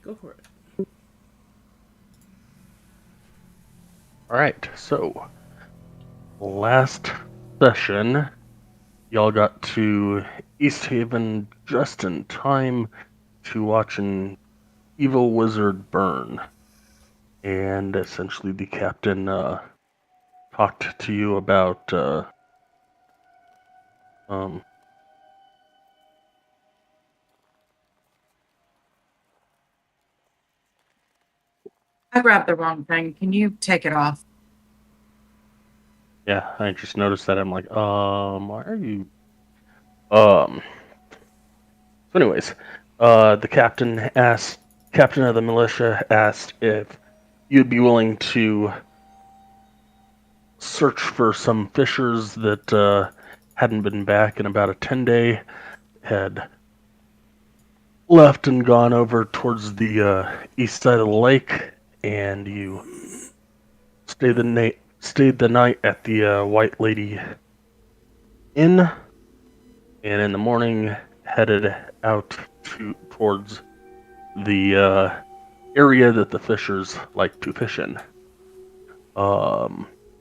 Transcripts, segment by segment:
Go for it. Alright, so last session, y'all got to Easthaven just in time to watch an evil wizard burn. And essentially, the captain talked to you about um, I grabbed the wrong thing. Can you take it off? yeah, I just noticed that. I'm like, why are you? So anyways, the captain of the militia asked if you'd be willing to search for some fishers that hadn't been back in about a 10-day, had left and gone over towards the east side of the lake, and you stayed the night at the White Lady Inn, and in the morning headed out towards the area that the fishers like to fish in.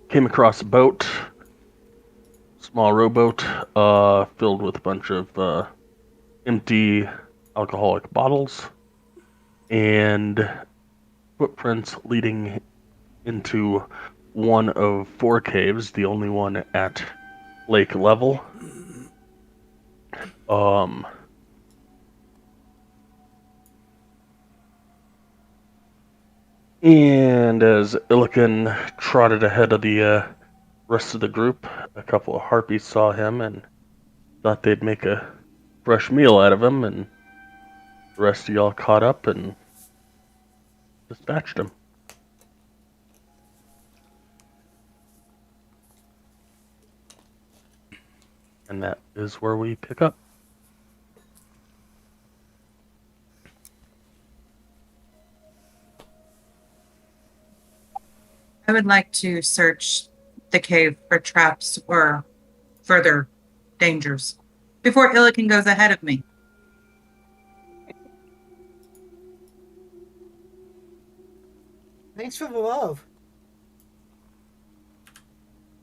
Came across a boat, small rowboat, filled with a bunch of empty alcoholic bottles and footprints leading into one of four caves, the only one at lake level. Um, and as Illiken trotted ahead of the rest of the group, a couple of harpies saw him and thought they'd make a fresh meal out of him, and the rest of y'all caught up and dispatched him. And that is where we pick up. I would like to search the cave for traps or further dangers before Illiken goes ahead of me. Thanks for the love.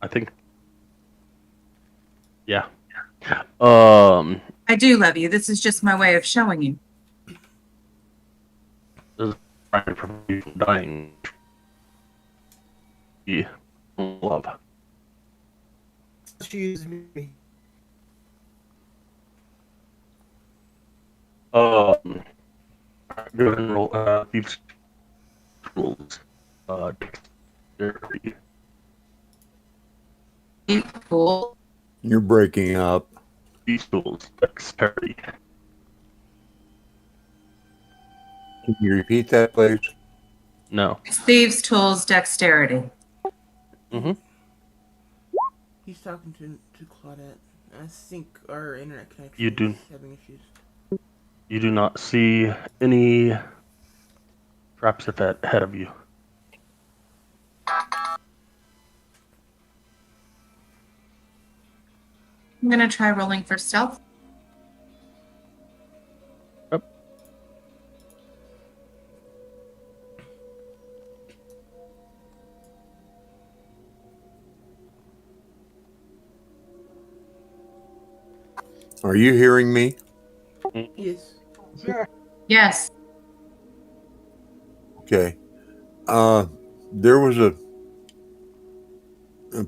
I think. Yeah. Um, I do love you. This is just my way of showing you. this is trying to prevent you from dying. Yeah. Love. Excuse me. Um, go ahead and roll thieves tools. Dexterity. Cool. You're breaking up. Thieves tools. Dexterity. Can you repeat that, please? No. Thieves' tools, dexterity. Mm-hmm. He's talking to Claudette. I think our internet connection You do. is having issues. You do not see any traps ahead of you. I'm going to try rolling for stealth. Yep. Are you hearing me? Yes. Sure. Yes. Okay. There was a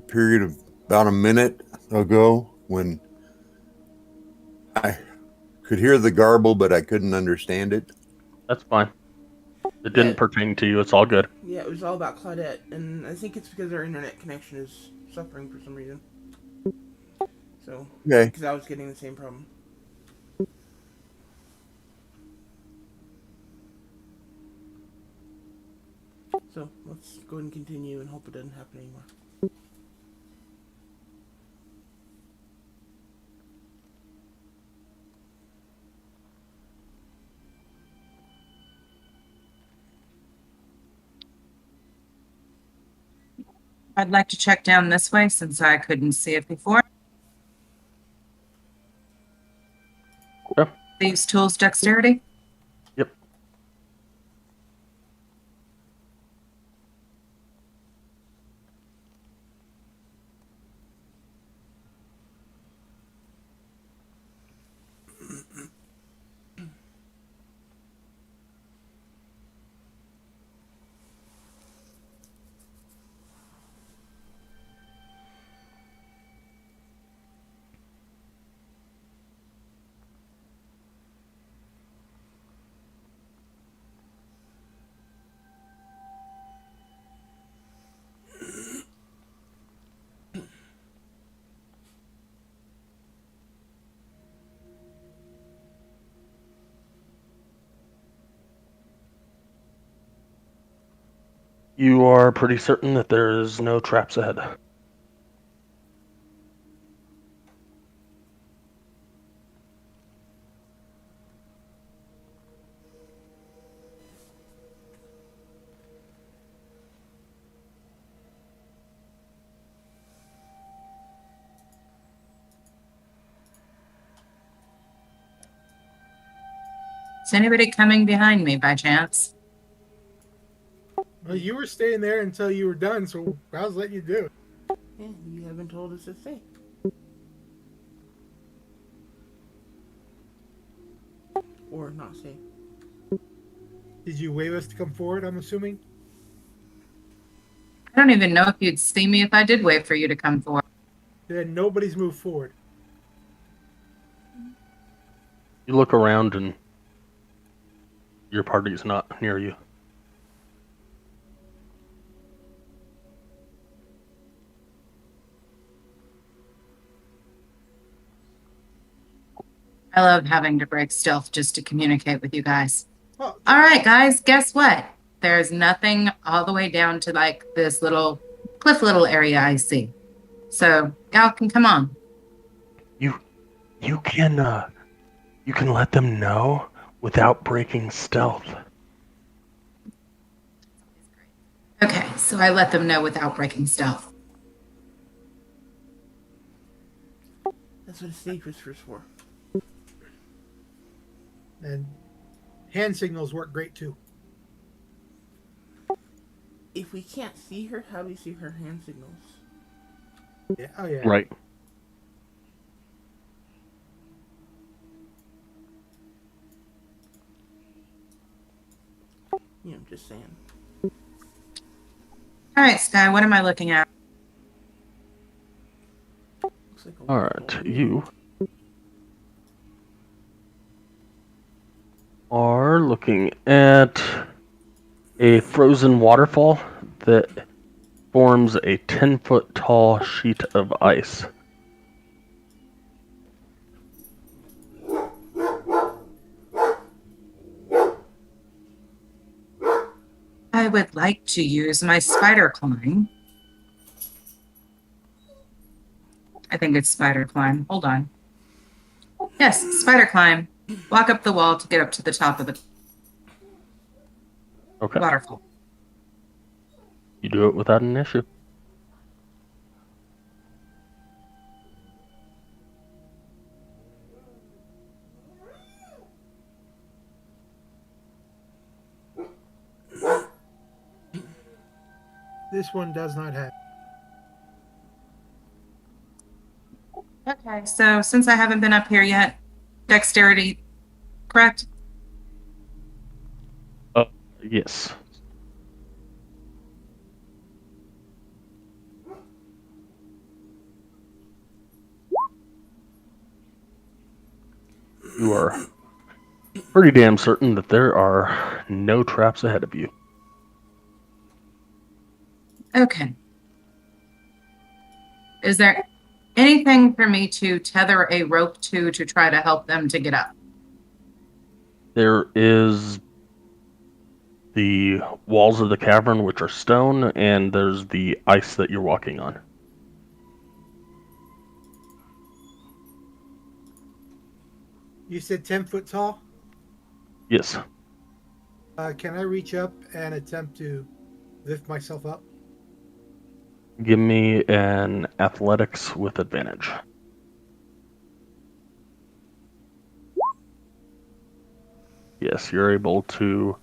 period of about a minute ago when I could hear the garble, but I couldn't understand it. That's fine. It didn't Yeah. pertain to you. It's all good. Yeah, it was all about Claudette, and I think it's because our internet connection is suffering for some reason. So, Okay. because I was getting the same problem. So, let's go ahead and continue and hope it doesn't happen anymore. I'd like to check down this way since I couldn't see it before. Yeah. Thieves' tools, dexterity. Yep. You are pretty certain that there is no traps ahead. Is anybody coming behind me by chance? Well, you were staying there until you were done, so I was letting you do it. Yeah, you haven't told us a thing. Or not say. Did you wave us to come forward, I'm assuming? I don't even know if you'd see me if I did wait for you to come forward. Then nobody's moved forward. You look around and your party's not near you. I love having to break stealth just to communicate with you guys. Well, All right, guys, guess what? There's nothing all the way down to like this little cliff little area I see. So y'all can come on. You can let them know without breaking stealth. Okay, so I let them know without breaking stealth. That's what a stage whisper's for. and hand signals work great too. If we can't see her, how do we see her hand signals? Yeah. Oh yeah. Right. You know, just saying. All right, Sky, what am I looking at? Looks like a All right, you are looking at a frozen waterfall that forms a 10-foot tall sheet of ice. I would like to use my spider climb. I think it's spider climb. Hold on. Yes, spider climb. Walk up the wall to get up to the top of the Okay. waterfall. You do it without an issue. This one does not have. Okay, so since I haven't been up here yet, dexterity, correct? Yes. You are pretty damn certain that there are no traps ahead of you. Okay. Is there anything for me to tether a rope to try to help them to get up? There is the walls of the cavern, which are stone, and there's the ice that you're walking on. You said 10 foot tall. Yes. Can I reach up and attempt to lift myself up? Give me an athletics with advantage. Yes, you're able to,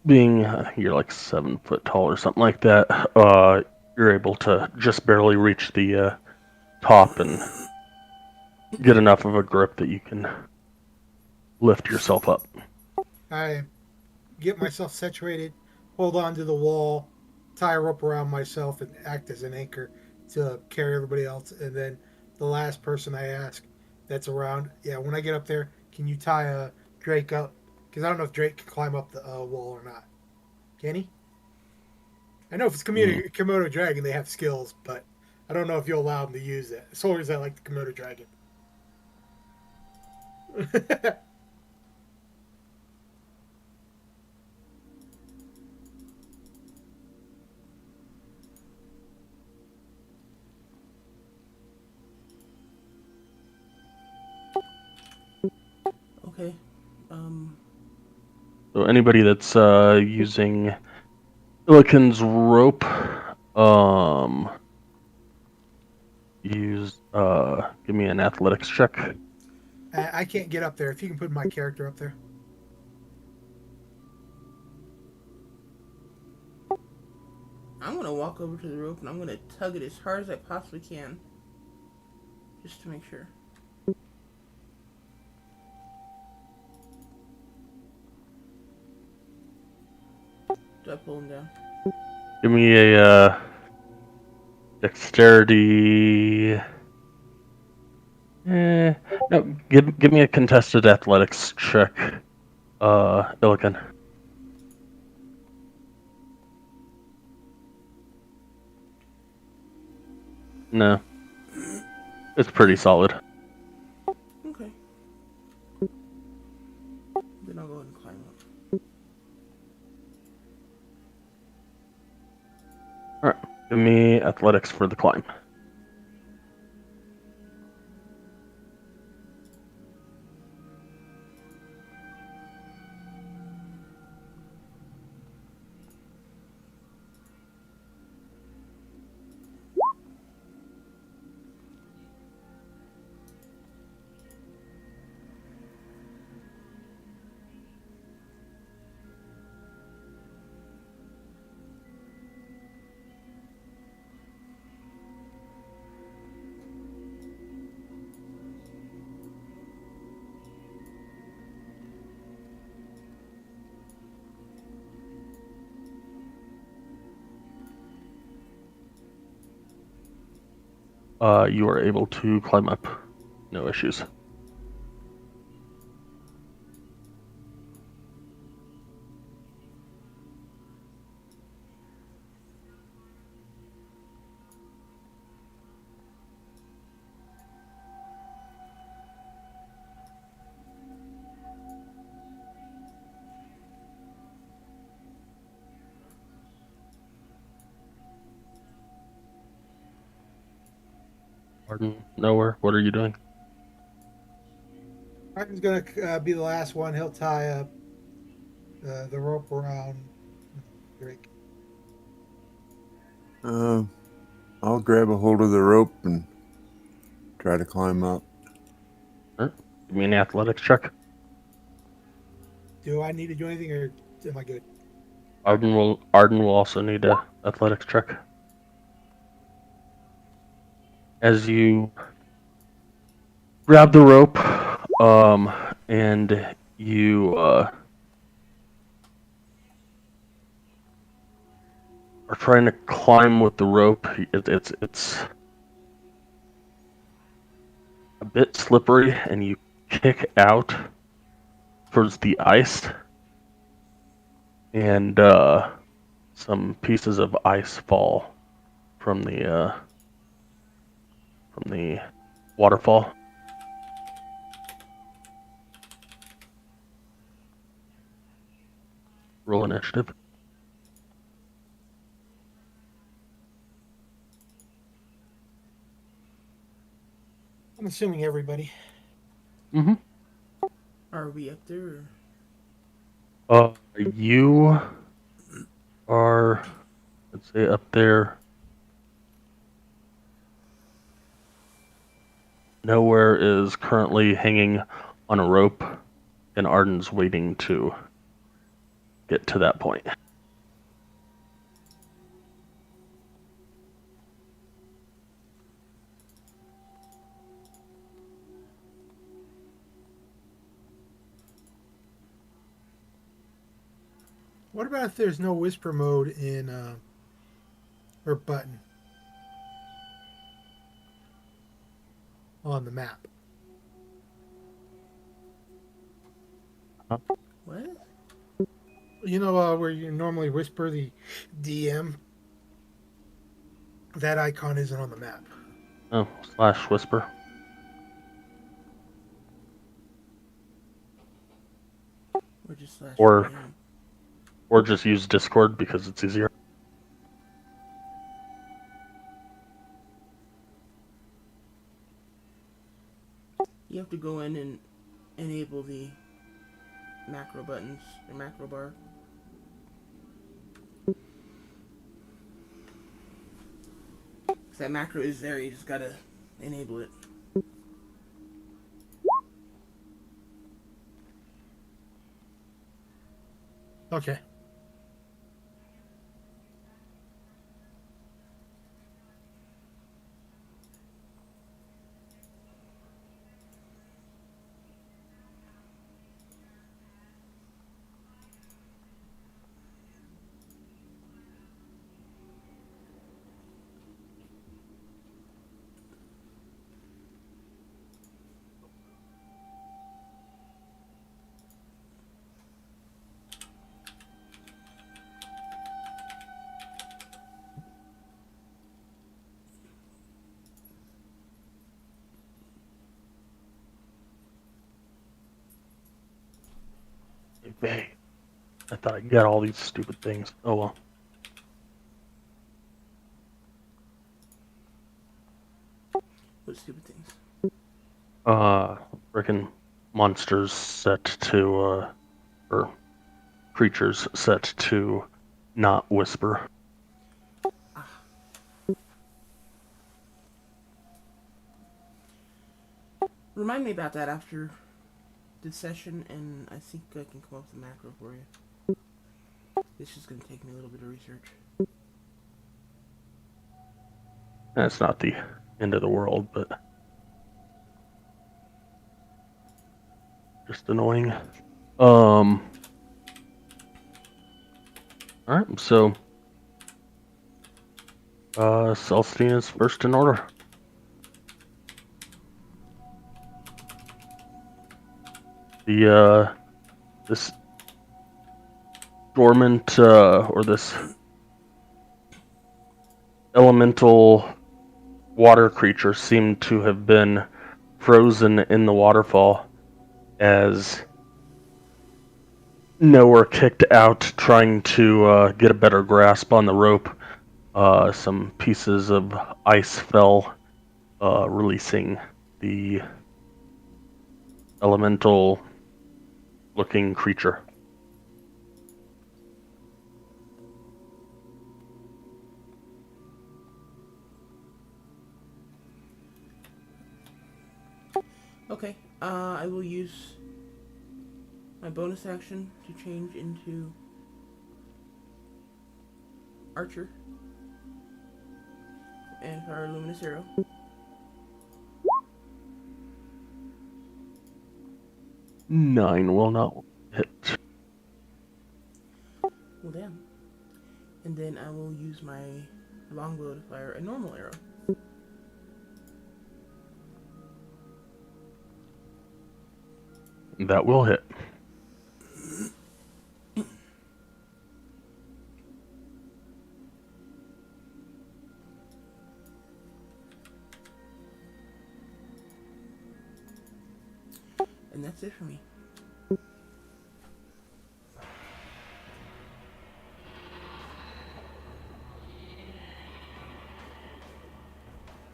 being you're like 7 foot tall or something like that, you're able to just barely reach the top and get enough of a grip that you can lift yourself up. I get myself situated, hold on to the wall, tie a rope around myself, and act as an anchor to carry everybody else. And then the last person I ask that's around, yeah, when I get up there, can you tie Drake up? Because I don't know if Drake can climb up the wall or not. Can he? I know if it's Komodo Dragon, they have skills, but I don't know if you'll allow them to use that. Soldiers that like the Komodo Dragon. Okay. So anybody that's using Illiken's rope, give me an athletics check. I can't get up there. If you can put my character up there. I'm gonna walk over to the rope and I'm gonna tug it as hard as I possibly can. Just to make sure. Do I pull him down? Give me a dexterity. No, give me a contested athletics check, Illiken. No, it's pretty solid. Okay. Then I'll go ahead and climb up. All right, give me athletics for the climb. You are able to climb up, no issues. Arden, nowhere. What are you doing? Martin's gonna be the last one. He'll tie up the rope around Drake. I'll grab a hold of the rope and try to climb up. All right. Give me an athletics check. Do I need to do anything, or am I good? Arden will also need a athletics check. As you grab the rope, and you are trying to climb with the rope. It's a bit slippery, and you kick out towards the ice, and some pieces of ice fall from the waterfall. Roll initiative. I'm assuming everybody. Mm-hmm. Are we up there? You are, let's say, up there. Nowhere is currently hanging on a rope, and Arden's waiting to get to that point. What about if there's no whisper mode in or button on the map? What? You know where you normally whisper the DM? That icon isn't on the map. Oh, / whisper. Or just slash Or- DM? Or just use Discord because it's easier. You have to go in and enable the macro buttons, your macro bar. Because that macro is there, you just gotta enable it. Okay. Hey, I thought I got all these stupid things. Oh well. What stupid things? Frickin' monsters set to, or creatures set to not whisper. Remind me about that after the session, and I think I can come up with a macro for you. This is going to take me a little bit of research. That's not the end of the world, but just annoying. Alright, so Celestine is first in order. This dormant, or this elemental water creature seemed to have been frozen in the waterfall as Noah kicked out trying to get a better grasp on the rope. Some pieces of ice fell, releasing the elemental looking creature. Okay, I will use my bonus action to change into Archer and fire a luminous arrow. Nine will not hit. Well, damn. And then I will use my longbow to fire a normal arrow. That will hit. And that's it for me.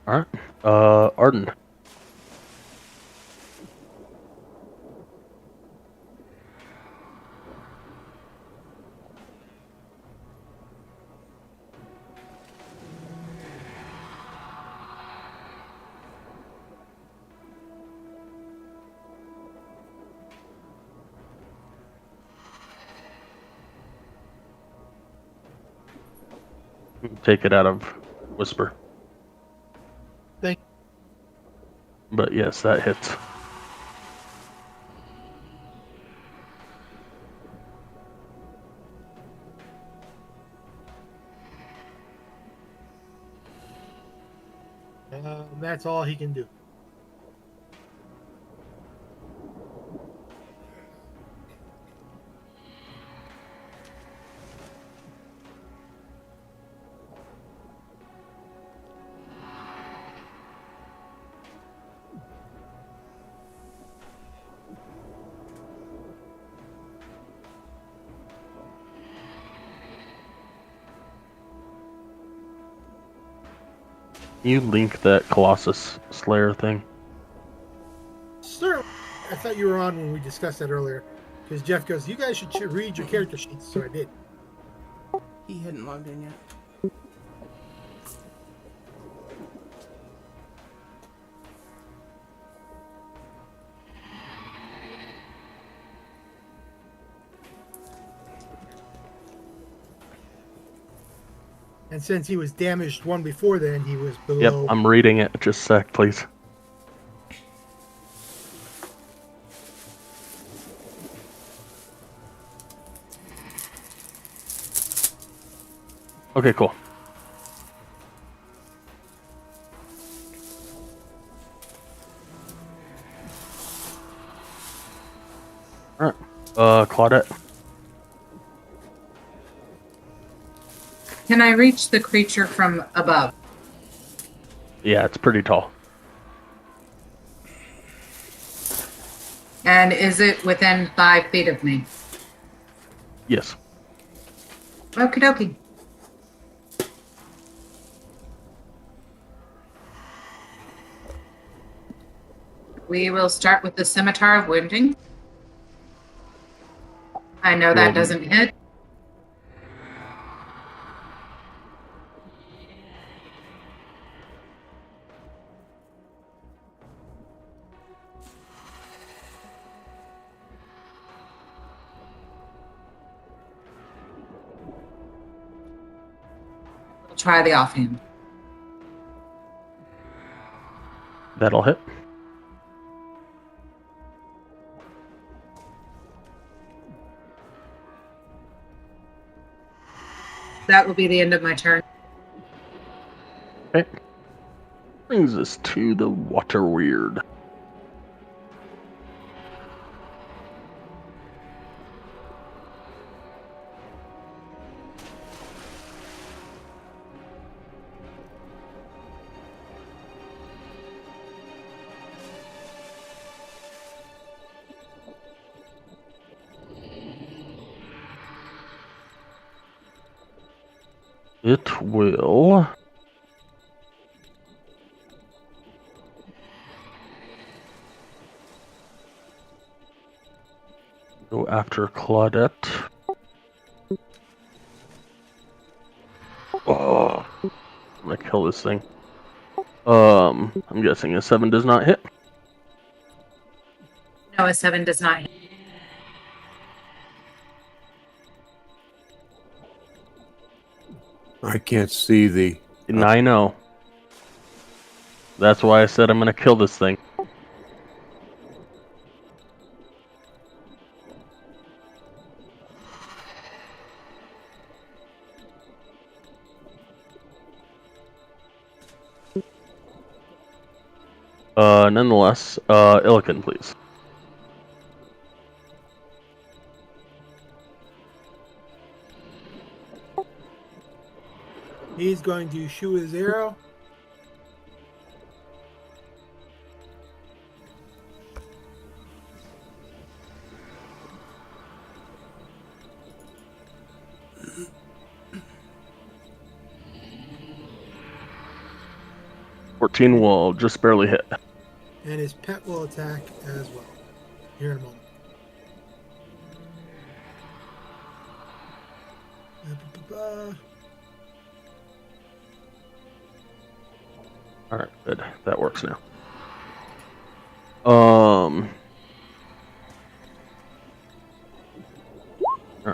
Alright. Arden. Take it out of Whisper. Thank But yes, that hits. That's all he can do. You link that Colossus Slayer thing? Sir, I thought you were on when we discussed that earlier. Because Jeff goes, you guys should read your character sheets. So I did. He hadn't logged in yet. And since he was damaged one before then, he was Yep, below. I'm reading it. Just a sec, please. Okay, cool. Alright. Claudette. Can I reach the creature from above? Yeah, it's pretty tall. And is it within 5 feet of me? Yes. Okie dokie. We will start with the Scimitar of Wounding. I know that doesn't hit. We'll try the offhand. That'll hit. That will be the end of my turn. Okay. Brings us to the water weird. It will go after Claudette. Oh, I'm gonna kill this thing. I'm guessing a 7 does not hit. No, a 7 does not hit. I can't see the. And I know. That's why I said I'm gonna kill this thing. Nonetheless, Illican, please. He's going to shoot his arrow. $14 will just barely hit. And his pet will attack as well. Here in a moment. Alright, good. That works now. Alright,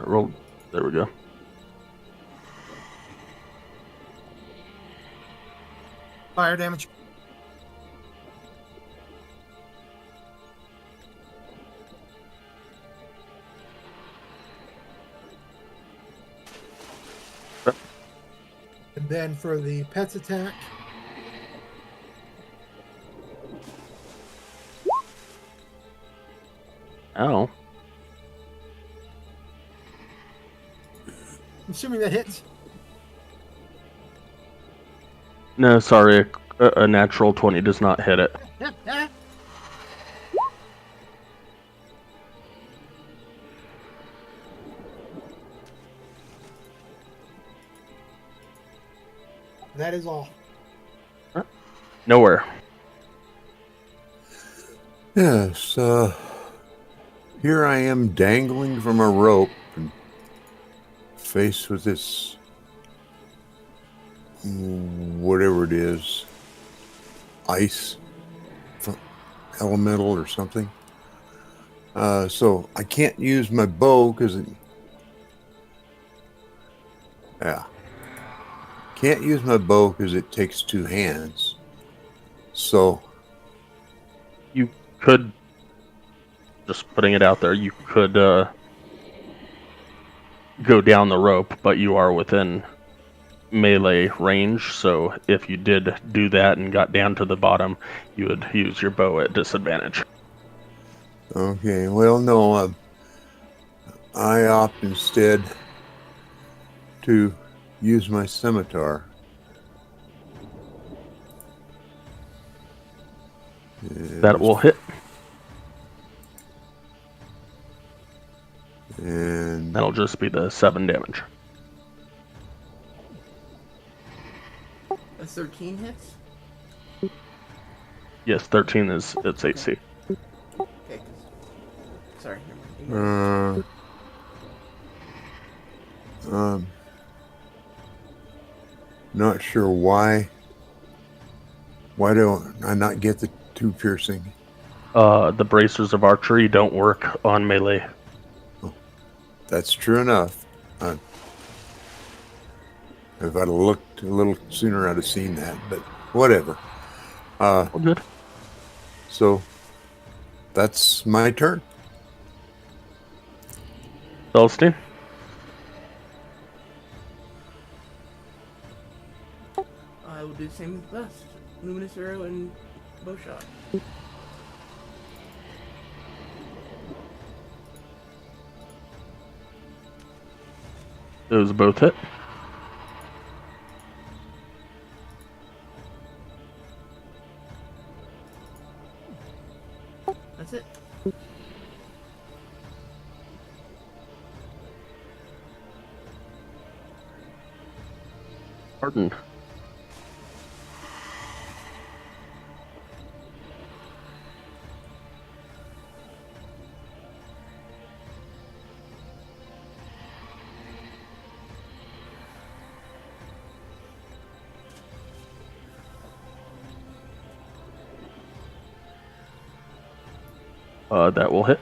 roll. There we go. Fire damage. And then for the pet's attack, Ow. I'm assuming that hits. No, sorry. A natural 20 does not hit it. That is all. Nowhere. Yes. here I am dangling from a rope and faced with this whatever it is, ice elemental or something. So I can't use my bow because can't use my bow because it takes two hands. So You could, just putting it out there, you could go down the rope, but you are within melee range, so if you did do that and got down to the bottom, you would use your bow at disadvantage. okay, well no, I opt instead to use my scimitar. That will hit, And that'll just be the 7 damage. A 13 hits? Yes, 13 is its AC. Okay, 'cause- sorry, never mind. Not sure why. Why don't I not get the 2 piercing? The bracers of archery don't work on melee. That's true enough. If I'd have looked a little sooner, I'd have seen that. But whatever. Well, good. So that's my turn. Celestine? I will do the same as best. Luminous arrow and bow shot. Those both hit. That's it. Pardon. That will hit.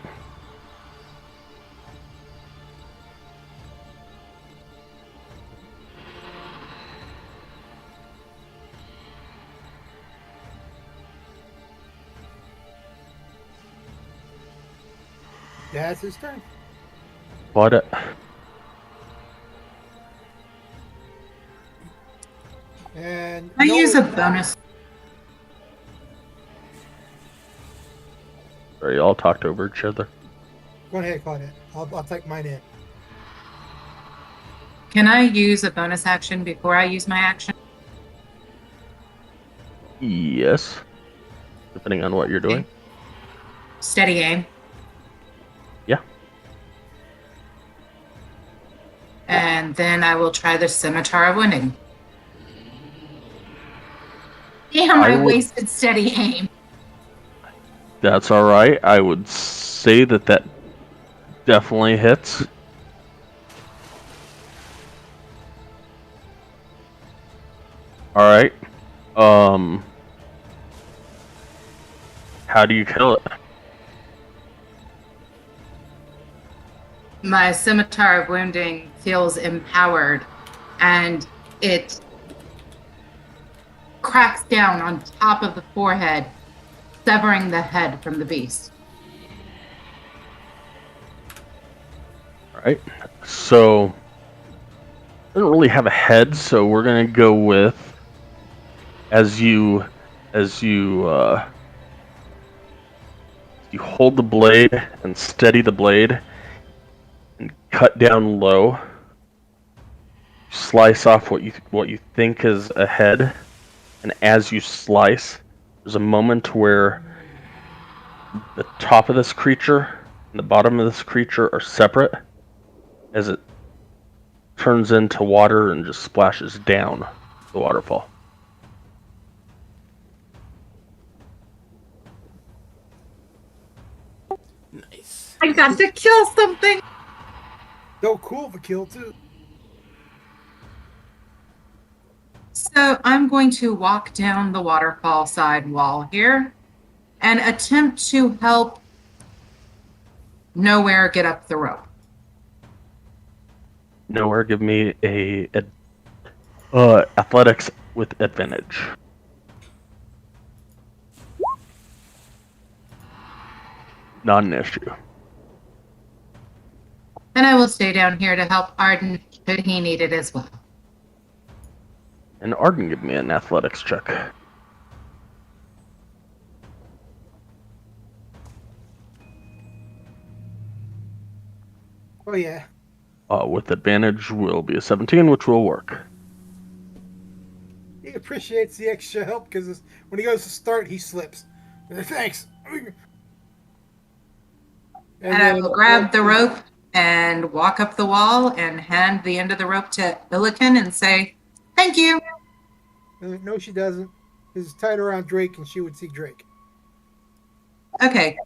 That's his turn. What? And I no, use a bonus. Sorry, all talked over each other. Go ahead, Claudette. I'll take mine in. Can I use a bonus action before I use my action? Yes. Depending on what you're doing. Steady aim. Yeah. And then I will try the Scimitar of Wounding. Damn, I I would- wasted steady aim. That's alright. I would say that definitely hits. Alright. How do you kill it? My Scimitar of Wounding feels empowered, and it cracks down on top of the forehead, severing the head from the beast. Alright. So, it doesn't really have a head, so we're gonna go with as you hold the blade and steady the blade and cut down low. Slice off what you think is a head, and as you slice, there's a moment where the top of this creature and the bottom of this creature are separate as it turns into water and just splashes down the waterfall. Nice. I got to kill something. So cool of a kill too. So I'm going to walk down the waterfall side wall here and attempt to help Nowhere get up the rope. Nowhere, give me a athletics with advantage. Not an issue. And I will stay down here to help Arden should he need it as well. And Arden, give me an athletics check. Oh yeah. With advantage will be a 17, which will work. He appreciates the extra help because when he goes to start, he slips. Thanks. And I will grab the rope and walk up the wall and hand the end of the rope to Illiken and say, thank you. No, she doesn't. It's tied around Drake, and she would see Drake. Okay.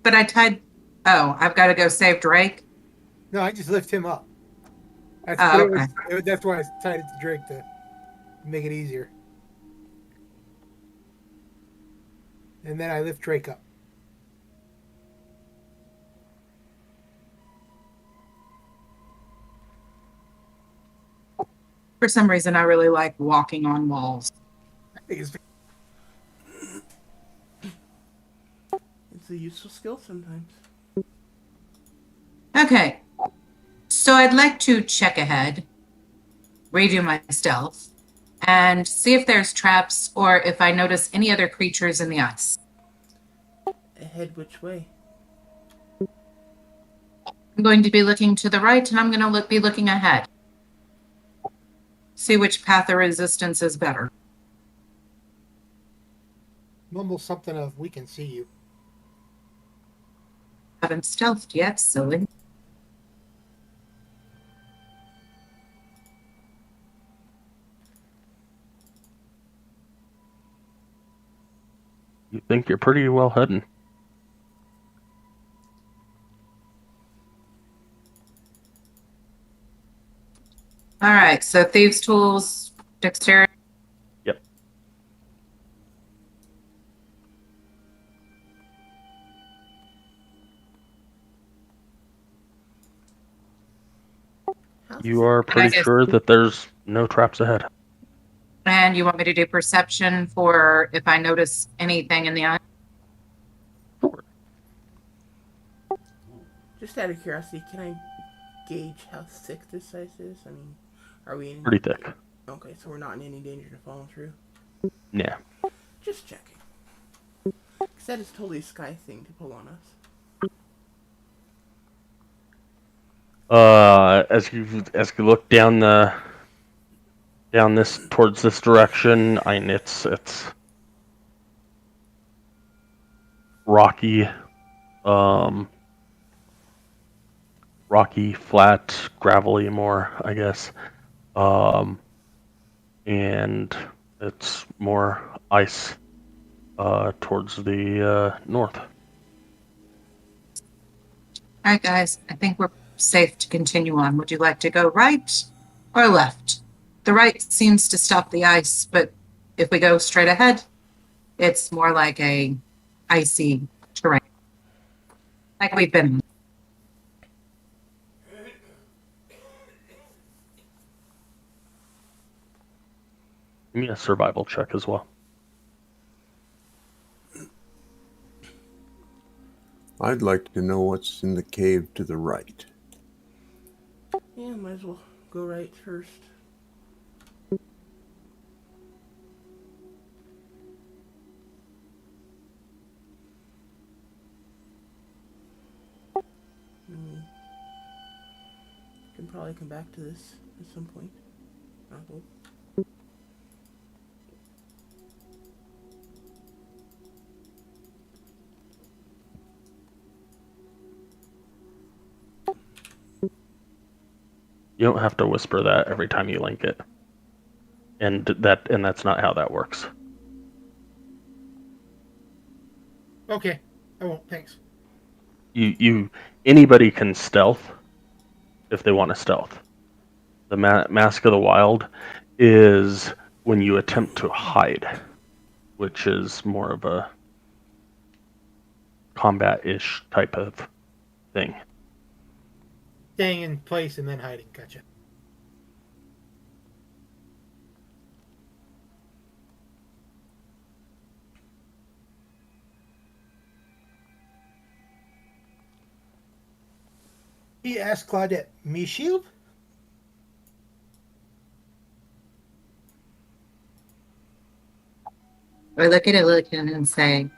But I tied. Oh, I've got to go save Drake. No, I just lift him up. That's okay. That's why I tied it to Drake to make it easier. And then I lift Drake up. For some reason, I really like walking on walls. I think It's a useful skill sometimes. Okay. So I'd like to check ahead, redo my stealth, and see if there's traps or if I notice any other creatures in the ice. Ahead which way? I'm going to be looking to the right, and I'm going to be looking ahead. See which path of resistance is better. mumble something of "we can see you." Haven't stealthed yet, silly. You think you're pretty well hidden. All right, so thieves' tools, dexterity. Yep. You are pretty sure that there's no traps ahead. And you want me to do perception for if I notice anything in the eye? Sure. Just out of curiosity, can I gauge how thick this ice is? I mean, are we in... Pretty thick. Okay, so we're not in any danger to falling through? Yeah. Just checking. Because that is totally a sky thing to pull on us. As you look down this towards this direction, I mean it's rocky, flat, gravelly more, I guess, and it's more ice towards the north. All right, guys, I think we're safe to continue on. Would you like to go right or left? The right seems to stop the ice, but if we go straight ahead, it's more like a icy terrain, like we've been. Give me a survival check as well. I'd like to know what's in the cave to the right. Yeah, might as well go right first. Can probably come back to this at some point. I hope. You don't have to whisper that every time you link it. And that's not how that works. Okay, I won't. Thanks. You anybody can stealth if they want to stealth. The Mask of the Wild is when you attempt to hide, which is more of a combat-ish type of thing. Staying in place and then hiding. Gotcha. He asked Claudette, "Me shield?" I look at Illiken and say,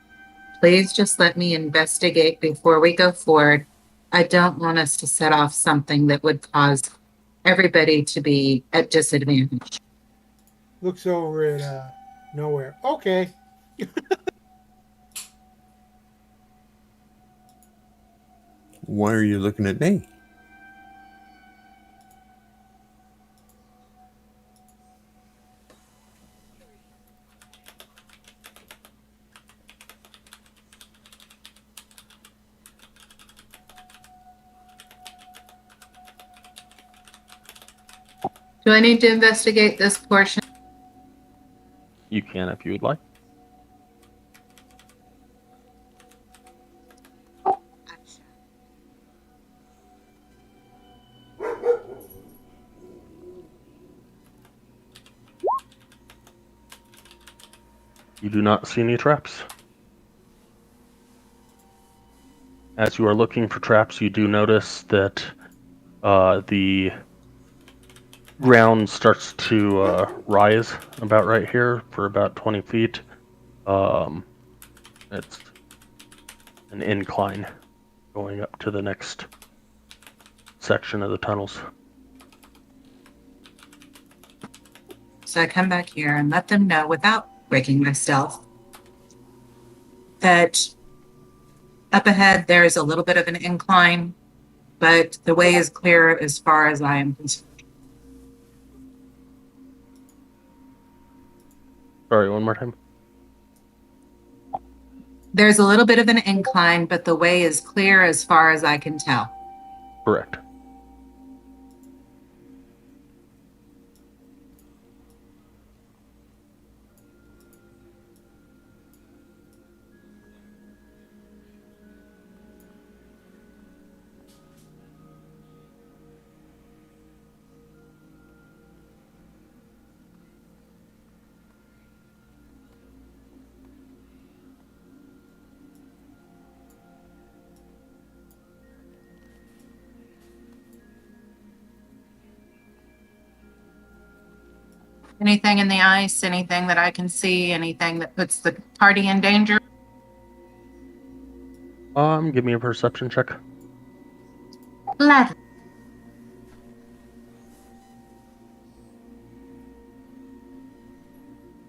please just let me investigate before we go forward. I don't want us to set off something that would cause everybody to be at disadvantage. Looks over at nowhere. Okay. Why are you looking at me? Do I need to investigate this portion? You can if you would like. You do not see any traps. As you are looking for traps, you do notice that the ground starts to rise about right here for about 20 feet. It's an incline going up to the next section of the tunnels. So I come back here and let them know without breaking my stealth that up ahead there is a little bit of an incline, but the way is clear as far as I am concerned. Sorry, one more time. There's a little bit of an incline, but the way is clear as far as I can tell. Correct. Anything in the ice, anything that I can see, anything that puts the party in danger? Give me a perception check. Gladly.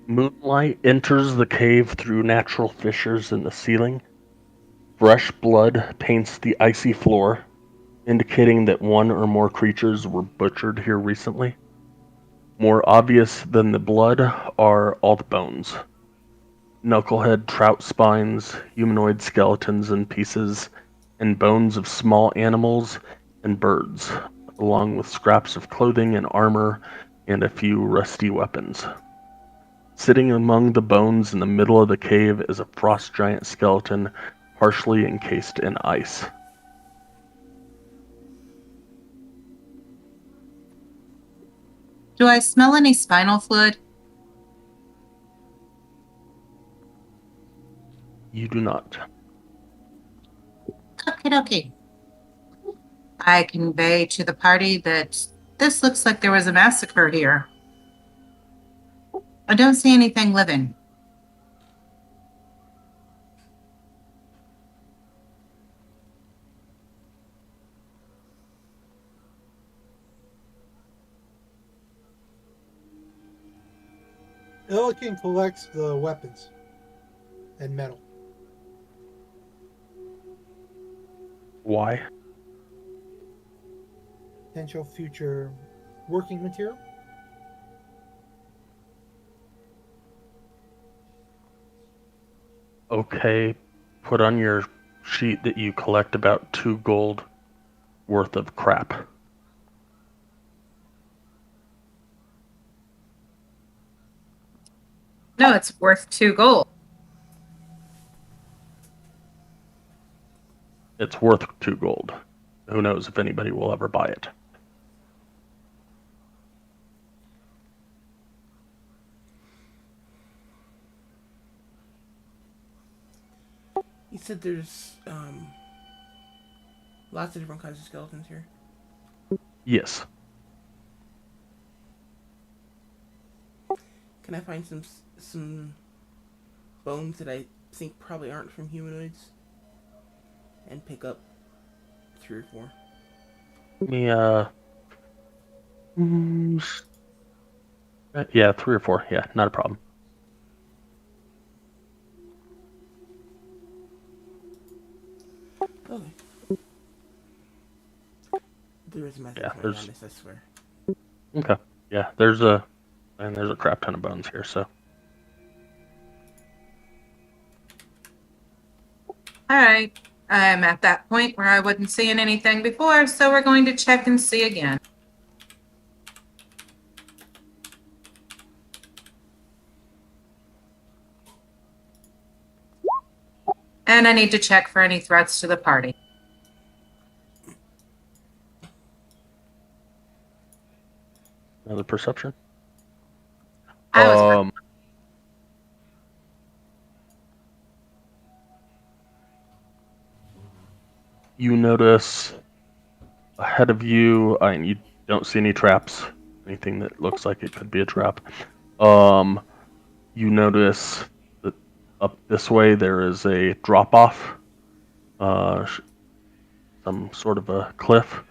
Moonlight enters the cave through natural fissures in the ceiling. Fresh blood paints the icy floor, indicating that one or more creatures were butchered here recently. More obvious than the blood are all the bones. Knucklehead trout spines, humanoid skeletons in pieces, and bones of small animals and birds, along with scraps of clothing and armor and a few rusty weapons. Sitting among the bones in the middle of the cave is a frost giant skeleton partially encased in ice. Do I smell any spinal fluid? You do not. Okay. I convey to the party that this looks like there was a massacre here. I don't see anything living. Illiken collects the weapons and metal. Why? Potential future working material. Okay, put on your sheet that you collect about 2 gold worth of crap. No, it's worth 2 gold. It's worth 2 gold. Who knows if anybody will ever buy it. You said there's lots of different kinds of skeletons here. Yes. Can I find some bones that I think probably aren't from humanoids, and pick up 3 or 4? Let me, yeah, 3 or 4. Yeah, not a problem. Okay. There is a method Yeah, to my there's- madness, I swear. Okay. Yeah, there's a crap ton of bones here, so. All right. I'm at that point where I wasn't seeing anything before, so we're going to check and see again. And I need to check for any threats to the party. Another perception? I was You notice ahead of you, and you don't see any traps, anything that looks like it could be a trap. You notice that up this way there is a drop-off, some sort of a cliff,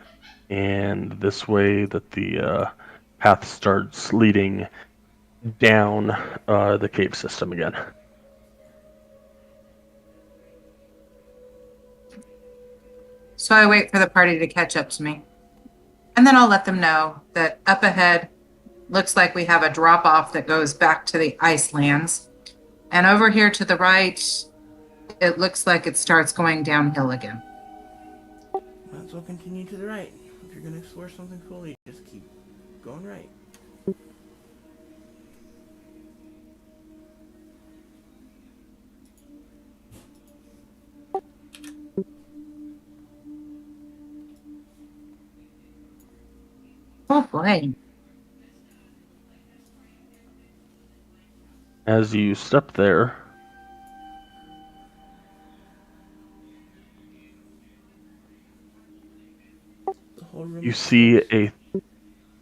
and this way that the path starts leading down the cave system again. So I wait for the party to catch up to me. And then I'll let them know that up ahead looks like we have a drop off that goes back to the ice lands. And over here to the right, it looks like it starts going downhill again. Might as well continue to the right. If you're going to explore something fully, just keep going right. Oh boy. As you step there, The whole room you is see closed. a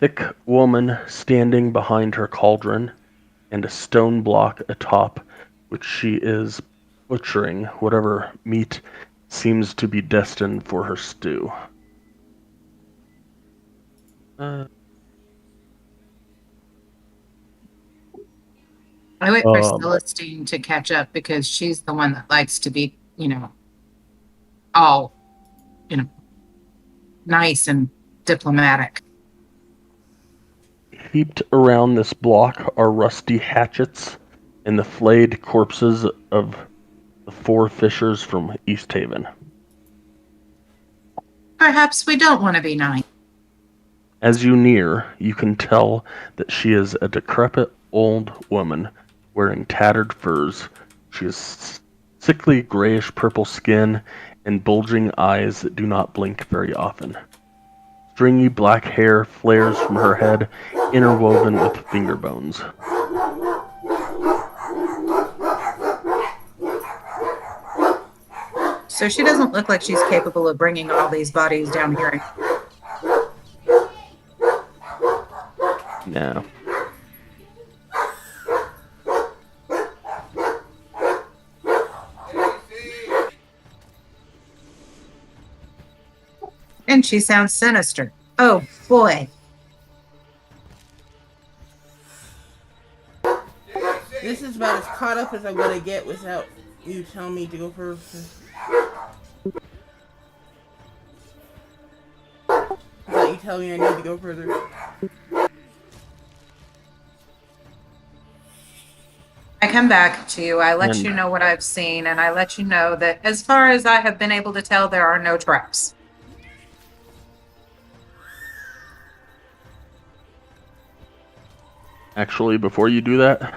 thick woman standing behind her cauldron and a stone block atop which she is butchering whatever meat seems to be destined for her stew. I wait for Um, Celestine to catch up because she's the one that likes to be, all, nice and diplomatic. Heaped around this block are rusty hatchets and the flayed corpses of the 4 fishers from Easthaven. Perhaps we don't want to be nice. As you near, you can tell that she is a decrepit old woman wearing tattered furs. She has sickly grayish-purple skin and bulging eyes that do not blink very often. Stringy black hair flares from her head, interwoven with finger bones. So she doesn't look like she's capable of bringing all these bodies down here. No. And she sounds sinister. Oh boy. This is about as caught up as I'm going to get without you telling me to go first. Without you telling me I need to go further. I come back to you. I let And- you know what I've seen, and I let you know that as far as I have been able to tell, there are no traps. Actually, before you do that,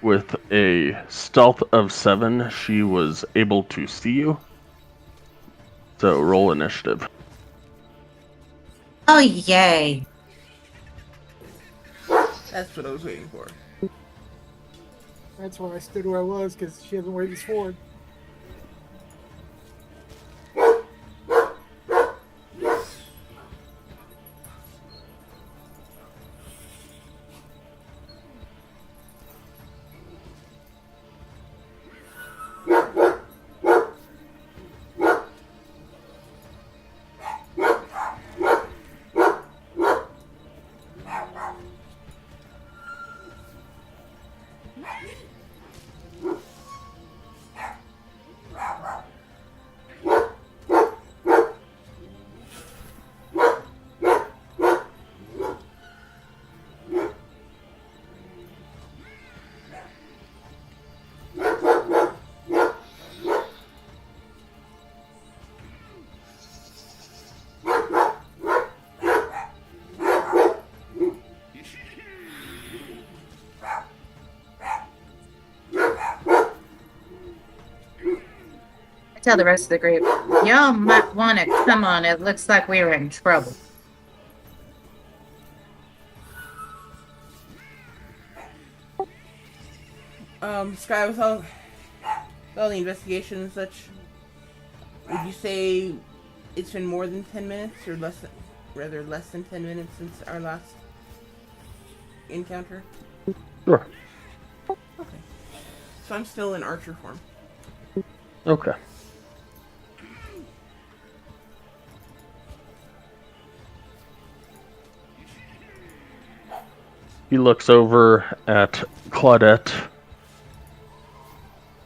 with a stealth of 7, she was able to see you. So roll initiative. Oh, yay. That's what I was waiting for. That's why I stood where I was, because she hasn't waited forward. I tell the rest of the group, y'all might want to come on. It looks like we're in trouble. Sky, with all the investigation and such, would you say it's been more than 10 minutes, or less than 10 minutes since our last encounter? Sure. Okay. So I'm still in archer form. Okay. He looks over at Claudette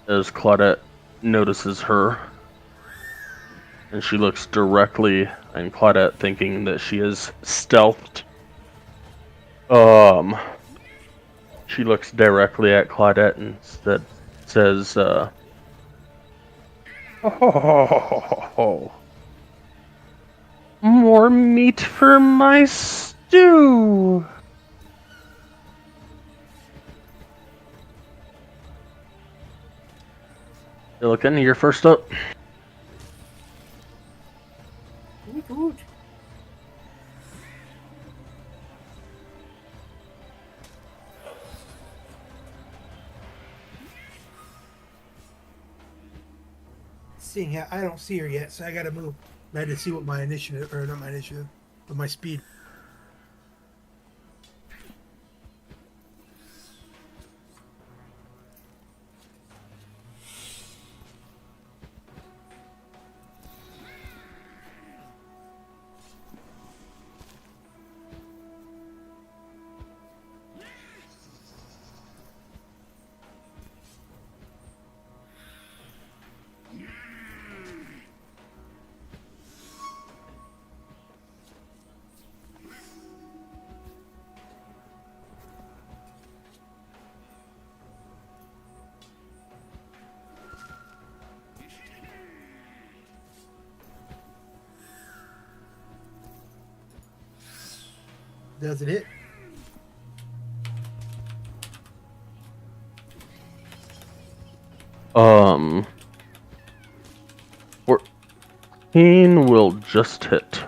as Claudette notices her. And she looks directly at Claudette, thinking that she is stealthed. She looks directly at Claudette and says, "Oh, more meat for my stew." Milliken, you're first up. Seeing how I don't see her yet, so I gotta move. I had to see what my initiative, or not my initiative, but my speed. Does it hit? Um, 14 will just hit.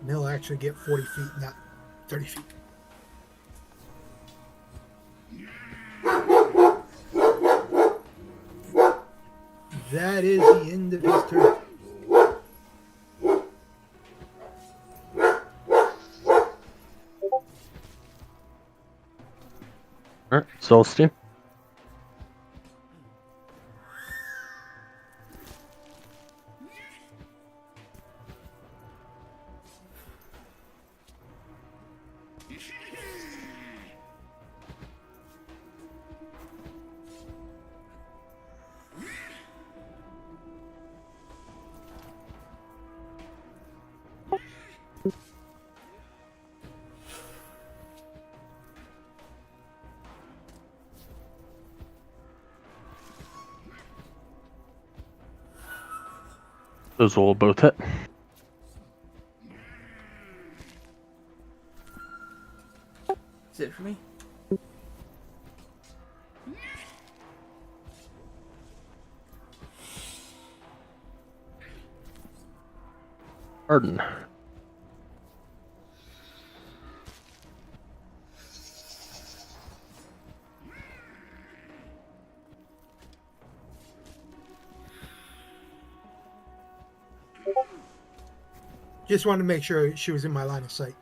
And he'll actually get 40 feet, not 30 feet. That is the end of his turn. Alright, Celestine. Those will both hit. That's it for me. Arden. Just wanted to make sure she was in my line of sight.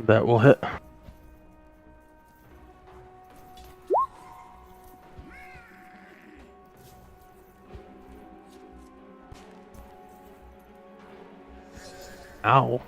That will hit. Ow.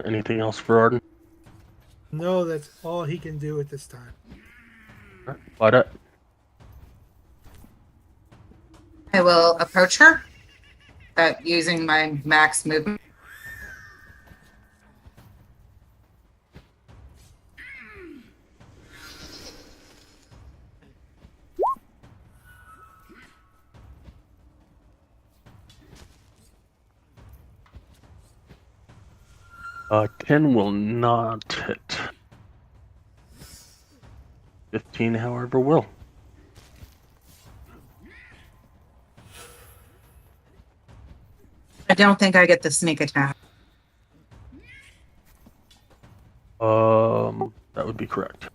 Anything else for Arden? No, that's all he can do at this time. Alright, Claudette. I will approach her, using my max movement. Uh, 10 will not hit. 15, however, will. I don't think I get the sneak attack. That would be correct.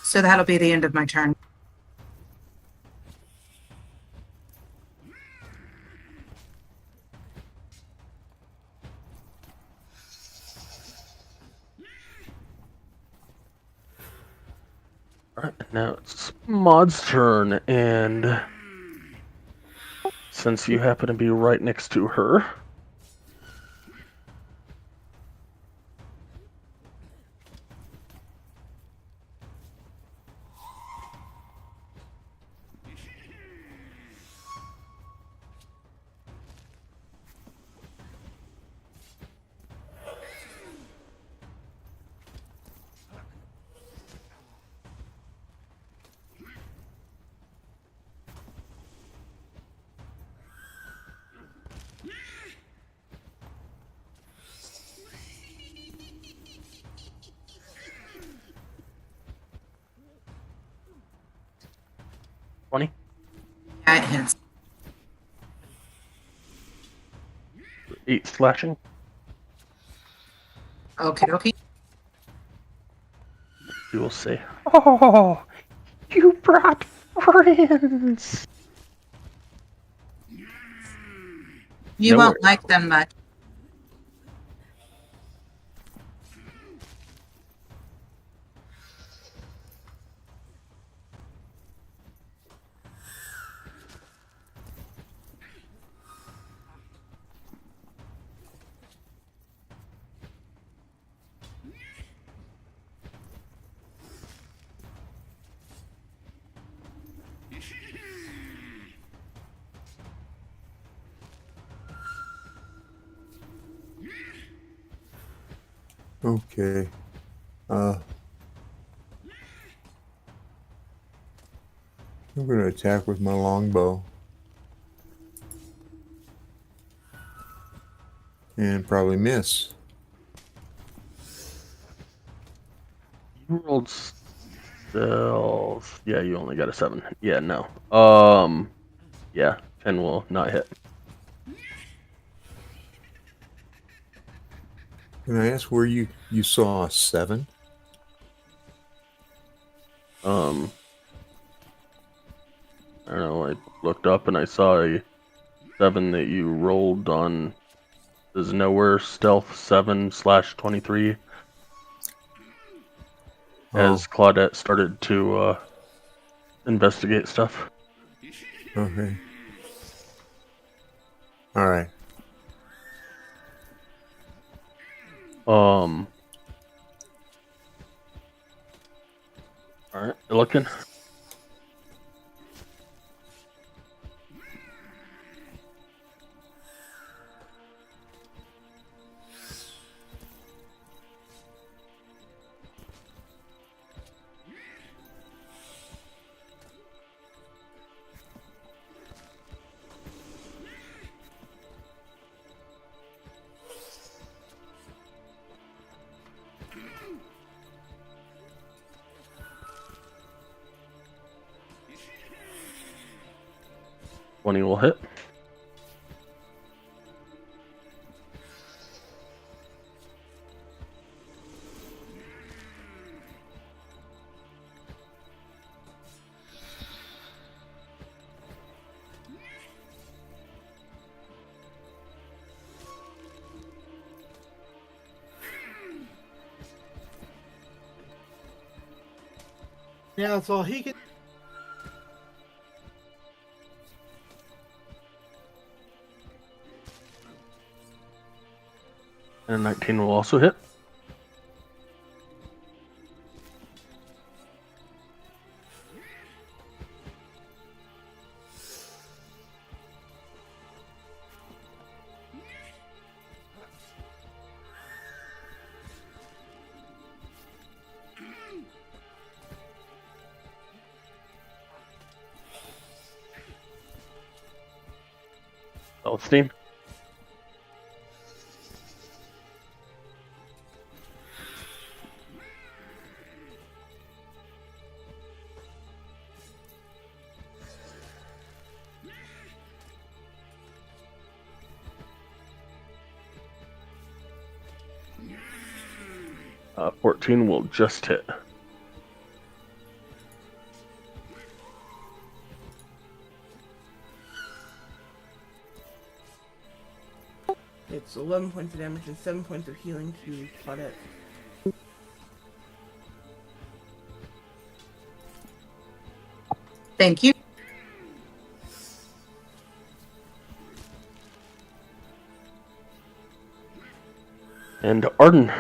So that'll be the end of my turn. Alright, now it's Maud's turn, and since you happen to be right next to her, Funny. Yeah, it hits. 8 slashing. Okay, okay. You will say, "Oh, you brought friends." You No won't worries. like them much. Okay. I'm going to attack with my longbow. And probably miss. You rolled stealth. Yeah, you only got a 7. Yeah, no. Yeah, 10 will not hit. Can I ask where you saw a 7? I don't know, I looked up and I saw a 7 that you rolled on this nowhere stealth 7/23 as Claudette started to investigate stuff. Okay. All right. Alright, you looking? One will hit. Yeah, that's all he can. And a 19 will also hit. Steam. Uh, 14 will just hit. It's 11 points of damage and 7 points of healing to Claudette. Thank you. And Arden.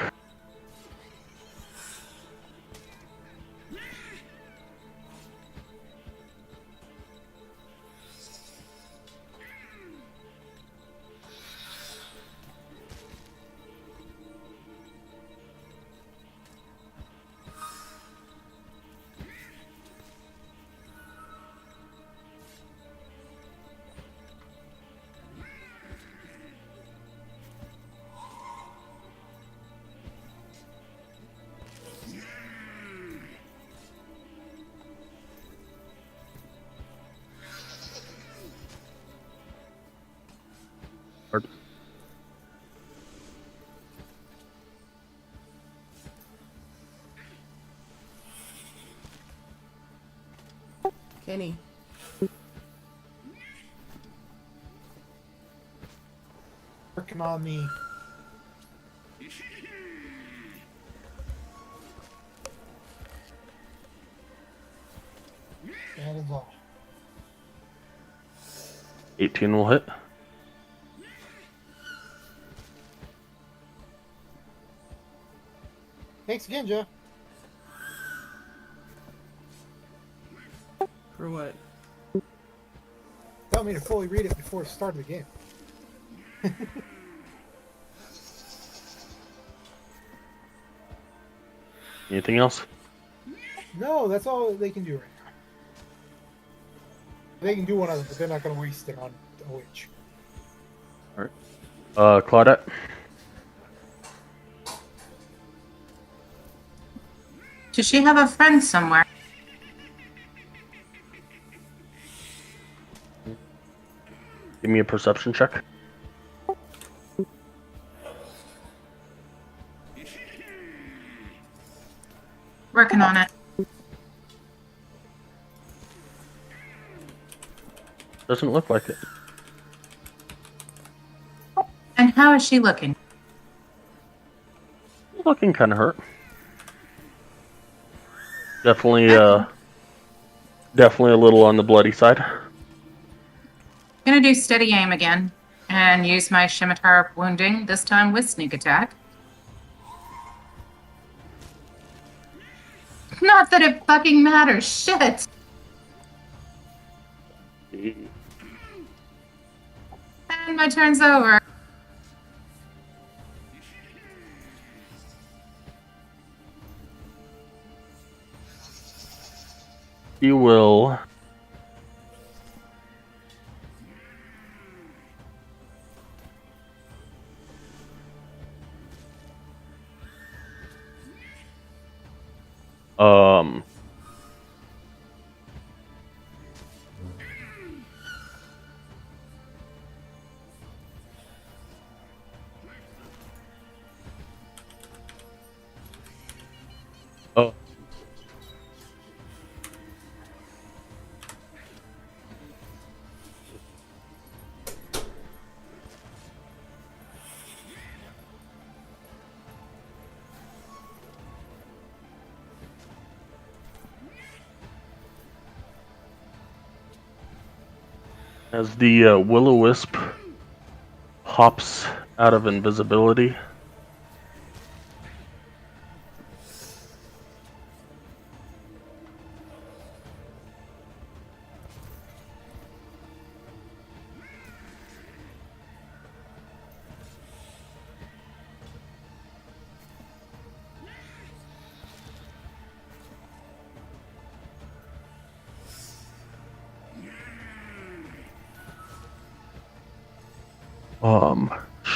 Arden. Kenny. Working on me. That is all. 18 will hit. Thanks again, Joe. For what? Tell me to fully read it before the start of the game. Anything else? No, that's all they can do right now. They can do one other, but they're not going to waste it on a witch. Alright. Claudette. Does she have a friend somewhere? Give me a perception check. Working on it. Doesn't look like it. And how is she looking? Looking kind of hurt. Definitely, Okay. definitely a little on the bloody side. I'm gonna do steady aim again and use my scimitar wounding, this time with sneak attack. Not that it fucking matters, shit! And my turn's over. You will um oh as the will-o-wisp hops out of invisibility.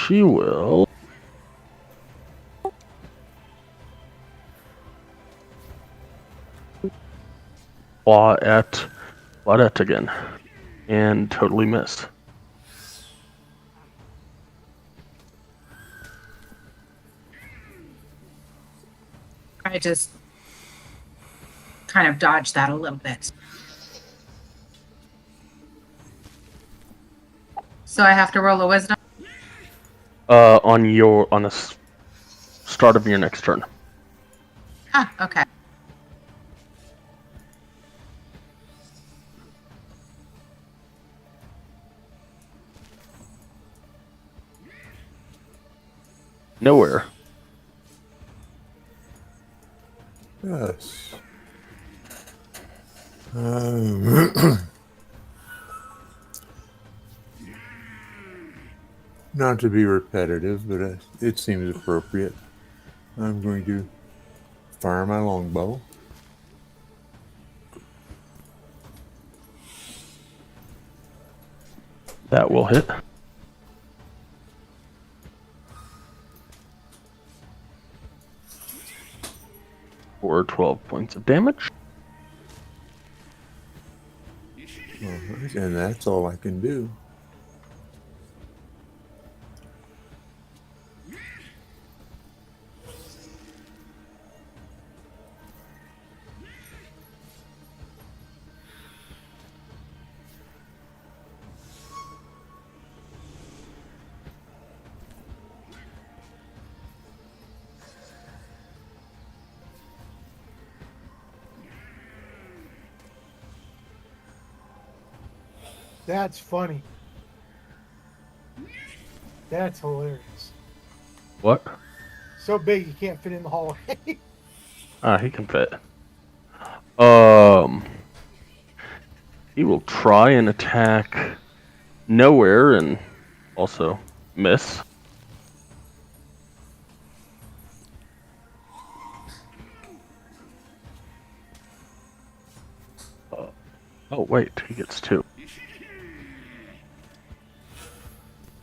She will claw at Claudette again and totally miss. I just kind of dodged that a little bit. So I have to roll a wisdom? On the start of your next turn. Ah, okay. Nowhere. Yes. Not to be repetitive, but it seems appropriate. I'm going to fire my longbow. That will hit. For 12 points of damage. All right, and that's all I can do. That's funny. That's hilarious. What? So big you can't fit in the hallway. He can fit. He will try and attack nowhere and also miss. Oh wait, he gets 2.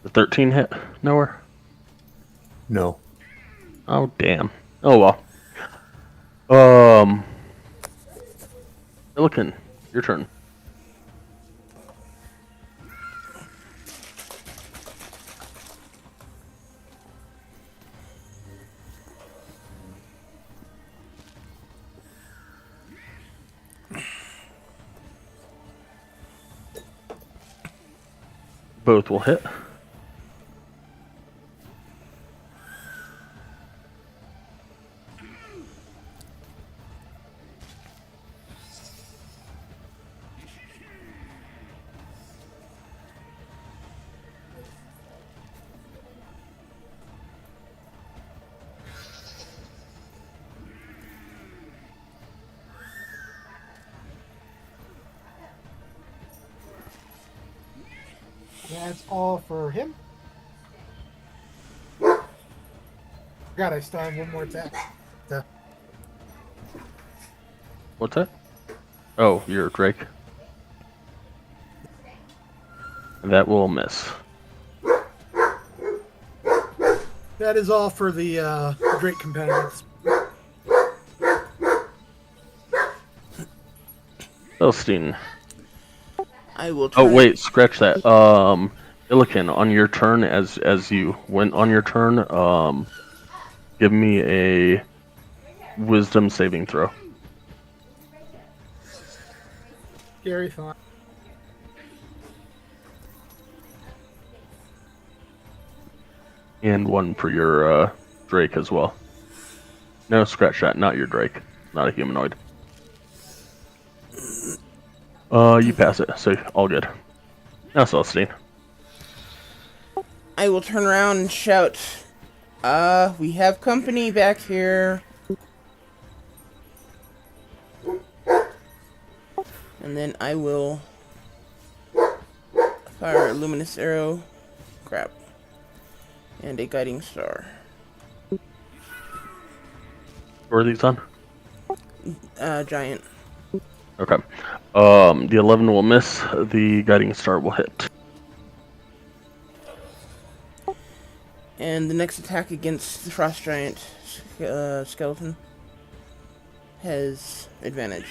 The 13 hit nowhere. No. Oh damn. Oh well. Milliken, your turn. Both will hit. That's all for him. God, I still have one more attack. What's that? Oh, you're Drake. That will miss. That is all for the great competitors. Celestine. I will try. Oh wait, scratch that. Illican, on your turn, as you went on your turn, give me a Wisdom saving throw. Scary thought. And one for your Drake as well. No, scratch that. Not your Drake. Not a humanoid. You pass it, so all good. Now, Celestine. I will turn around and shout, we have company back here. And then I will fire a luminous arrow. Crap. And a guiding star. Where are these on? Giant. Okay. The 11 will miss. The guiding star will hit. And the next attack against the frost giant skeleton has advantage.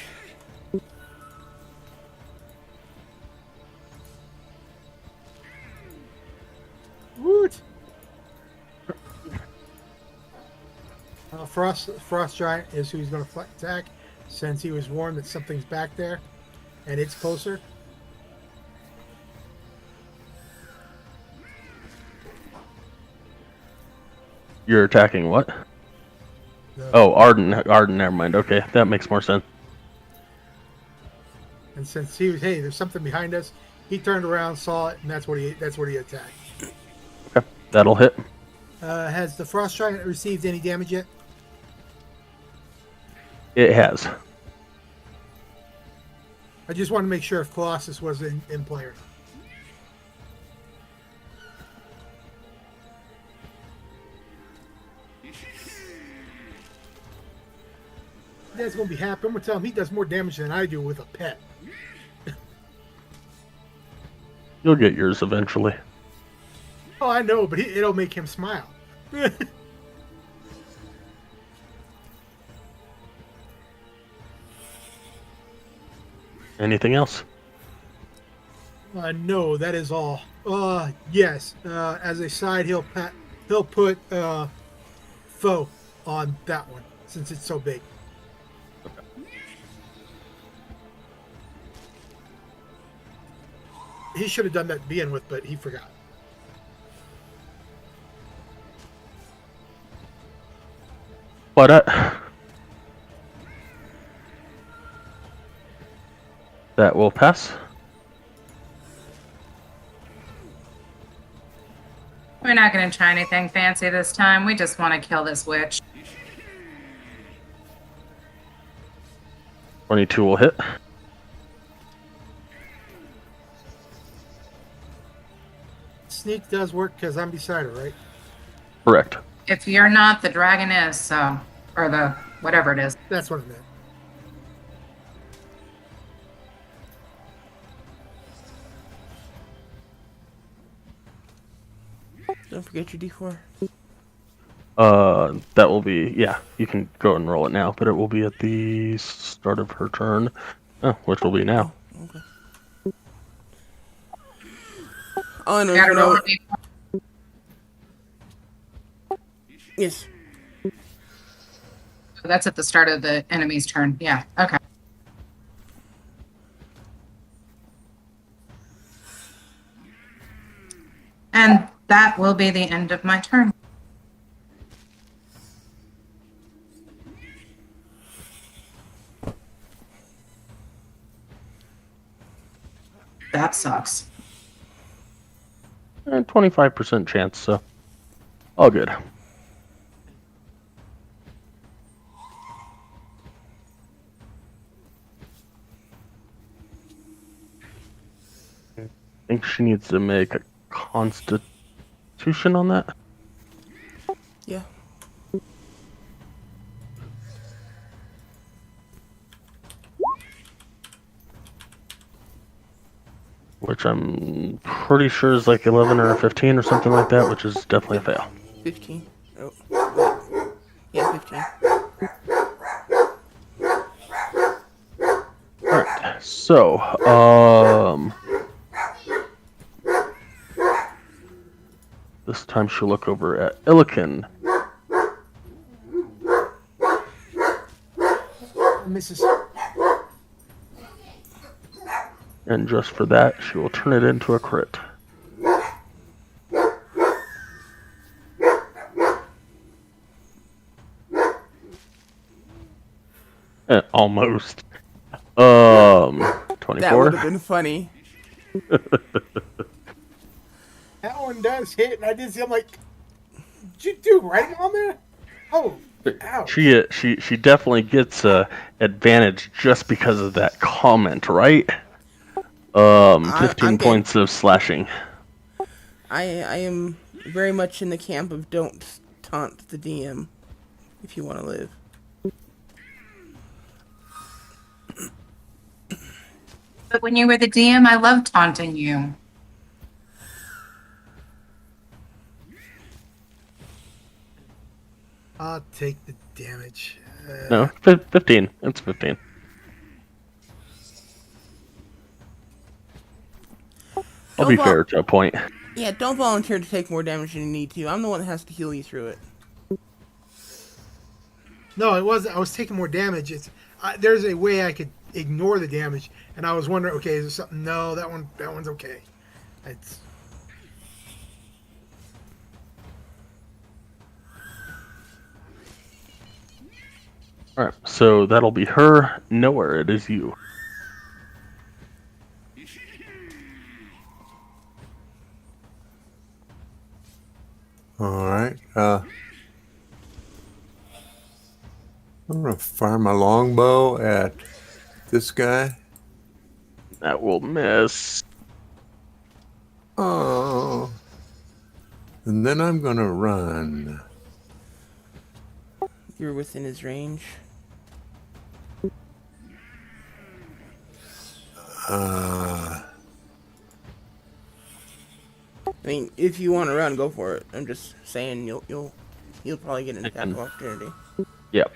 Woot! Frost Giant is who he's going to attack, since he was warned that something's back there, and it's closer. You're attacking what? The- Oh, Arden. Arden, never mind. Okay, that makes more sense. And since he was, hey, there's something behind us, he turned around, saw it, and that's what he attacked. Okay, that'll hit. Has the Frost Giant received any damage yet? It has. I just want to make sure if Colossus was in play or not. Dad's gonna be happy. I'm gonna tell him he does more damage than I do with a pet. You'll get yours eventually. Oh, I know, but it'll make him smile. Anything else? No, that is all. Yes. As a side, he'll put foe on that one since it's so big. He should have done that to begin with, but he forgot. But that will pass. We're not going to try anything fancy this time. We just want to kill this witch. 22 will hit. Sneak does work because I'm beside her, right? Correct. If you're not, the dragon is, so, or the whatever it is. That's what I meant. Don't forget your D4. That will be, yeah, you can go and roll it now, but it will be at the start of her turn, which will be now. Okay. All I know Gotta is roll when it. yes. That's at the start of the enemy's turn. Yeah, okay. That will be the end of my turn. That sucks. 25% chance, so all good. I think she needs to make a constitution on that. Yeah. Which I'm pretty sure is like 11 or a 15 or something like that, which is definitely a fail. 15. Oh, wait. Yeah, 15. Alright, so, this time she'll look over at Illiken. Misses. And just for that, she will turn it into a crit. Almost. 24. That would have been funny. That one does hit, and I did see. I'm like, did you do right on there? Oh, ouch. She definitely gets advantage just because of that comment, right? 15 I'm points of slashing. I am very much in the camp of don't taunt the DM if you want to live. But when you were the DM, I loved taunting you. I'll take the damage. No, 15. It's 15. I'll be fair to a point. Yeah, don't volunteer to take more damage than you need to. I'm the one that has to heal you through it. No, it wasn't. I was taking more damage. There's a way I could ignore the damage, and I was wondering, okay, is there something? No, that one's okay. It's Alright, so that'll be her. Nowhere, it is you. All right. I'm gonna fire my longbow at this guy. That will miss. Oh. And then I'm gonna run. You're within his range. Uh, I mean, if you want to run, go for it. I'm just saying you'll probably get an attack of opportunity. Yep.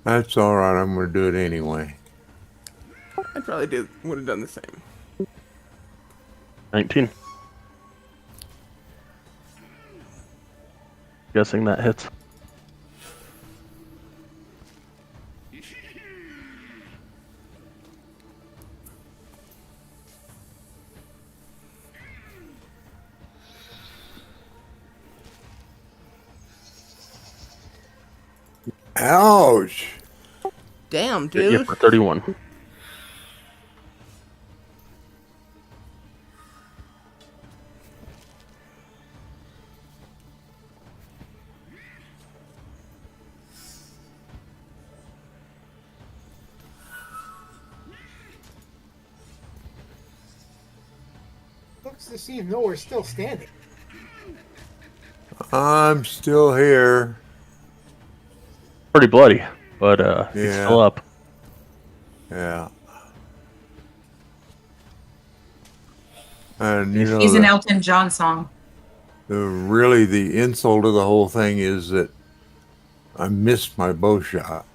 that's all right. I'm gonna do it anyway. I probably would have done the same. 19. Guessing that hits. Ouch! Damn, Hit dude. you for 31. looks to seem though we're still standing. I'm still here. Pretty bloody, but he's Yeah. still up. Yeah. And you know, He's an Elton John song. really the insult of the whole thing is that I missed my bow shot.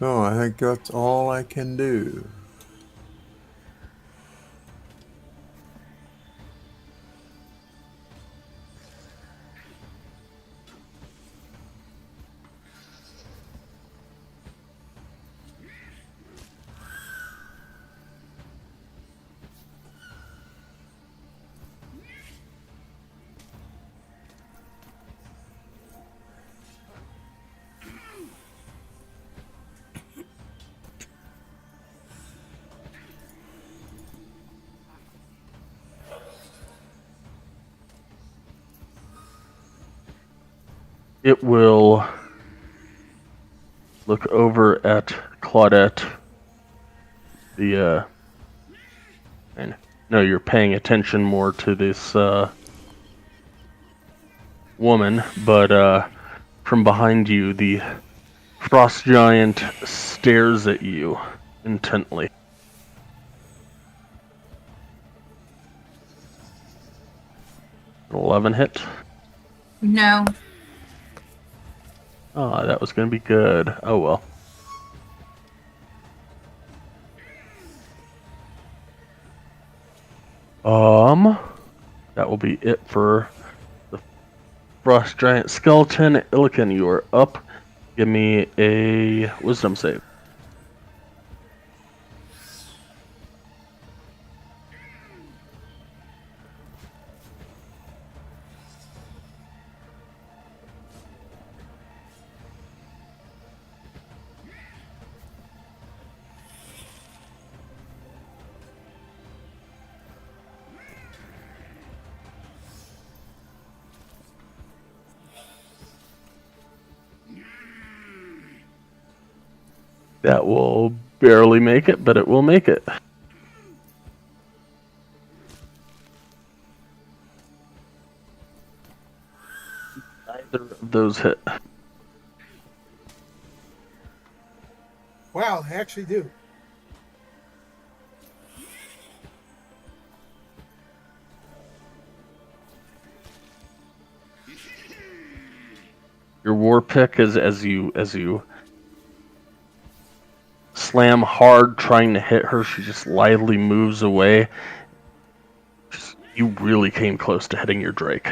So I think that's all I can do. it will look over at Claudette. And no, you're paying attention more to this woman, but from behind you, the frost giant stares at you intently. An 11 hit. No. Ah, that was gonna be good. Oh well. That will be it for the frost giant skeleton. Illiken, you are up. Give me a wisdom save. That will barely make it, but it will make it. Neither of those hit. Wow, I actually do. Your war pick is as you slam hard trying to hit her, she just lithely moves away. You really came close to hitting your Drake.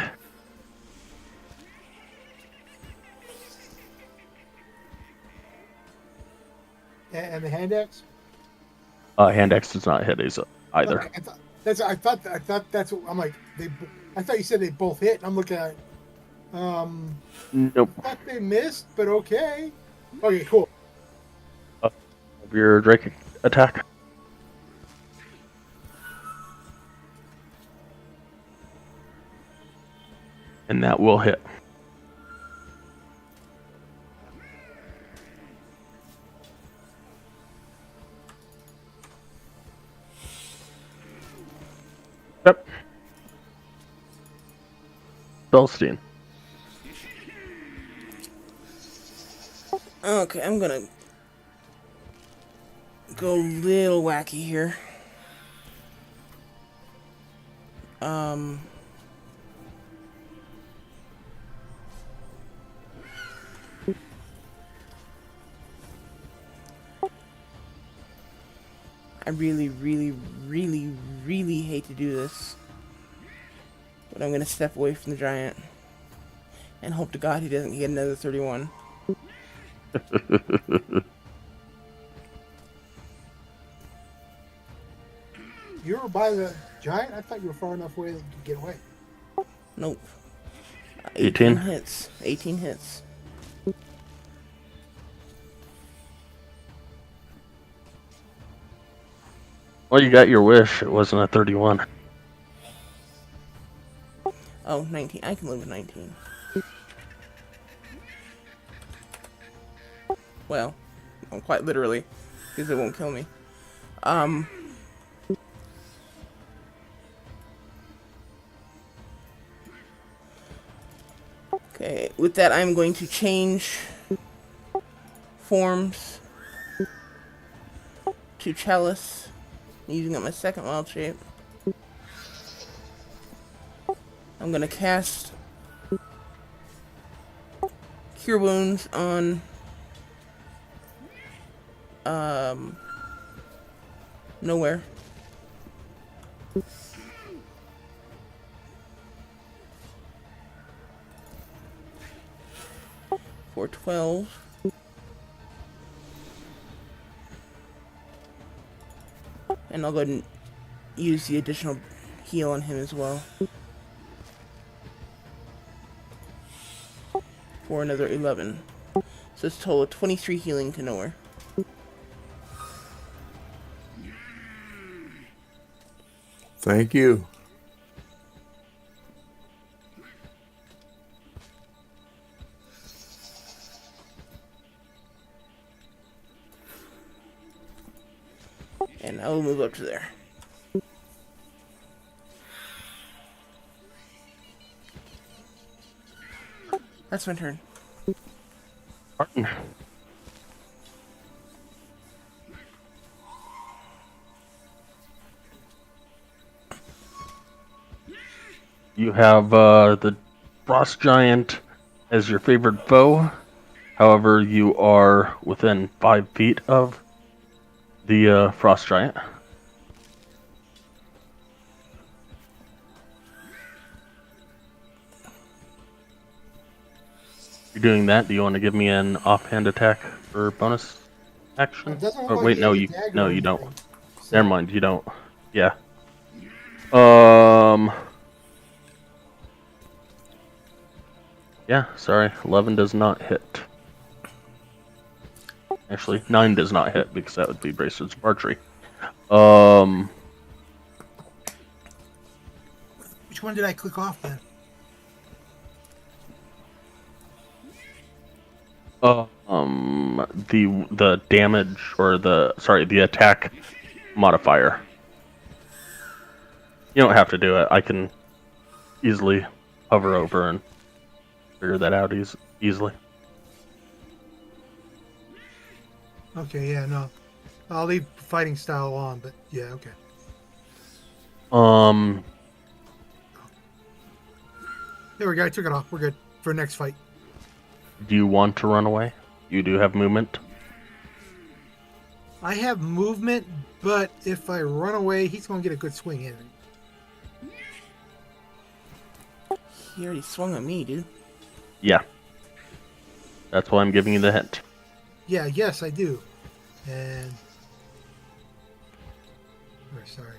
And the hand axe? Hand X does not hit either. Okay, I thought that's what I'm like. I thought you said they both hit. And I'm looking at. Nope. I thought they missed, but okay. Okay, cool. Your Drake attack. And that will hit. Yep. Belstein. Okay, I'm gonna go a little wacky here. I really, really, really, really hate to do this, but I'm gonna step away from the giant and hope to God he doesn't get another 31. You were by the giant? I thought you were far enough away that you could get away. Nope. 18 hits. 18 hits. Well, you got your wish. It wasn't a 31. Oh, 19. I can live with 19. Well, quite literally, because it won't kill me. Okay, with that, I'm going to change forms to Chalice, using up my second wild shape. I'm going to cast Cure Wounds on Nowhere. For 12. And I'll go ahead and use the additional heal on him as well. For another 11. So it's a total of 23 healing to Nowhere. Thank you. And I will move up to there. That's my turn. Martin. You have the frost giant as your favorite foe. However, you are within 5 feet of the frost giant. You're doing that. Do you want to give me an offhand attack for bonus action? It doesn't look Oh like wait, no, any you dagger or you don't. anything, so- Never mind, you don't. Yeah. Yeah, sorry. 11 does not hit. Actually, 9 does not hit because that would be Bracelet's archery. Which one did I click off then? The damage or the attack modifier. You don't have to do it. I can easily hover over and figure that out easily. Okay, yeah, no. I'll leave fighting style on, but yeah, okay. There we go. I took it off. We're good for next fight. Do you want to run away? You do have movement. I have movement, but if I run away, he's going to get a good swing in. He already swung at me, dude. Yeah. That's why I'm giving you the hint. Yeah, yes, I do. And... oh, sorry.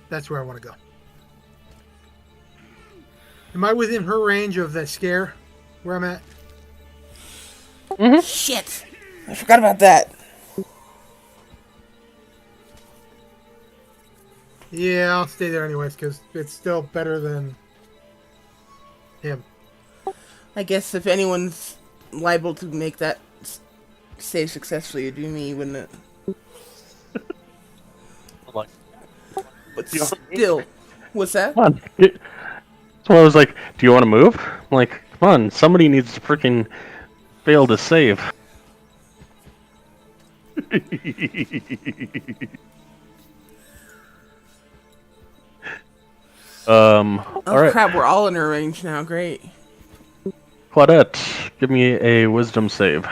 That's where I want to go. Am I within her range of that scare? Where I'm at? Shit! I forgot about that. Yeah, I'll stay there anyways, because it's still better than him. I guess if anyone's liable to make that save successfully, it'd be me, wouldn't it? Like, But still, what's that? come on. So I was like, do you want to move? I'm like, come on, somebody needs to freaking fail to save. Oh Alright. crap, we're all in her range now, great. Claudette, give me a wisdom save.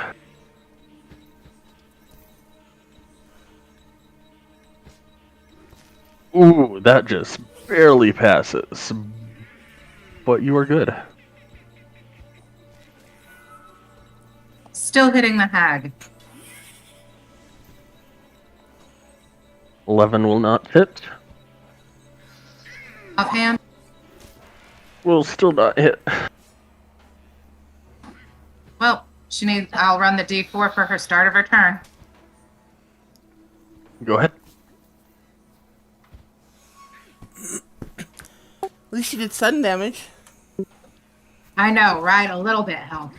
Ooh, that just barely passes. But you are good. Still hitting the hag. 11 will not hit. Offhand. Will still not hit. Well, I'll run the D4 for her start of her turn. Go ahead. At least she did sudden damage. I know, right? A little bit helped.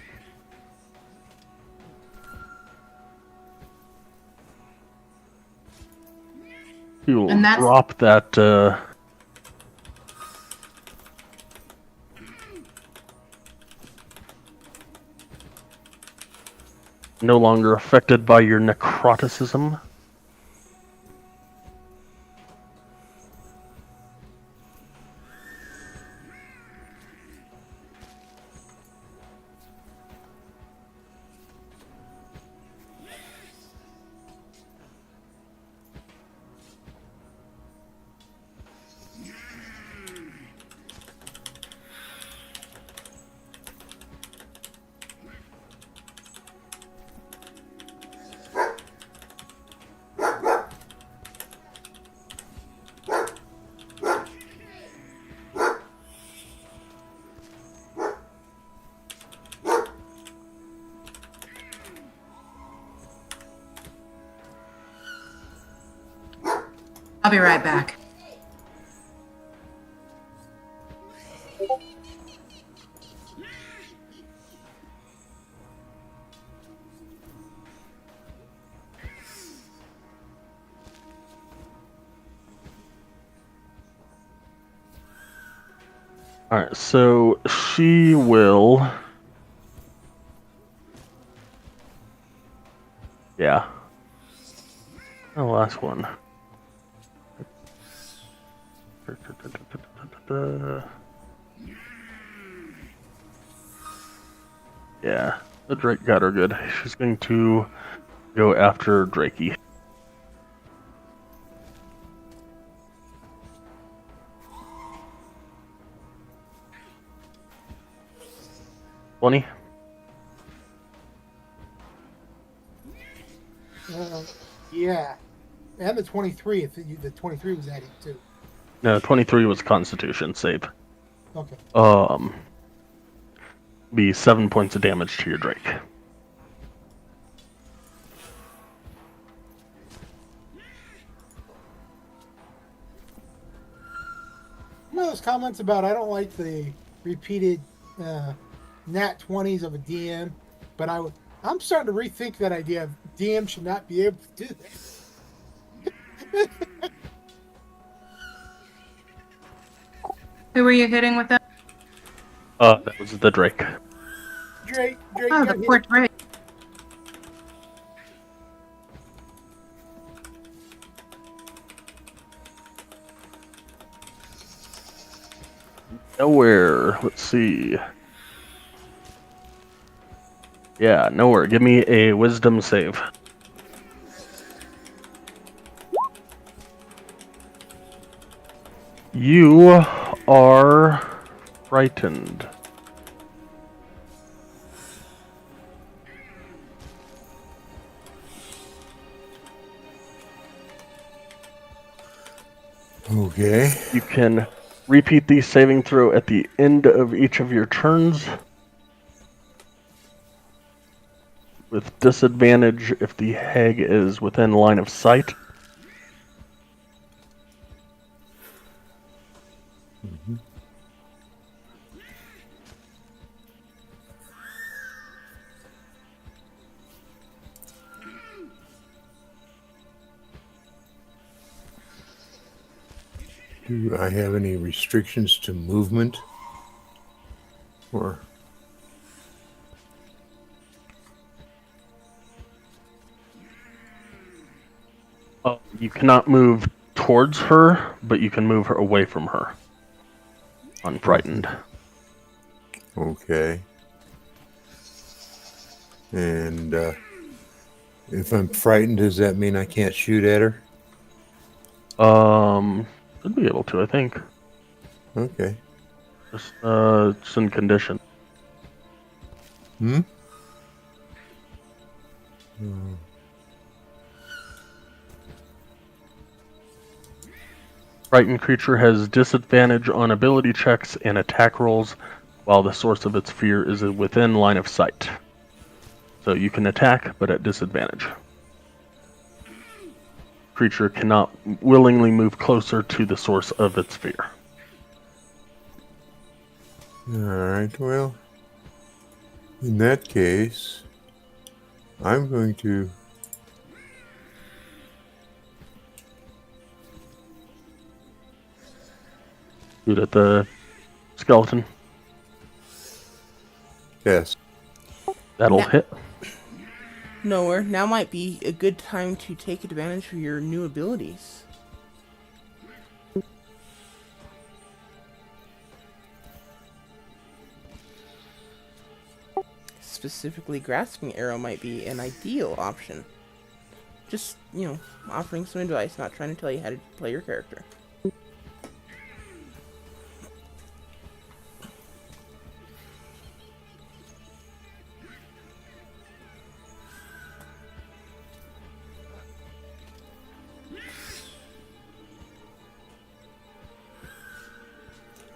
You will And that's- drop that, no longer affected by your necroticism. I'll be right back. Alright, so she will. Yeah. The last one. Yeah, the Drake got her good. She's going to go after Drakey. $20. Yeah. And the 23, if the 23 was added too. No, 23 was Constitution save. Okay. Be 7 points of damage to your Drake. Those comments about I don't like the repeated nat 20s of a DM, but I'm starting to rethink that idea of DM should not be able to do that. Who were you hitting with that? That was the Drake. Drake Oh, got the hit. poor Drake. Nowhere. Let's see. Yeah, nowhere. Give me a wisdom save. You are frightened. Okay. You can repeat the saving throw at the end of each of your turns. With disadvantage if the hag is within line of sight. Mm-hmm. Do I have any restrictions to movement? Or You cannot move towards her, but you can move her away from her. Unfrightened. okay. And if I'm frightened, does that mean I can't shoot at her? Should be able to, I think. Okay. Just in condition. Hmm? Frightened creature has disadvantage on ability checks and attack rolls while the source of its fear is within line of sight. So you can attack, but at disadvantage. Creature cannot willingly move closer to the source of its fear. Alright, well, in that case, I'm going to Shoot at the skeleton. test. That'll Nah. hit. Nowhere. Now might be a good time to take advantage of your new abilities. Specifically, Grasping Arrow might be an ideal option. Just, offering some advice, not trying to tell you how to play your character.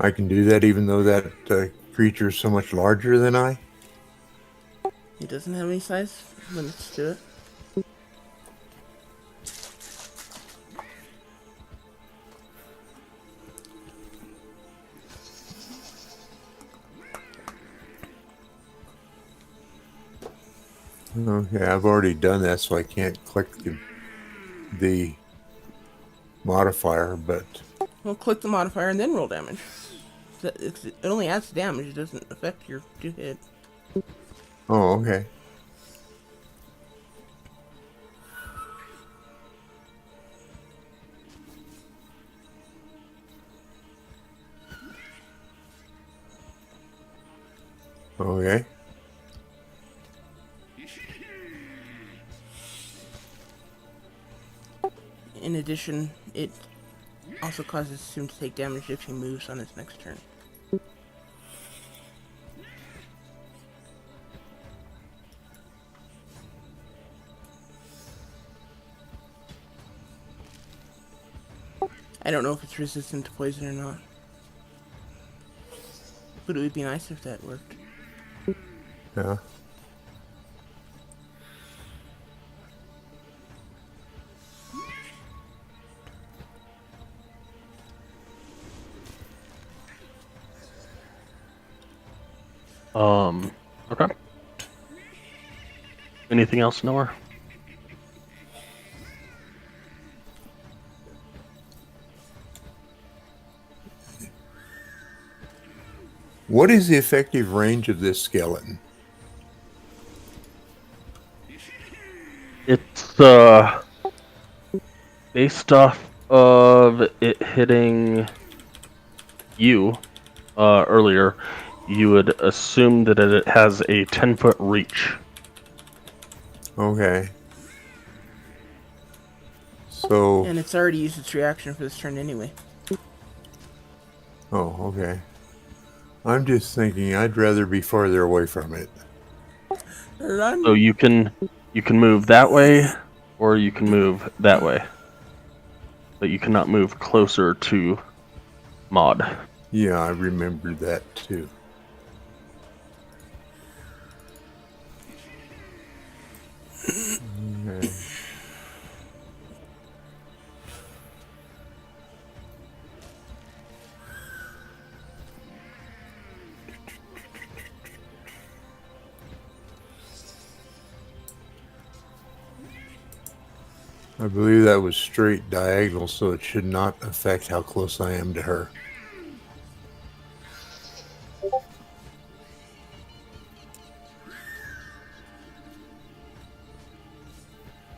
I can do that even though that creature is so much larger than I? It doesn't have any size limits to it. Okay, I've already done that, so I can't click the modifier, but Well, click the modifier and then roll damage. It only adds damage. It doesn't affect your 2-hit. Oh, okay. Okay. In addition, it also causes him to take damage if he moves on his next turn. I don't know if it's resistant to poison or not. But it would be nice if that worked. Yeah. Okay. Anything else, Noah? What is the effective range of this skeleton? It's based off of it hitting you earlier. You would assume that it has a 10-foot reach. Okay. So. And it's already used its reaction for this turn anyway. Oh, okay. I'm just thinking I'd rather be farther away from it. Run! So you can move that way, or you can move that way. But you cannot move closer to Maud. Yeah, I remember that too. Okay. I believe that was straight diagonal, so it should not affect how close I am to her.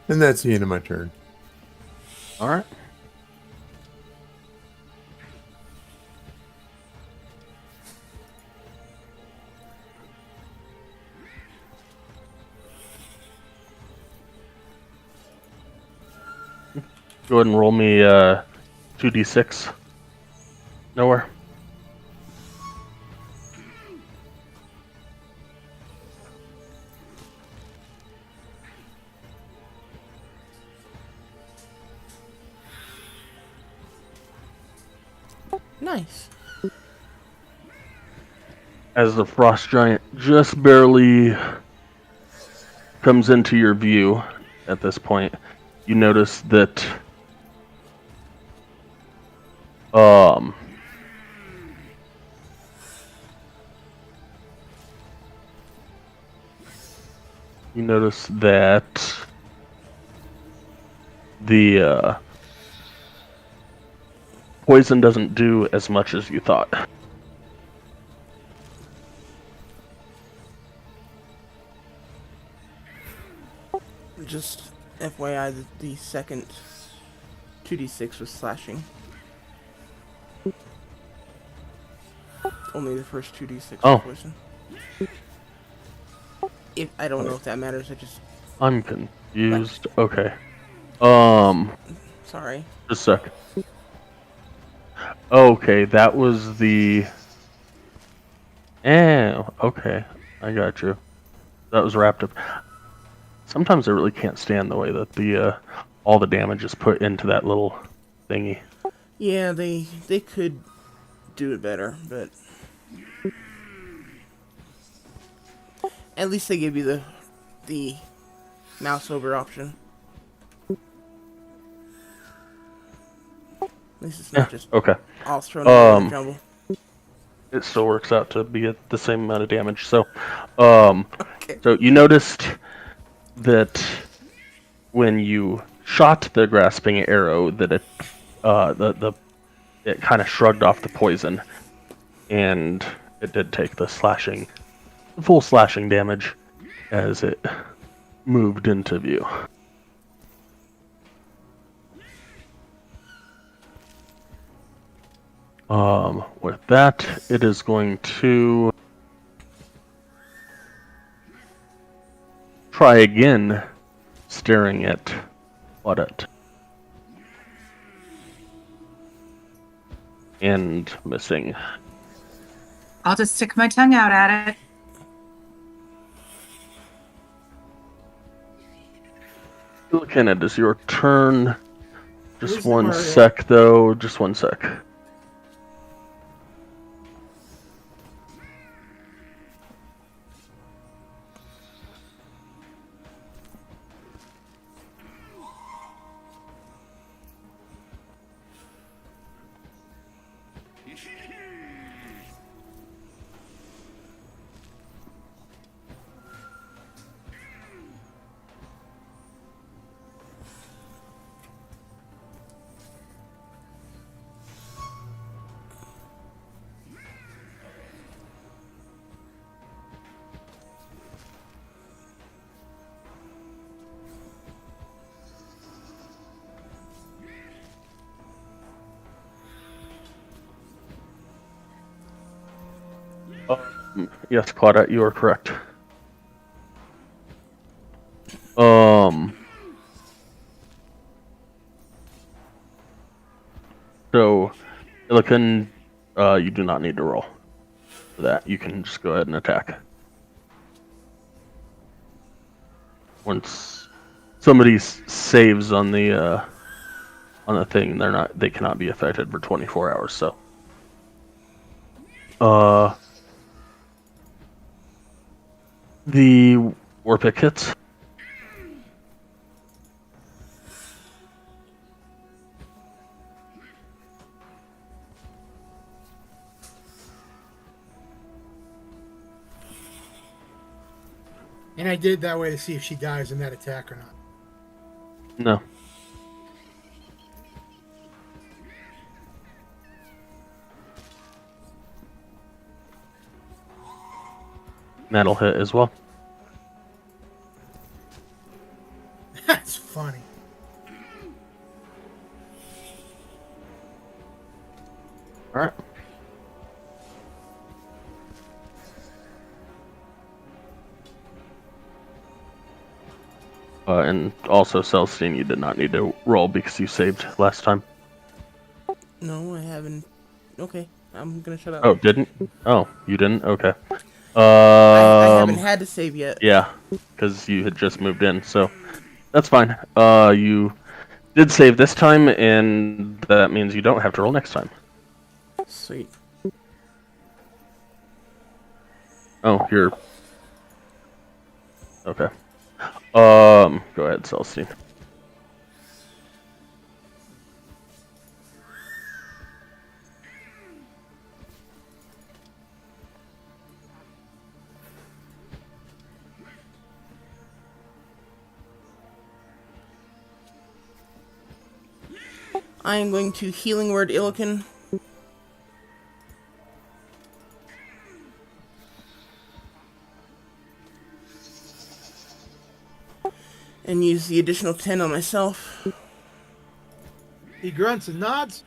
And that's the end of my turn. All right. Go ahead and roll me 2d6. Nowhere. Nice. As the frost giant just barely comes into your view at this point, you notice that the poison doesn't do as much as you thought. Just FYI, the second 2d6 was slashing. Only the first 2d6 Oh. was poison. I don't know if that matters. I'm confused. Okay. Sorry. Just a sec. Okay, that was the... okay. I got you. That was wrapped up. Sometimes I really can't stand the way that the all the damage is put into that little thingy. Yeah, they could do it better, but at least they give you the mouse over option. At least it's not just Okay. all thrown in the jumble. It still works out to be at the same amount of damage. So, Okay. so you noticed that when you shot the grasping arrow, that it it kind of shrugged off the poison, and it did take the full slashing damage as it moved into view. With that, it is going to try again, staring at Claudette. And missing. I'll just stick my tongue out at it. Ken, it is your turn. Just Where's the one Mario? sec, though. Just one sec. Yes, Claudette, you are correct. So, Illican, you do not need to roll for that. You can just go ahead and attack. Once somebody saves on the thing, they cannot be affected for 24 hours. So, the war pick hits. And I did it that way to see if she dies in that attack or not. No. That'll hit as well. That's funny. All right. And also, Celestine, you did not need to roll because you saved last time. No, I haven't. Okay, I'm gonna shut up. Oh, didn't? Oh, you didn't? Okay. I haven't had to save yet. Yeah, because you had just moved in, so that's fine. You did save this time, and that means you don't have to roll next time. Sweet. Oh, you're... Okay. Go ahead, Celestine. I am going to Healing Word Illican. And use the additional 10 on myself. He grunts and nods.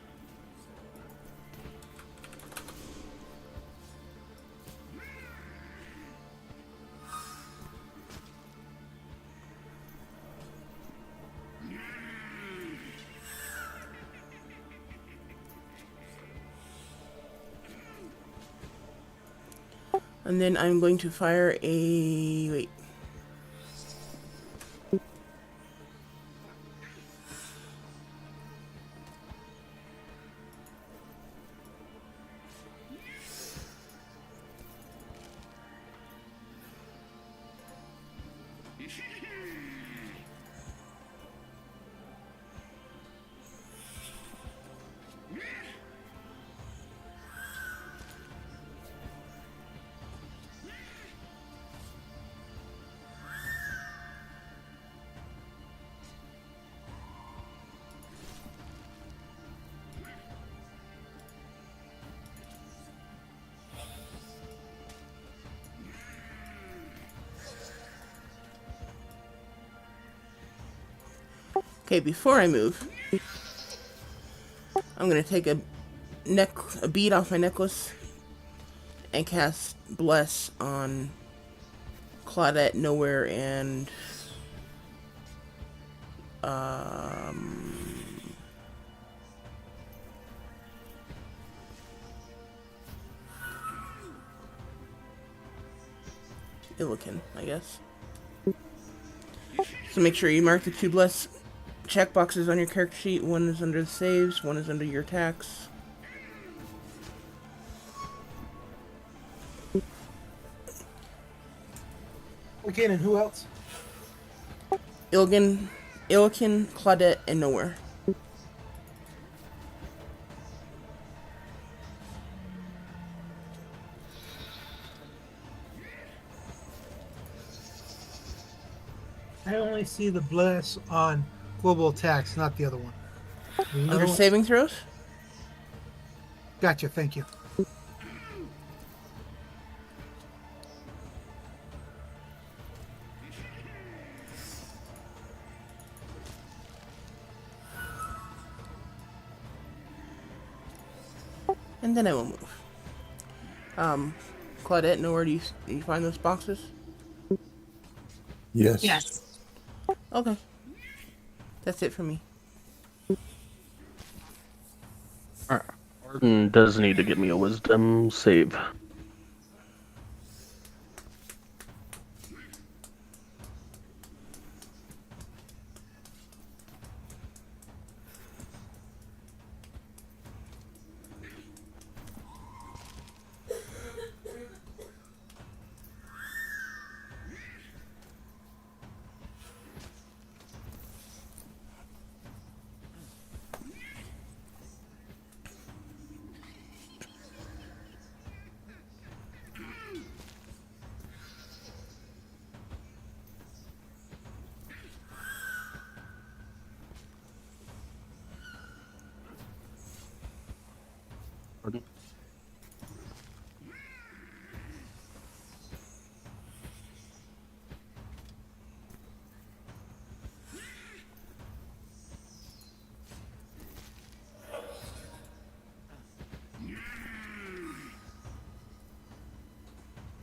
And then I'm going to fire a... Wait. Okay, before I move, I'm gonna take a bead off my necklace and cast Bless on Claudette, Nowhere, and Illiken, I guess. So make sure you mark the 2 Bless checkboxes on your character sheet. One is under the saves, one is under your attacks. Okay, and who else? Illiken, Claudette, and Nowhere. I only see the bless on global attacks, not the other one. Under saving throws? Gotcha, thank you. And then I will move. Claudette, Nowhere, do you find those boxes? Yes. Yes. Okay. That's it for me. Alright. Arden does need to give me a wisdom save. Arden?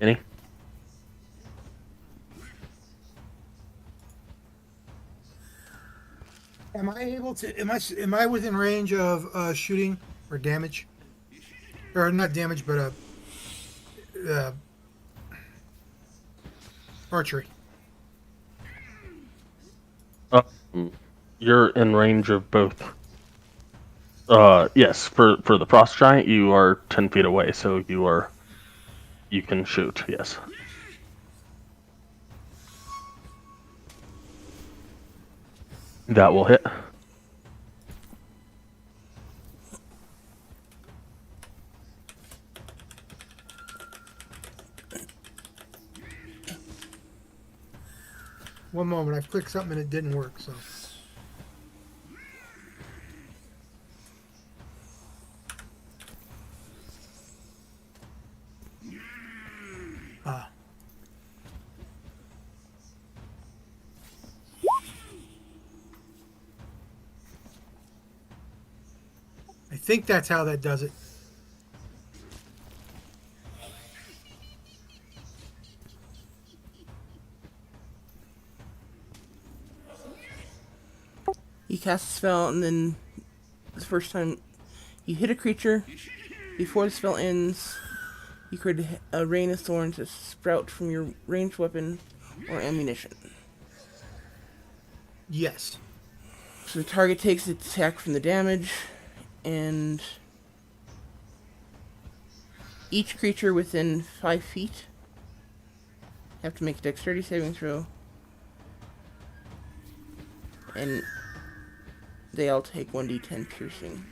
Any? Am I able to? Am I within range of shooting or damage? Or not damage, but archery. You're in range of both. Yes, for the frost giant, you are 10 feet away, so you can shoot. Yes. That will hit. One moment, I've clicked something and it didn't work. So. I think that's how that does it. You cast a spell, and then the first time you hit a creature, before the spell ends, you create a rain of thorns that sprout from your ranged weapon or ammunition. Yes. So the target takes its attack from the damage, and each creature within 5 feet have to make a dexterity saving throw, and they all take 1d10 piercing.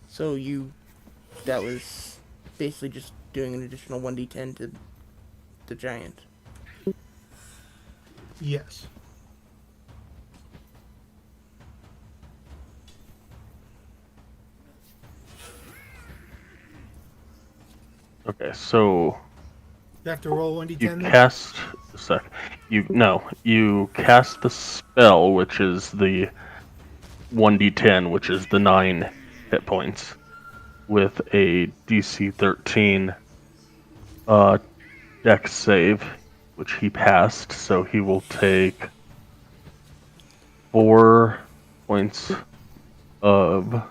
So that was basically just doing an additional 1d10 to the giant. Yes. Okay, so You have to roll 1d10 you then? cast a sec. You cast the spell, which is the 1d10, which is the 9 hit points, with a DC 13 dex save, which he passed, so he will take 4 points of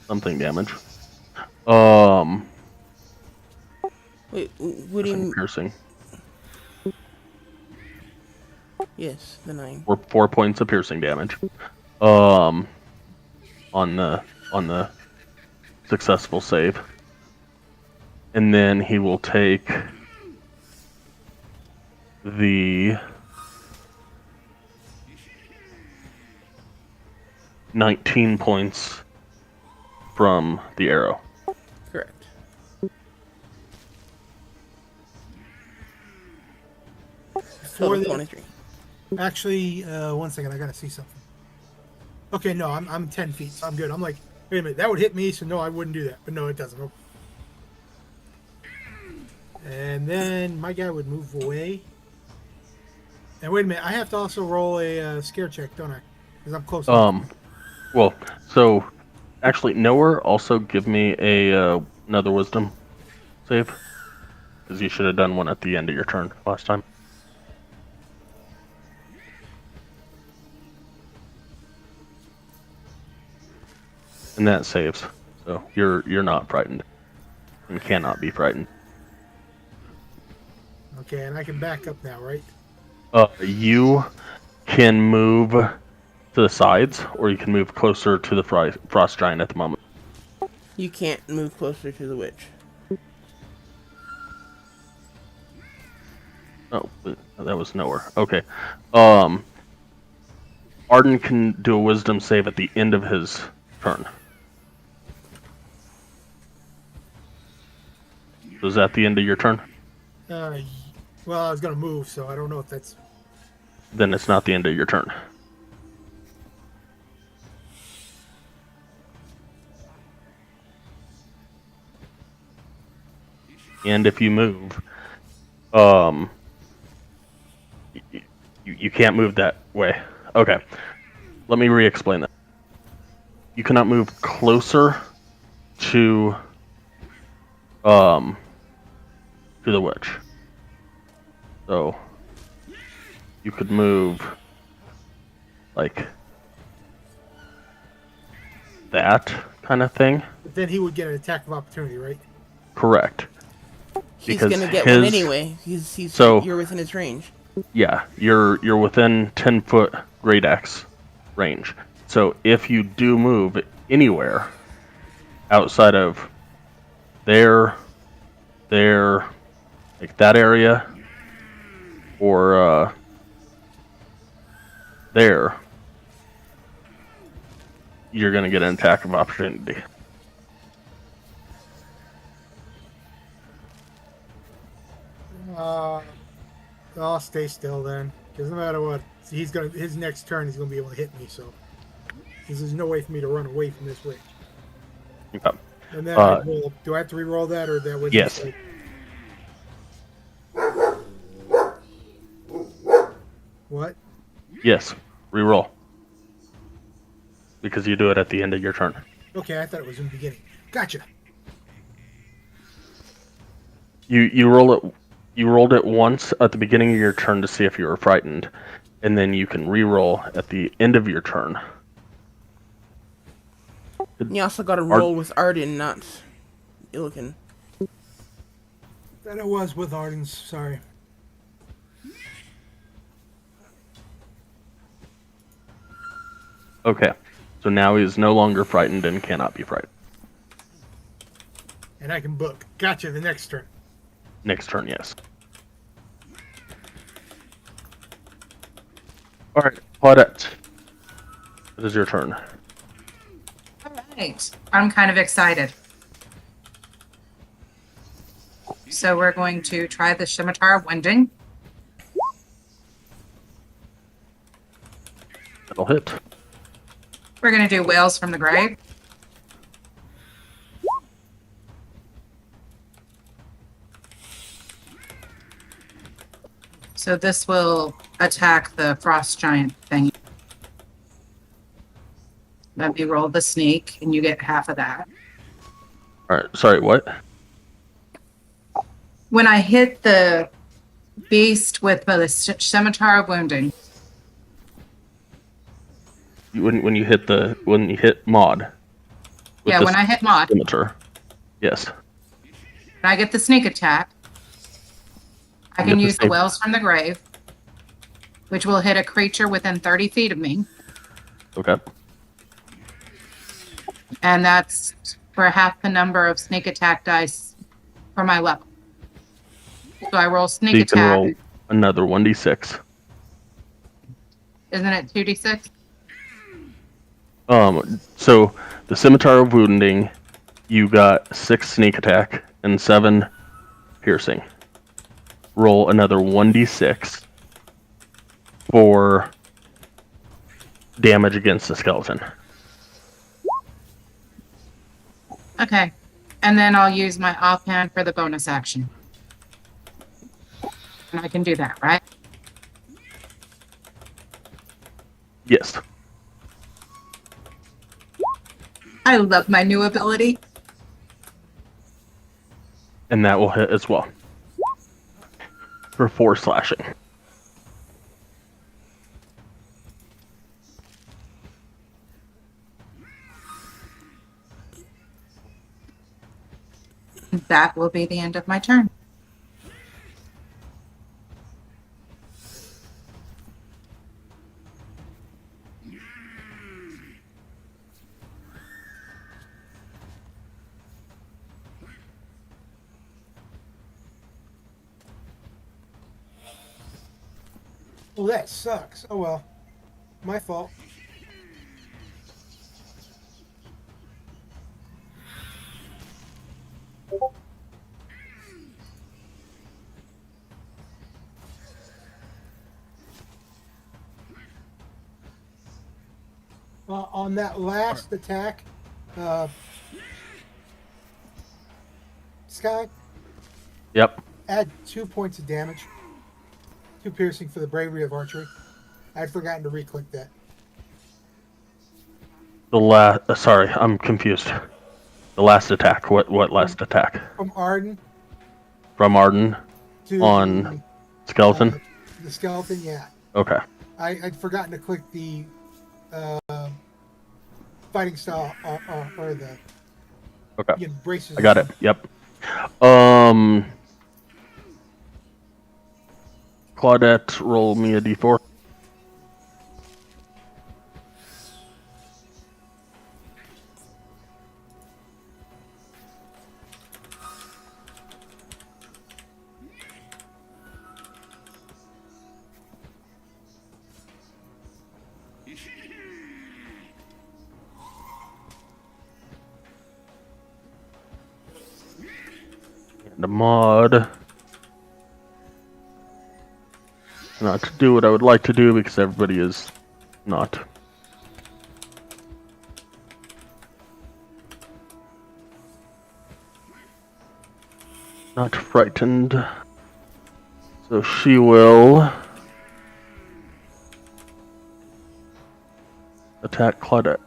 something damage. Wait, what do you... Piercing. Yes, the 9. 4 points of piercing damage. On the successful save. And then he will take the 19 points from the arrow. Correct. Before Total the, 23. actually, 1 second, I gotta see something. Okay, no, I'm 10 feet, so I'm good. I'm like, wait a minute, that would hit me, so no, I wouldn't do that. But no, it doesn't. Okay. And then my guy would move away. And wait a minute, I have to also roll a scare check, don't I? Because I'm close. Well, so actually, Knower, also give me another wisdom save, because you should have done one at the end of your turn last time. And that saves, so you're not frightened, and cannot be frightened. Okay, and I can back up now, right? You can move to the sides, or you can move closer to the frost giant at the moment. You can't move closer to the witch. Oh, that was Knower. Okay. Arden can do a wisdom save at the end of his turn. Was that the end of your turn? Well, I was gonna move, so I don't know if that's... Then it's not the end of your turn. And if you move, you can't move that way. Okay, let me re-explain that. You cannot move closer to the witch. So you could move like that kind of thing. But then he would get an attack of opportunity, right? Correct. He's Because gonna get one anyway. You're within his range. Yeah, you're within 10-foot great axe range. So if you do move anywhere outside of there, like that area, or there, you're gonna get an attack of opportunity. I'll stay still then, because no matter what, his next turn he's gonna be able to hit me. So there's no way for me to run away from this witch. Okay. And then I roll. Do I have to re-roll that, or that was... Yes. What? Yes, reroll. Because you do it at the end of your turn. Okay, I thought it was in the beginning. Gotcha. You roll it. You rolled it once at the beginning of your turn to see if you were frightened, and then you can re-roll at the end of your turn. You also got to roll with Arden, not Illican. That it was with Arden's. Sorry. Okay, so now he is no longer frightened and cannot be frightened. And I can book. Gotcha. The next turn. Next turn, yes. All right, Claudette. It is your turn. All right. I'm kind of excited. So we're going to try the Scimitar Winding. That'll hit. We're going to do Whales from the Grave. So this will attack the frost giant thing. Let me roll the sneak, and you get half of that. All right. Sorry. What? When I hit the beast with the scimitar of wounding, When you hit Maud. With yeah, the when I hit Maud, scimitar. Yes. when I get the sneak attack, I You can get the use the same- Wells from the Grave, which will hit a creature within 30 feet of me. Okay. And that's for half the number of sneak attack dice for my level. So I roll So sneak you can attack. roll another 1d6. Isn't it 2d6? So the scimitar of wounding, you got 6 sneak attack and 7 piercing. Roll another 1d6 for damage against the skeleton. Okay. And then I'll use my offhand for the bonus action. And I can do that, right? Yes. I love my new ability. And that will hit as well. For 4 slashing. That will be the end of my turn. Well, that sucks. Oh well. My fault. On that last attack, Sky, Yep. add 2 points of damage. 2 piercing for the bravery of archery. I'd forgotten to re-click that. Sorry, I'm confused. The last attack. What last attack? From Arden From Arden to on skeleton? the skeleton, yeah. Okay. I'd forgotten to click the fighting style or the Okay. braces. I got it. Yep. Claudette, roll me a d4. And a mod. Not to do what I would like to do because everybody is not. Not frightened. So she will attack Claudette.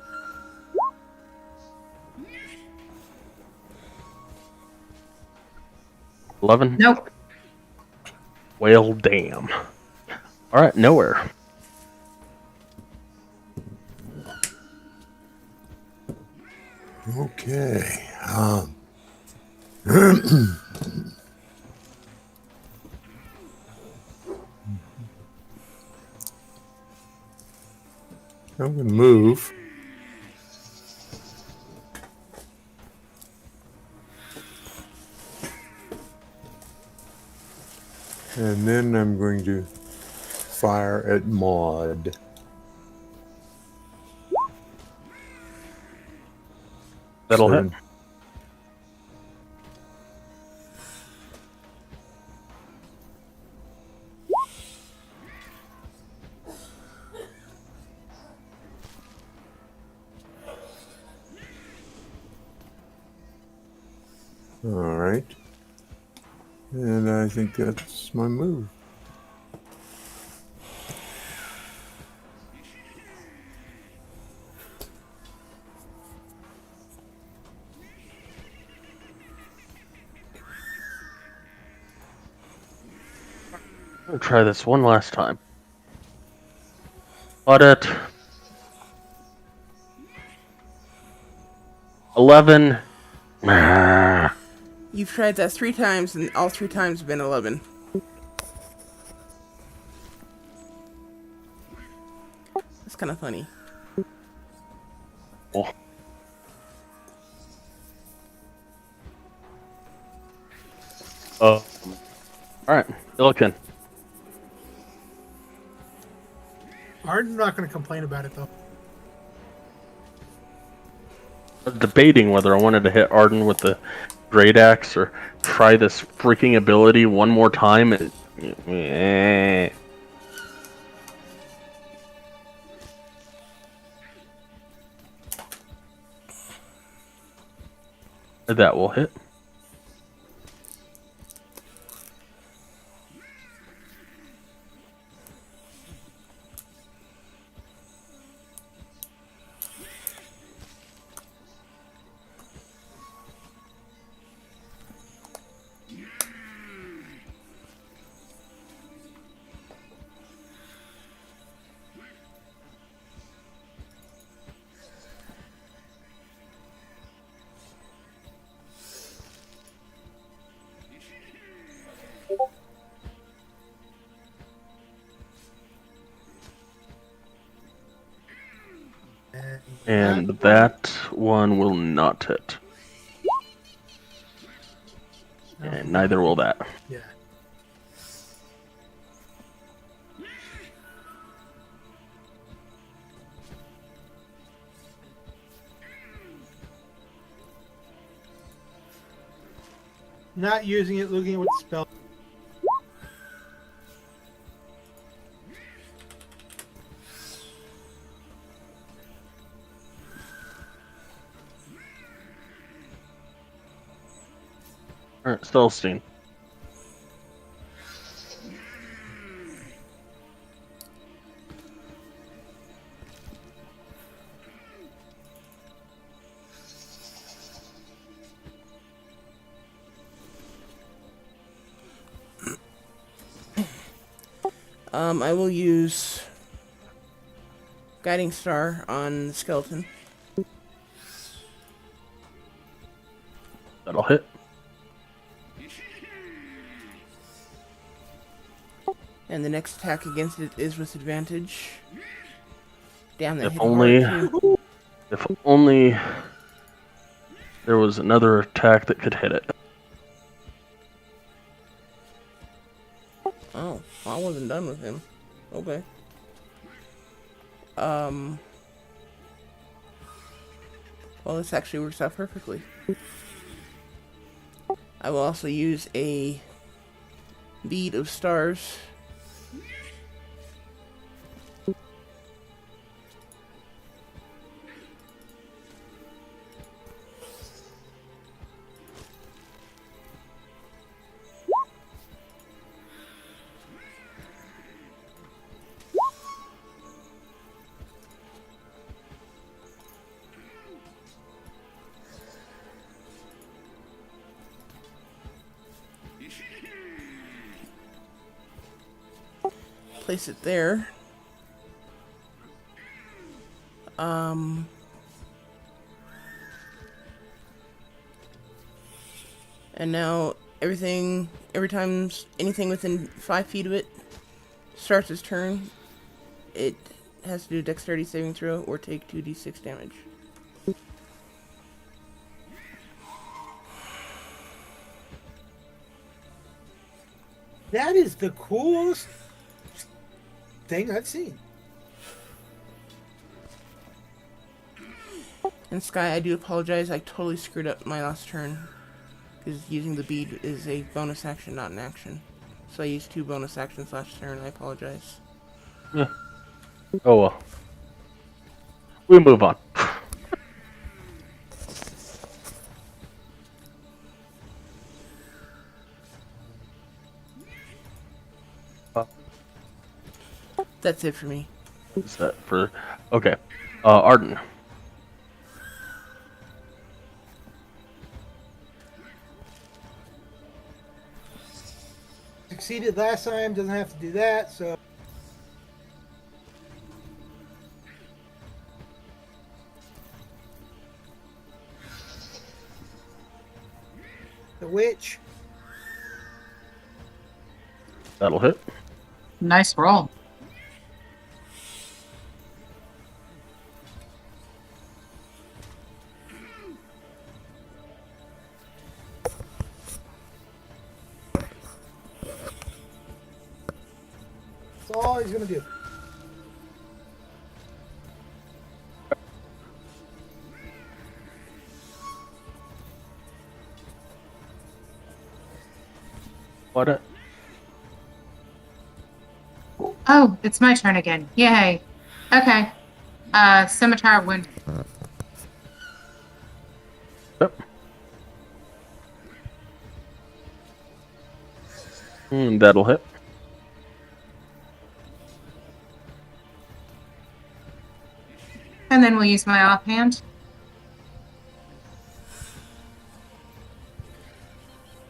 $11? Nope. Well, damn. Alright, nowhere. Okay. I'm going to move. And then I'm going to fire at Maud. That'll hit. 7. All right. And I think that's my move. I'm gonna try this one last time. Audit. 11. Ah. You've tried that 3 times, and all 3 times have been 11. That's kind of funny. Oh. All right, Illiken. I'm not going to complain about it though. I was debating whether I wanted to hit Arden with the Great Axe or try this freaking ability one more time. That will hit. And that one will not hit. And neither will that. Yeah. Not using it, looking at what the spell. Alright, Celestine. I will use Guiding Star on the skeleton. That'll hit. And the next attack against it is with advantage. Damn, that If hit only, hard too. if only there was another attack that could hit it. Oh, I wasn't done with him. Okay. Well, this actually works out perfectly. I will also use a bead of stars. Place it there. And now every time anything within 5 feet of it starts its turn, it has to do a dexterity saving throw or take 2d6 damage. That is the coolest thing I've seen. And Sky, I do apologize. I totally screwed up my last turn. Because using the bead is a bonus action, not an action. So I used 2 bonus actions last turn. I apologize. Yeah. Oh well. We move on. That's it for me. Is that for... Okay. Arden. Succeeded last time, doesn't have to do that, so. The witch. That'll hit. Nice roll. That's all he's gonna do. What? Oh, it's my turn again. Yay. Okay. Scimitar wound. Yep. That'll hit. And then we'll use my offhand.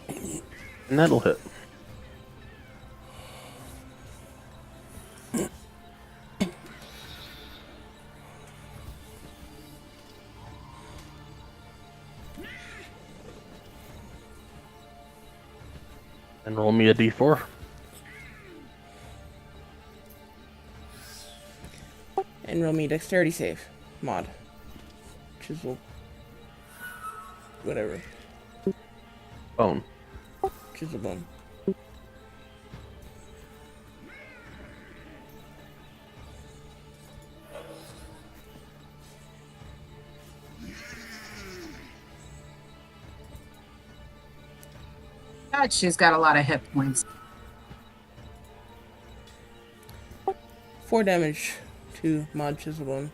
And that'll hit. And roll me a d4. And roll me dexterity save. Mod. Chisel. Whatever. Bone. Chisel bone. God, she's got a lot of hit points. 4 damage to Mod Chiselbone.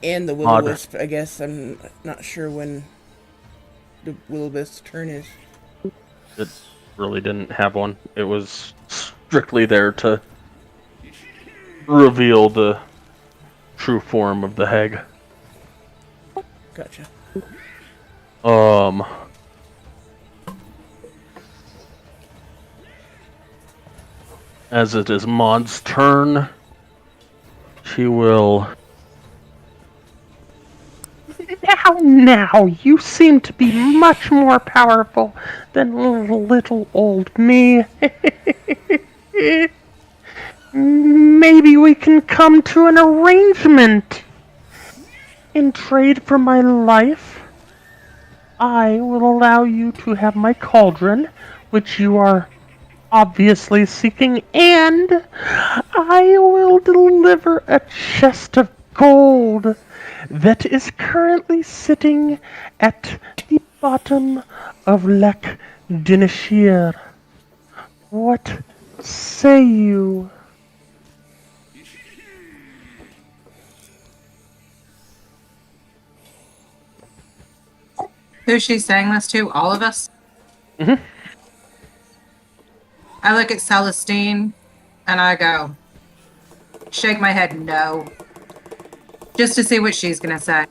And the Will-O-Wisp, I guess. I'm not sure when the Will-O-Wisp's turn is. It really didn't have one. It was strictly there to reveal the true form of the hag. Gotcha. As it is Maud's turn, she will... Now, you seem to be much more powerful than little old me. Maybe we can come to an arrangement. In trade for my life, I will allow you to have my cauldron, which you are obviously seeking, and I will deliver a chest of gold that is currently sitting at the bottom of Lac Dinishir. What say you? Who's she saying this to? All of us? Mm-hmm. I look at Celestine and I go, shake my head no. Just to see what she's gonna say.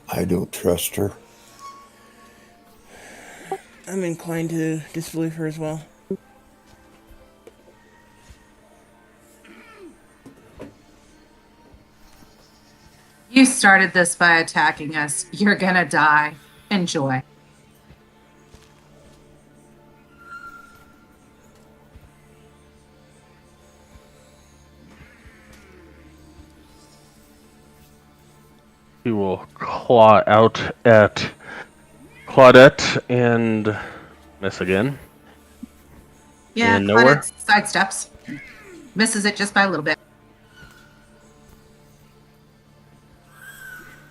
I don't trust her. I'm inclined to disbelieve her as well. You started this by attacking us. You're gonna die. Enjoy. He will claw out at Claudette and miss again. Yeah, And nowhere? Claudette sidesteps. Misses it just by a little bit.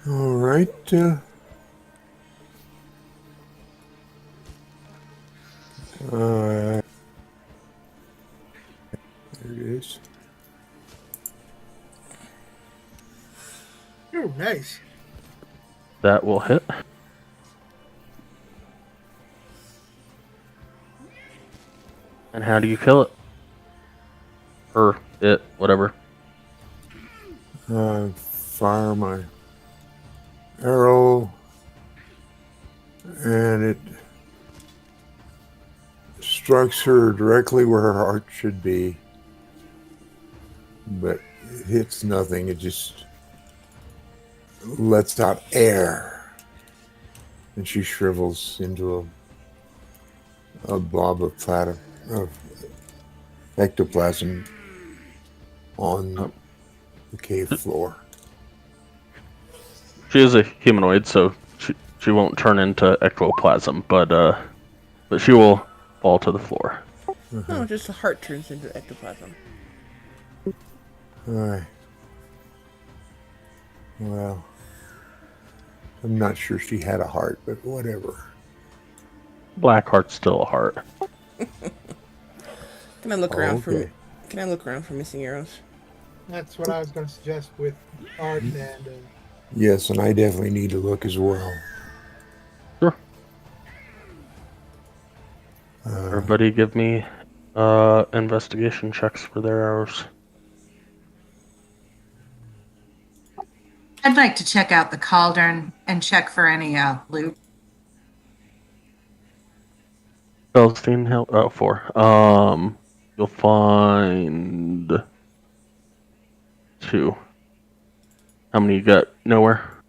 All right. There it is. Oh, nice. That will hit. And how do you kill it? Or it, whatever. Fire my arrow, and it strikes her directly where her heart should be, but it hits nothing. It just lets out air, and she shrivels into a blob of ectoplasm on the cave floor. She is a humanoid, so she won't turn into ectoplasm, but she will fall to the floor. No, just the heart turns into ectoplasm. Well, I'm not sure she had a heart, but whatever. Black heart's still a heart. Can I look around okay. Can I look around for missing arrows? That's what I was going to suggest with art and Yes, and I definitely need to look as well. Sure. Everybody give me investigation checks for their arrows. I'd like to check out the cauldron and check for any loot. Celestine, help. Oh, 4. You'll find 2. How many you got? Nowhere?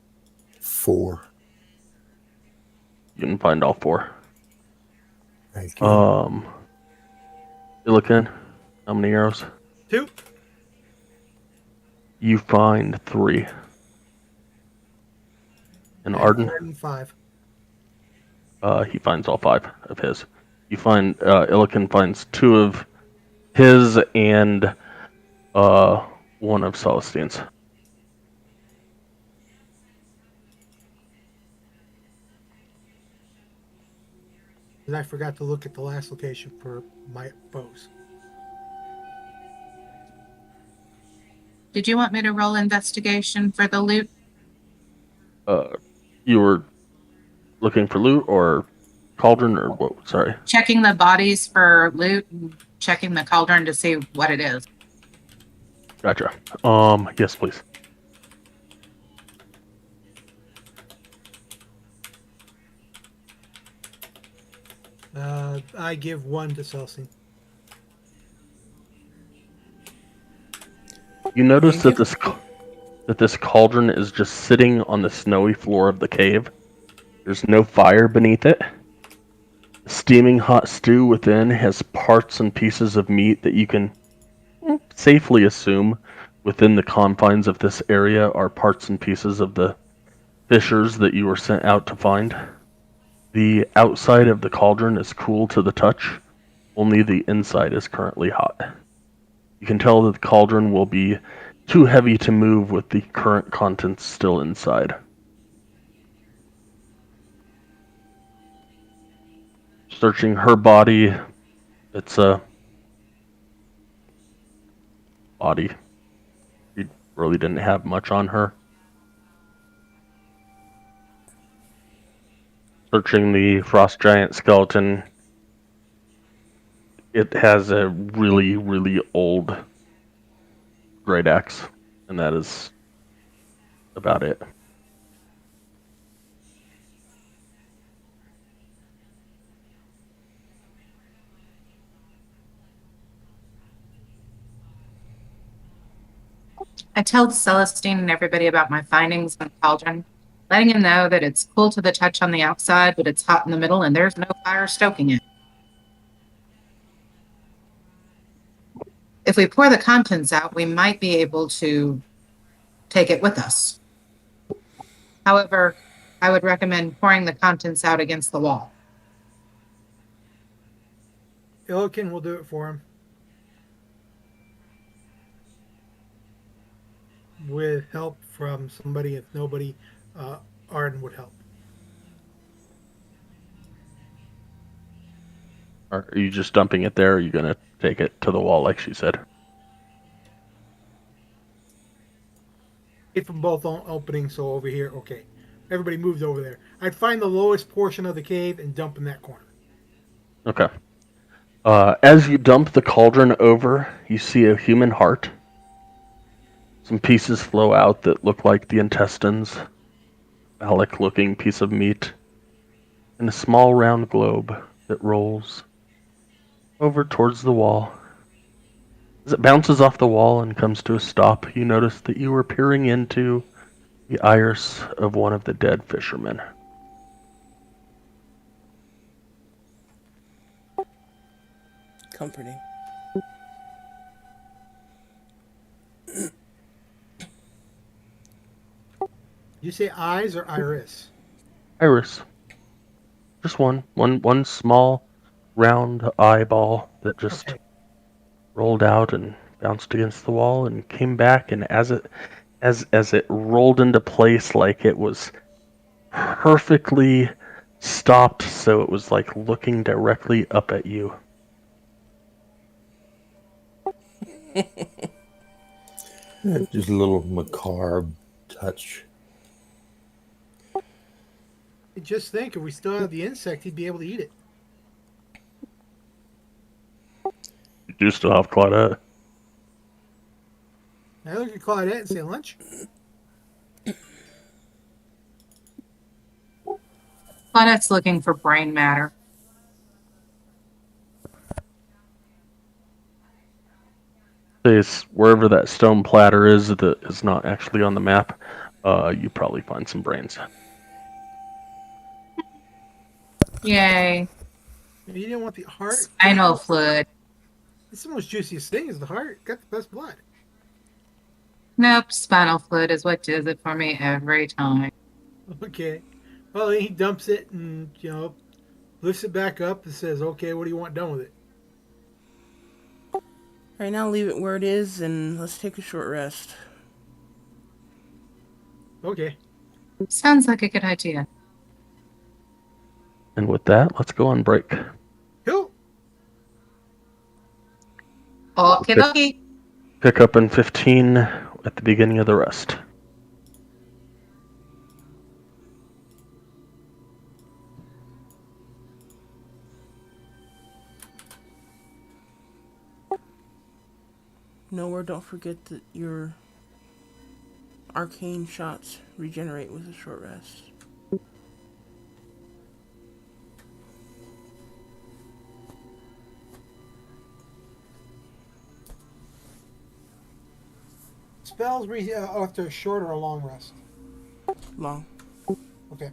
4. You can find all 4. Thank you. You look in. How many arrows? 2. You find 3. And Arden? 5. He finds all 5 of his. You find Illiken finds 2 of his and 1 of Celestine's. And I forgot to look at the last location for my bows. Did you want me to roll investigation for the loot? You were looking for loot or cauldron or what? Sorry. Checking the bodies for loot and checking the cauldron to see what it is. Gotcha. Yes, please. I give 1 to Celestine. You notice that this cauldron is just sitting on the snowy floor of the cave. There's no fire beneath it. The steaming hot stew within has parts and pieces of meat that you can safely assume within the confines of this area are parts and pieces of the fishers that you were sent out to find. The outside of the cauldron is cool to the touch, only the inside is currently hot. You can tell that the cauldron will be too heavy to move with the current contents still inside. Searching her body, it's a body. She really didn't have much on her. Searching the frost giant skeleton, it has a really, really old great axe, and that is about it. I told Celestine and everybody about my findings on cauldron, letting him know that it's cool to the touch on the outside, but it's hot in the middle and there's no fire stoking it. If we pour the contents out, we might be able to take it with us. However, I would recommend pouring the contents out against the wall. Illiken will do it for him. With help from somebody, if nobody, Arden would help. Are you just dumping it there, or are you going to take it to the wall like she said? Get from both openings, so over here, okay. Everybody moved over there. I'd find the lowest portion of the cave and dump in that corner. Okay. As you dump the cauldron over, you see a human heart. Some pieces flow out that look like the intestines, phallic-looking piece of meat, and a small round globe that rolls over towards the wall. As it bounces off the wall and comes to a stop, you notice that you are peering into the iris of one of the dead fishermen. Comforting. You say eyes or iris? Iris. Just one small round eyeball that just Okay. rolled out and bounced against the wall and came back, and as it rolled into place, like it was perfectly stopped, so it was like looking directly up at you. Just a little macabre touch. Just think, if we still had the insect, he'd be able to eat it. You do still have Claudette. I look at Claudette and say, lunch? Claudette's looking for brain matter. It's wherever that stone platter is that is not actually on the map. You probably find some brains. Yay. You didn't want the heart? Spinal fluid. It's the most juiciest thing is the heart. Got the best blood. Nope, spinal fluid is what does it for me every time. Okay. Well, he dumps it and, lifts it back up and says, okay, what do you want done with it? Right now, leave it where it is, and let's take a short rest. Okay. Sounds like a good idea. And with that, let's go on break. Cool. Okie dokie. Pick up in 15 at the beginning of the rest. Nowhere, don't forget that your arcane shots regenerate with a short rest. Spells after a short or a long rest. Long. Okay.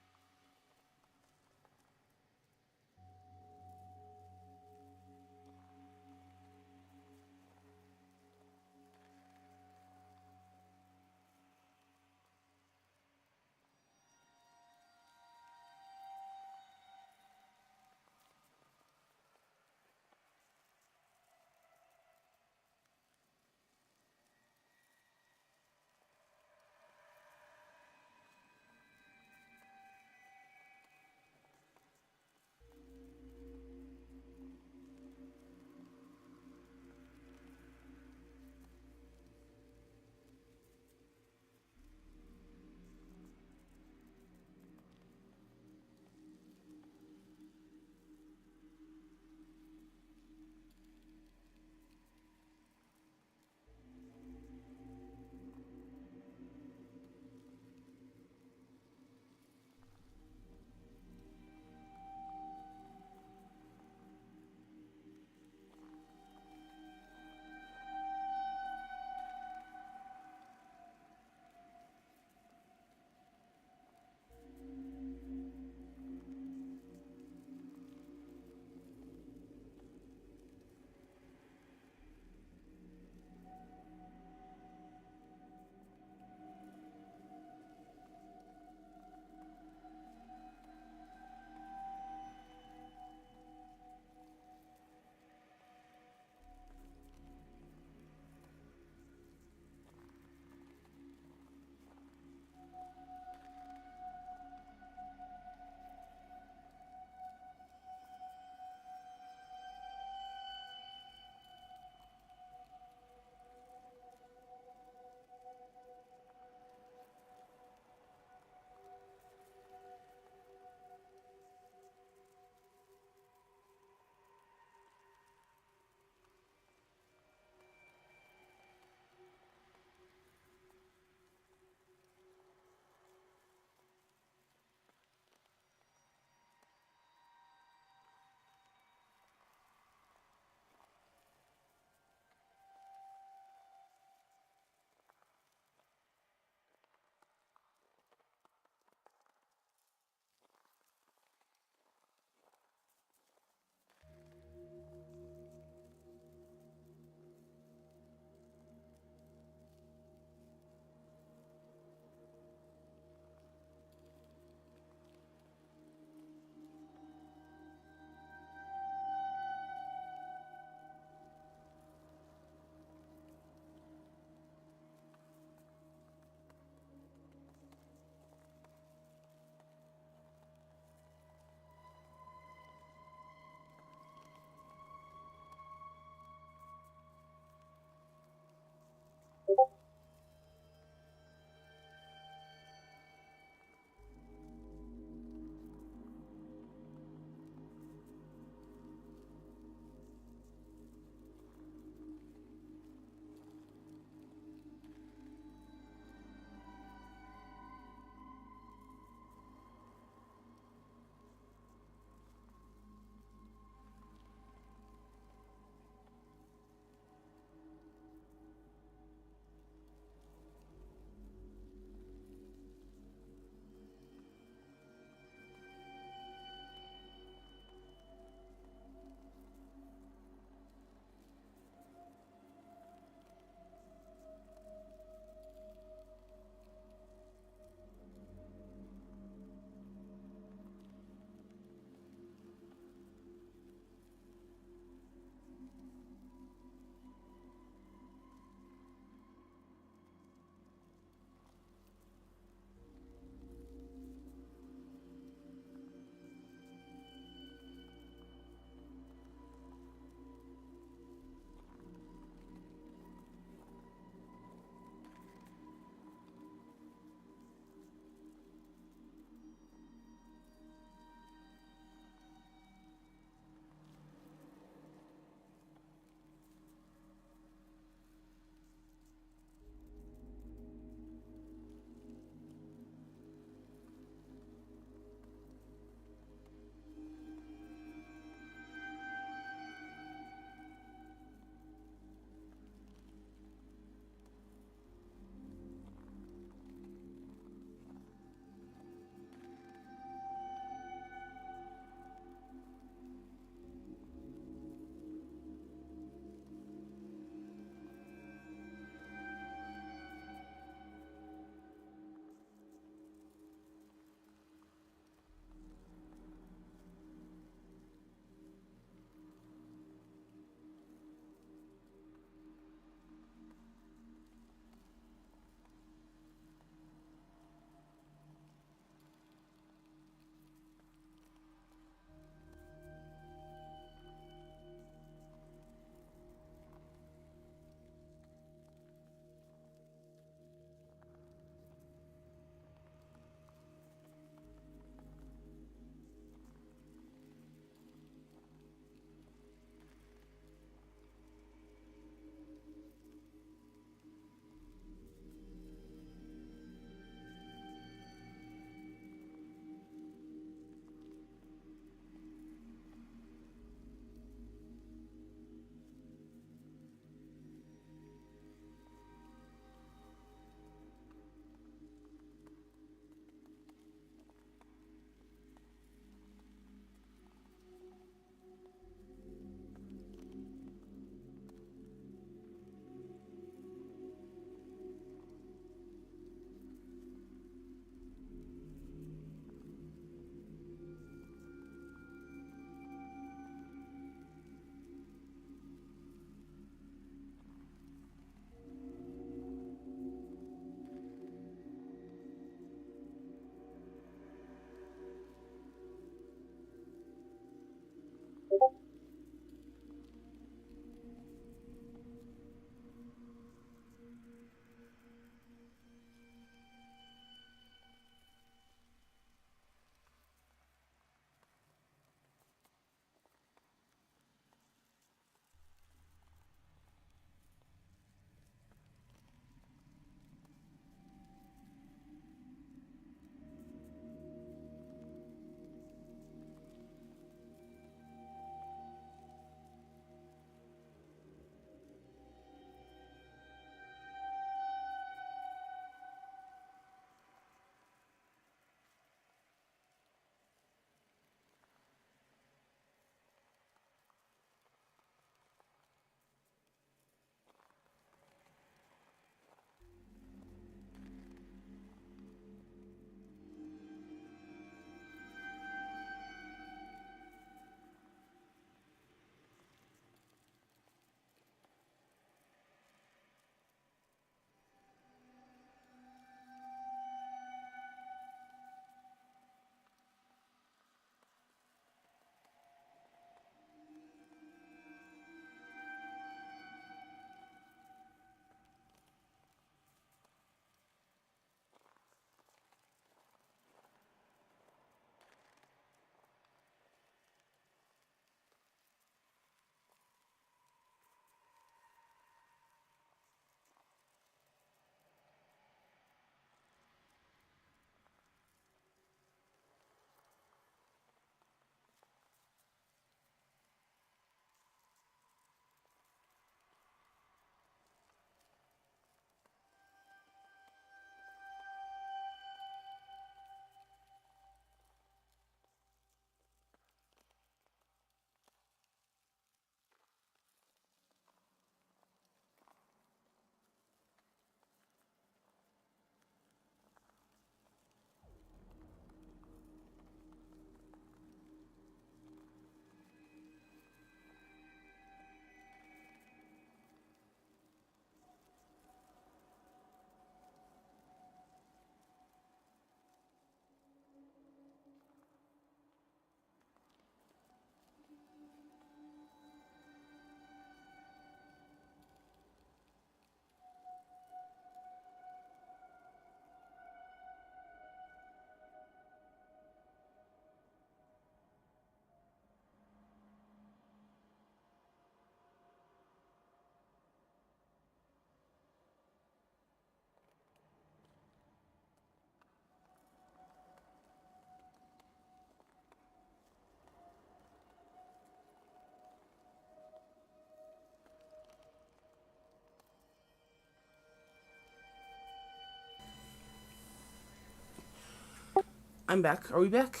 I'm back. Are we back?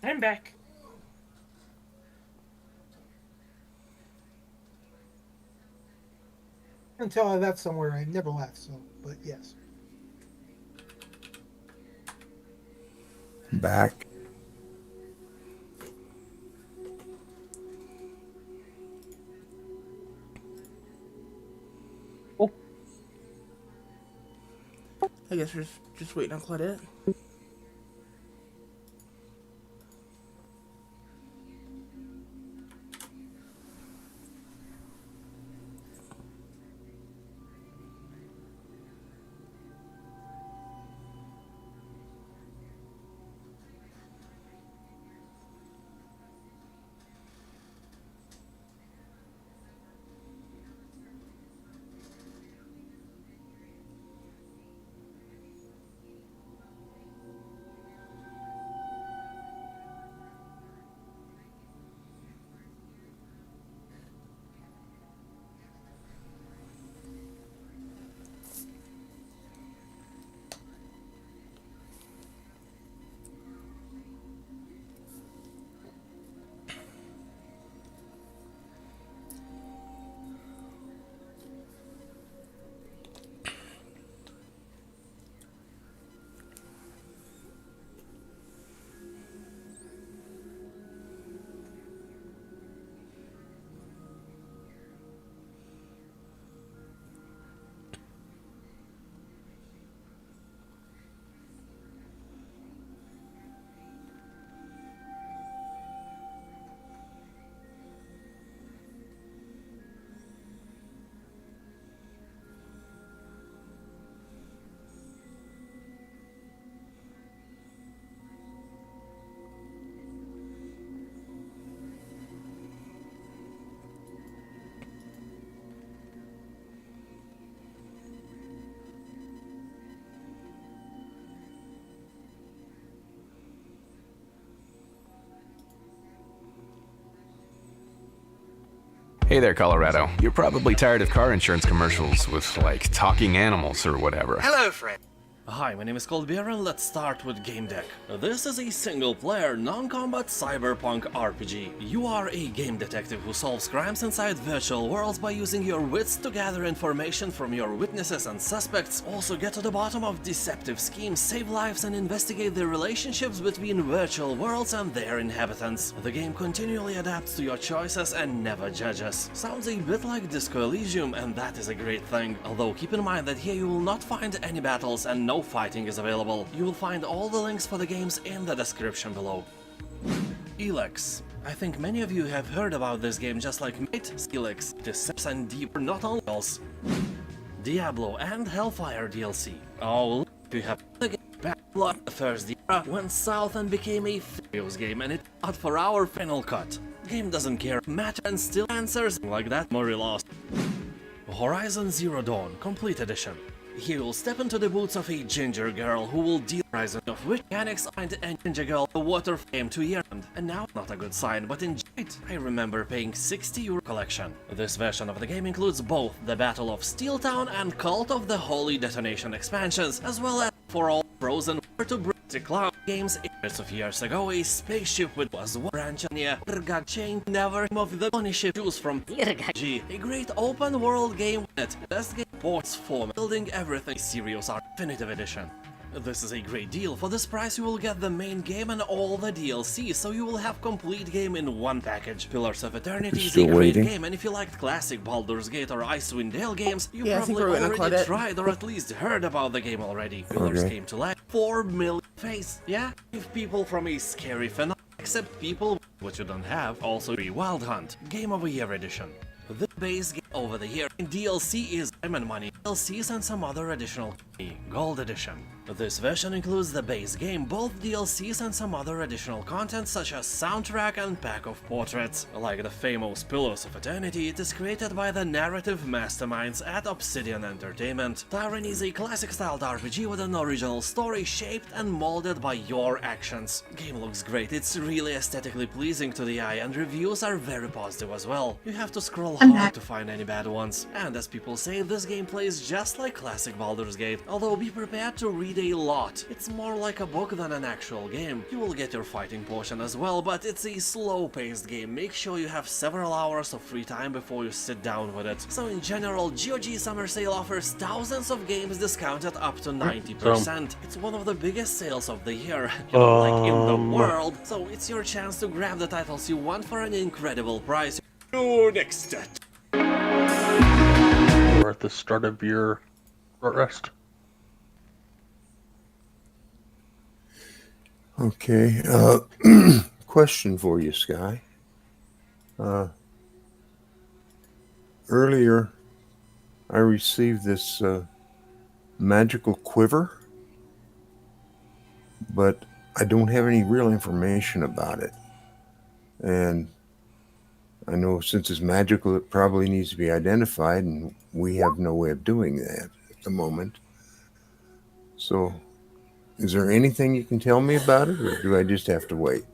I'm back. Until I left somewhere, I never left. So, but yes. Back. I guess we're just waiting on Claudette. Hey there, Colorado. You're probably tired of car insurance commercials with, like, talking animals or whatever. Hello, friend. Hi, my name is Colbert and let's start with Game Deck. This is a single-player, non-combat cyberpunk RPG. You are a game detective who solves crimes inside virtual worlds by using your wits to gather information from your witnesses and suspects, also get to the bottom of deceptive schemes, save lives and investigate the relationships between virtual worlds and their inhabitants. The game continually adapts to your choices and never judges. Sounds a bit like Disco Elysium, and that is a great thing. Although keep in mind that here you will not find any battles and no fighting is available. You will find all the links for the games in the description below. Elex. I think many of you have heard about this game just like Mate, Elex, Decepts and Deeper not only else. Diablo and Hellfire DLC. Oh, you have the game back. The first era went south and became a furious game, and it got for our final cut. Game doesn't care, matter and still answers like that Murray lost. Horizon Zero Dawn Complete Edition. Here you'll step into the boots of a ginger girl who will deal Horizon, of which mechanics find a ginger girl the water flame to year end. And now, not a good sign, but enjoy it. I remember paying €60 collection. This version of the game includes both the Battle of Steeltown and Cult of the Holy Detonation expansions, as well as for all frozen where to bring the cloud games. Hundreds of years ago, a spaceship with was one branch near Irgad chain never of the only ship choose from G. A great open world game with it. Best game ports for building everything serious art definitive edition. This is a great deal. For this price you will get the main game and all the DLC, so you will have complete game in one package. Pillars of Eternity is a great game, and if you liked classic Baldur's Gate or Icewind Dale games, you probably already tried or at least heard about the game already. Pillars came to life 4 million face, yeah? If people from a scary phenomenon, except people what you don't have, also a Wild Hunt, Game of a Year edition. The base game over the year in DLC is Diamond Money, DLCs and some other additional Gold Edition. This version includes the base game, both DLCs and some other additional content such as soundtrack and pack of portraits. Like the famous Pillars of Eternity, it is created by the narrative masterminds at Obsidian Entertainment. Tyranny is a classic-styled RPG with an original story shaped and molded by your actions. Game looks great, it's really aesthetically pleasing to the eye, and reviews are very positive as well. You have to scroll hard to find any bad ones. And as people say, this game plays just like classic Baldur's Gate, although be prepared to read a lot. It's more like a book than an actual game. You will get your fighting potion as well, but it's a slow-paced game. Make sure you have several hours of free time before you sit down with it. So in general, GOG Summer Sale offers thousands of games discounted up to 90%. It's one of the biggest sales of the year, like in the world, so it's your chance to grab the titles you want for an incredible price. Your next step. We're at the start of your short rest. Okay. Question for you, Sky. Earlier, I received this magical quiver, but I don't have any real information about it. And I know since it's magical, it probably needs to be identified, and we have no way of doing that at the moment. So, is there anything you can tell me about it, or do I just have to wait?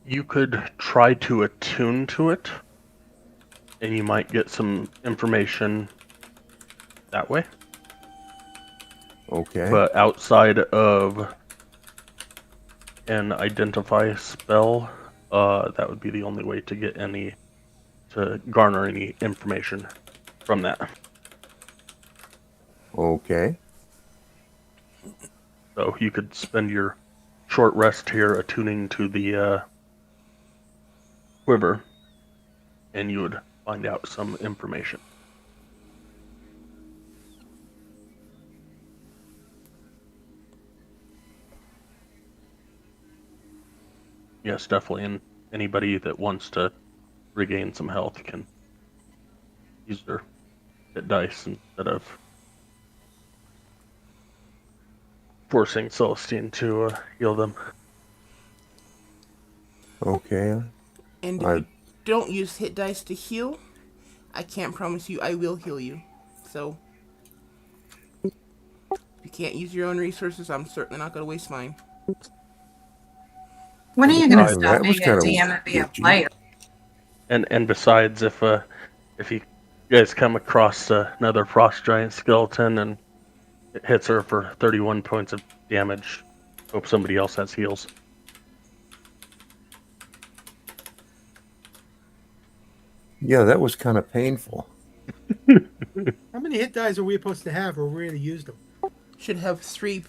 You could try to attune to it, and you might get some information that way. Okay. But outside of an identify spell, that would be the only way to get to garner any information from that. Okay. So you could spend your short rest here attuning to the quiver, and you would find out some information. Yes, definitely, and anybody that wants to regain some health can use their hit dice instead of forcing Celestine to heal them. Okay. And if you don't use hit dice to heal, I can't promise you I will heal you. So, if you can't use your own resources, I'm certainly not going to waste mine. When are you going to Right. stop That was being a kinda DM and be a glitchy. player? And besides, if you guys come across another frost giant skeleton and it hits her for 31 points of damage, hope somebody else has heals. Yeah, that was kind of painful. How many hit dice are we supposed to have, or we already used them? Should have 3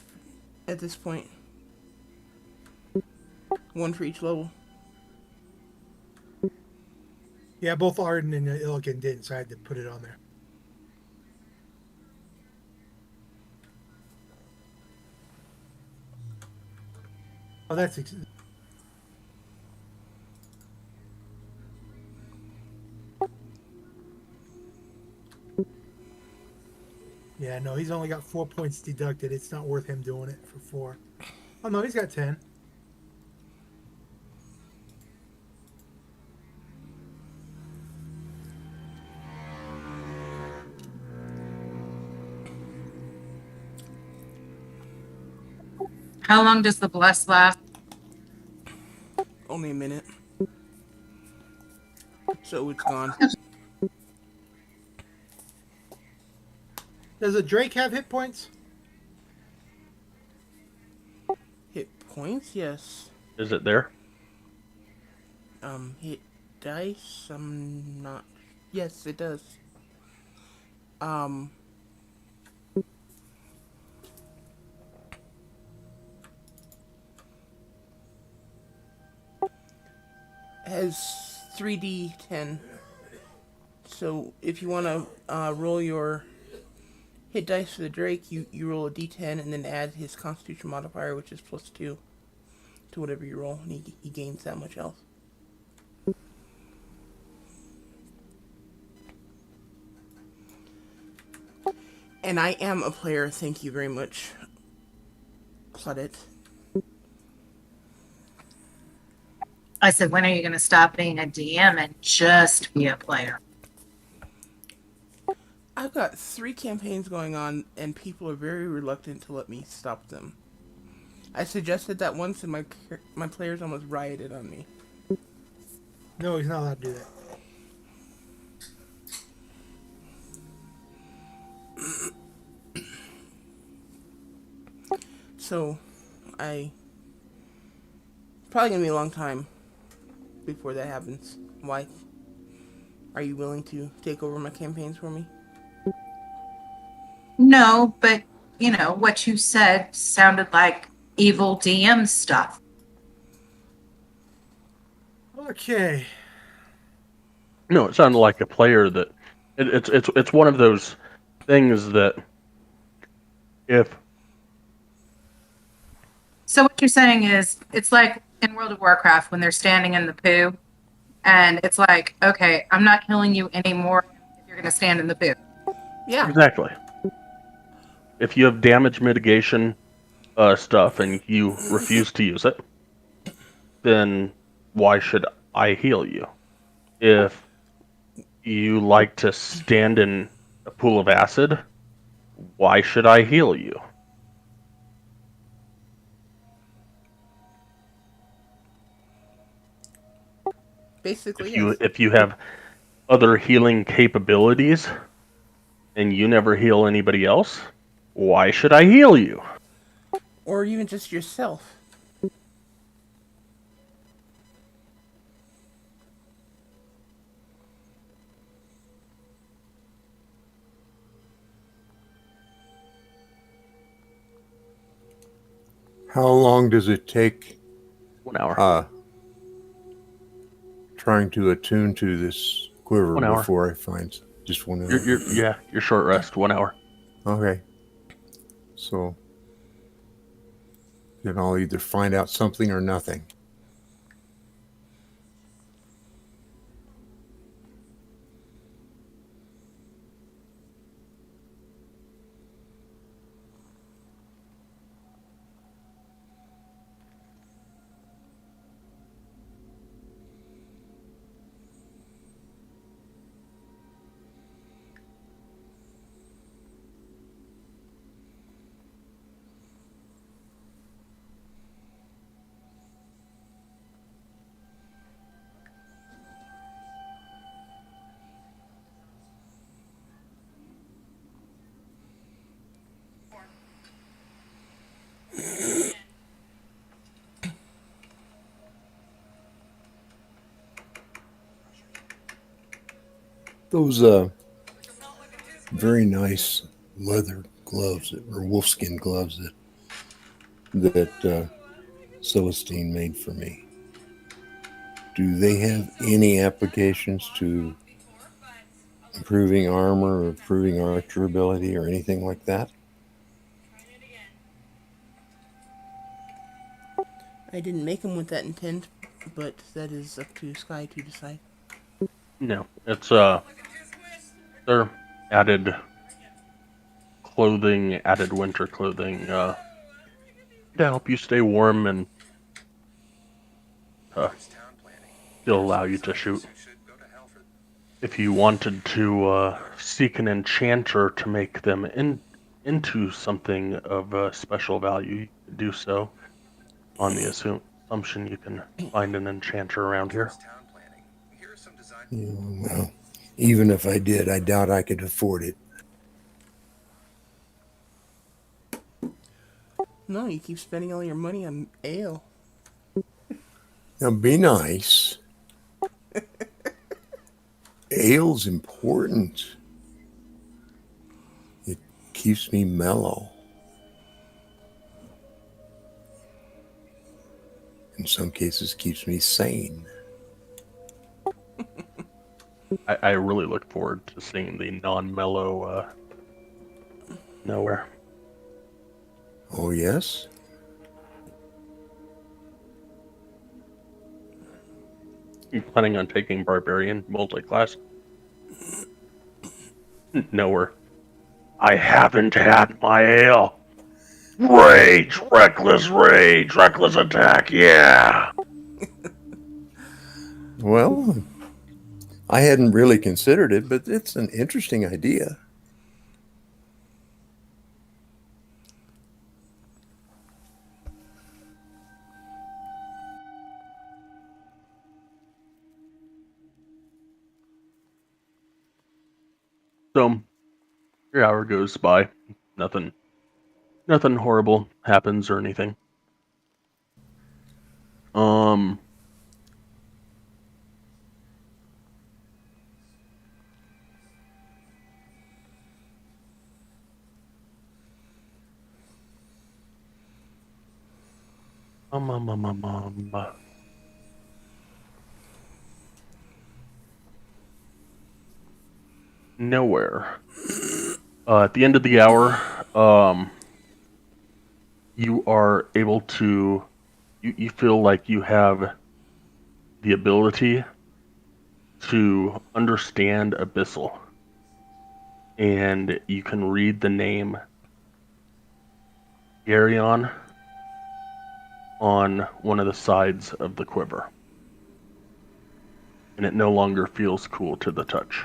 at this point. 1 for each level. Yeah, both Arden and Illigan didn't, so I had to put it on there. Oh, that's yeah, no, he's only got 4 points deducted. It's not worth him doing it for 4. Oh no, he's got 10. How long does the bless last? Only a minute. So it's gone. Does a Drake have hit points? Hit points? Yes. Is it there? Hit dice? I'm not... Yes, it does. Has 3d10. So if you want to roll your hit dice for the Drake, you roll a d10 and then add his Constitution modifier, which is +2 to whatever you roll, and he gains that much health. And I am a player, thank you very much, Claudette. I said, when are you going to stop being a DM and just be a player? I've got 3 campaigns going on, and people are very reluctant to let me stop them. I suggested that once, and my players almost rioted on me. No, he's not allowed to do that. So, probably gonna be a long time before that happens. Why? Are you willing to take over my campaigns for me? No, but what you said sounded like evil DM stuff. Okay. No, it sounded like a player that it's one of those things that if So what you're saying is it's like in World of Warcraft when they're standing in the poo and it's like, okay, I'm not killing you anymore if you're going to stand in the poo. Yeah. exactly if you have damage mitigation stuff and you refuse to use it, then why should I heal you? If you like to stand in a pool of acid, why should I heal you? Basically, If yes. you have other healing capabilities and you never heal anybody else, why should I heal you? Or even just yourself. How long does it take 1 hour. trying to attune to this quiver 1 hour. before I find just 1 hour? Your short rest, 1 hour. Okay. So then I'll either find out something or nothing. Those very nice leather gloves or wolfskin gloves that Celestine made for me. Do they have any applications to improving armor or improving archer ability or anything like that? I didn't make them with that intent, but that is up to Sky to decide. No, it's they're added clothing, added winter clothing, to help you stay warm and still allow you to shoot. If you wanted to seek an enchanter to make them into something of special value, you could do so on the assumption you can find an enchanter around here. Yeah, well, even if I did, I doubt I could afford it. No, you keep spending all your money on ale. Now, be nice. Ale's important. It keeps me mellow. In some cases, keeps me sane. I really look forward to seeing the non-mellow Nowhere. Oh, yes? You planning on taking Barbarian multi-class? Nowhere. I haven't had my ale. Rage! Reckless rage! Reckless attack, yeah! Well, I hadn't really considered it, but it's an interesting idea. So, your hour goes by. Nothing Nothing horrible happens or anything. Nowhere. At the end of the hour, you are able to, you feel like you have the ability to understand Abyssal. And you can read the name Garyon on one of the sides of the quiver. And it no longer feels cool to the touch.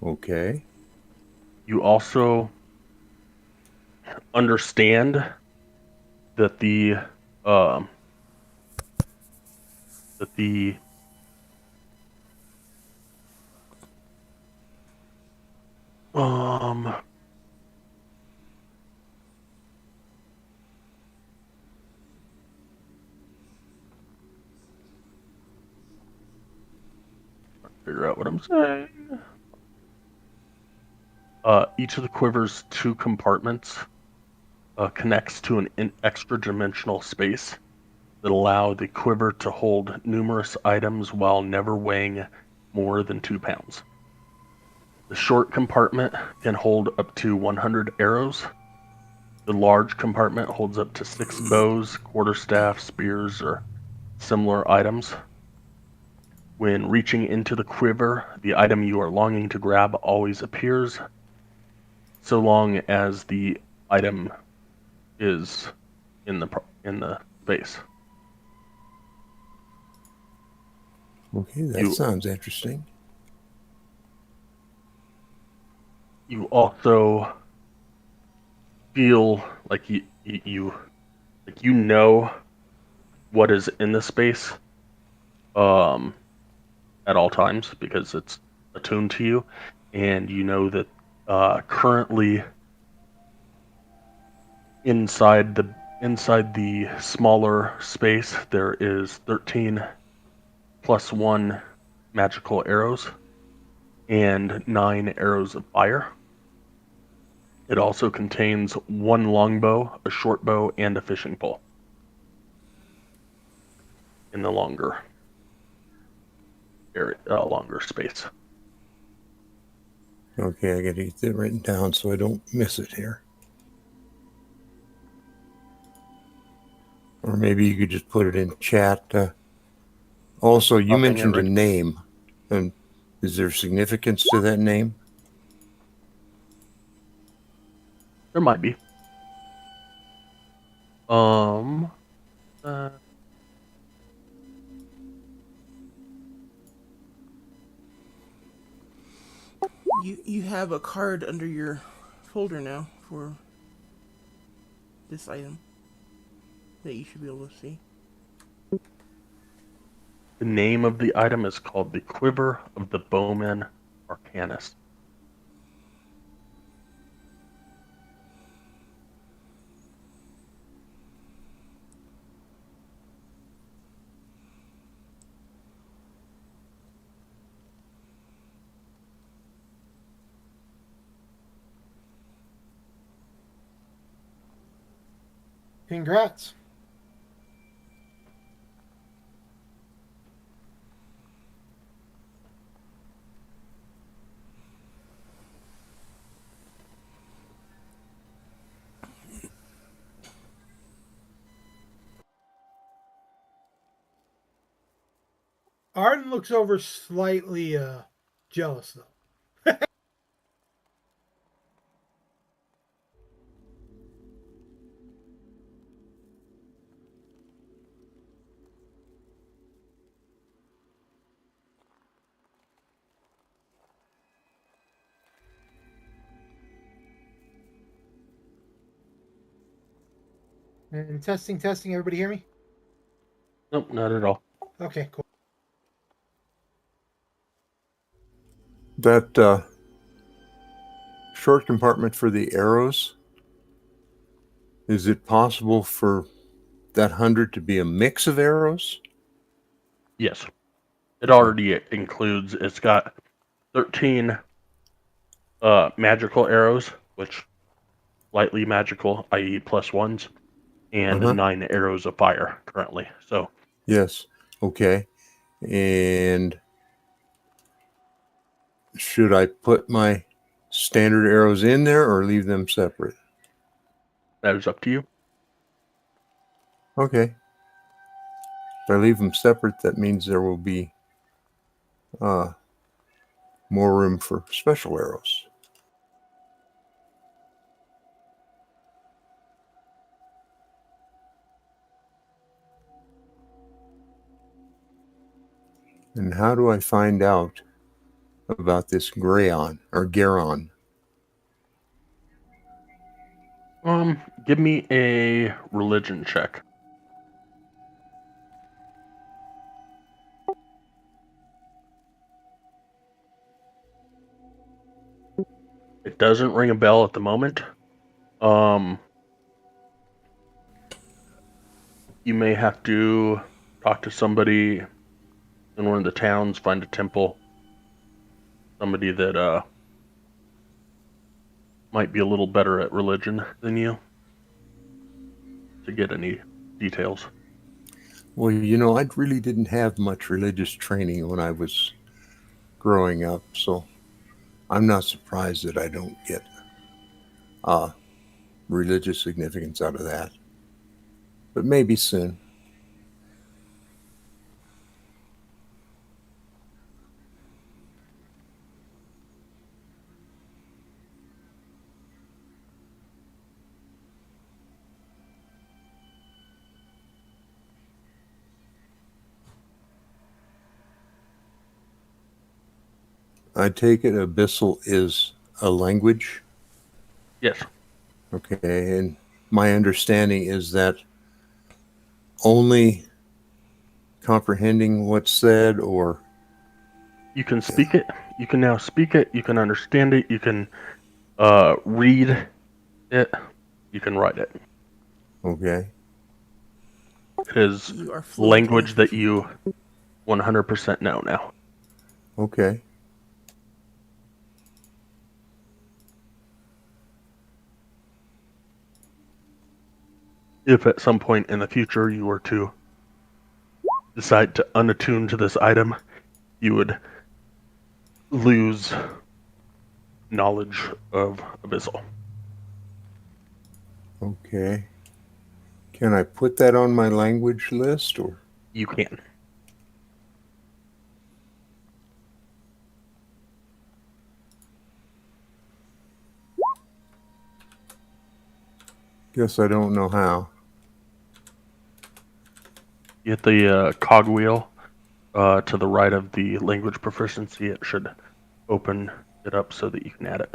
Okay. You also understand that the figure out what I'm saying. Each of the quiver's 2 compartments connects to an extra-dimensional space that allow the quiver to hold numerous items while never weighing more than 2 pounds. The short compartment can hold up to 100 arrows. The large compartment holds up to 6 bows, quarterstaff, spears, or similar items. When reaching into the quiver, the item you are longing to grab always appears, so long as the item is in the space. Okay, that sounds interesting. You also feel like you know what is in the space at all times because it's attuned to you, and you know that currently inside the smaller space there is 13 plus 1 magical arrows and 9 arrows of fire. It also contains 1 longbow, a short bow, and a fishing pole in the longer area, longer space. Okay, I gotta get that written down so I don't miss it here. Or maybe you could just put it in chat. Also, you mentioned a name. And is there significance to that name? There might be. You have a card under your folder now for this item that you should be able to see. The name of the item is called the Quiver of the Bowman Arcanist. Congrats. Arden looks over slightly jealous though. And testing, everybody hear me? Nope, not at all. Okay, cool. That short compartment for the arrows, is it possible for that 100 to be a mix of arrows? Yes. It already includes, it's got 13 magical arrows, which lightly magical, i.e. +1s, and 9 arrows of fire currently. So Yes. Okay. And should I put my standard arrows in there or leave them separate? that is up to you. Okay. If I leave them separate, that means there will be more room for special arrows. And how do I find out about this Grayon or Garon? Give me a religion check. It doesn't ring a bell at the moment. You may have to talk to somebody in one of the towns, find a temple, somebody that might be a little better at religion than you to get any details. Well, you know, I really didn't have much religious training when I was growing up, so I'm not surprised that I don't get religious significance out of that. But maybe soon. I take it Abyssal is a language. Yes. Okay, and my understanding is that only comprehending what's said, or You can speak it. You can now speak it. You can understand it. You can read it. You can write it. okay, It is You are fluent in language it. that you 100% know now. okay. If at some point in the future you were to decide to unattune to this item, you would lose knowledge of Abyssal. Okay. Can I put that on my language list, or? You can. Guess I don't know how. You hit the cogwheel to the right of the language proficiency. It should open it up so that you can add it.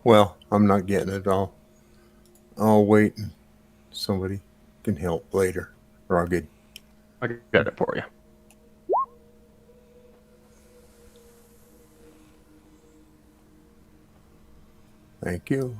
Well, I'm not getting it all. I'll wait and somebody can help later, or I'll get. I got it for you. Thank you.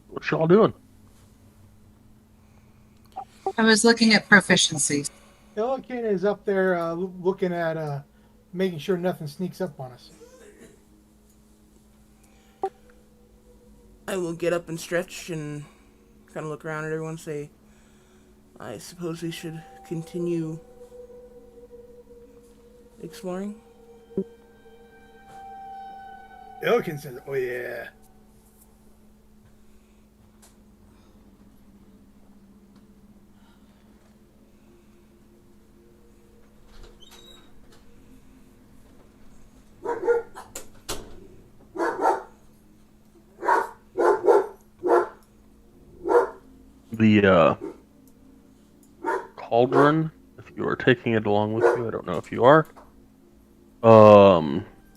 What y'all doing? I was looking at proficiencies. Elikana is up there looking at making sure nothing sneaks up on us. I will get up and stretch and kind of look around at everyone and say, I suppose we should continue exploring. Illiken says, "Oh yeah." The Cauldron, if you are taking it along with you, I don't know if you are,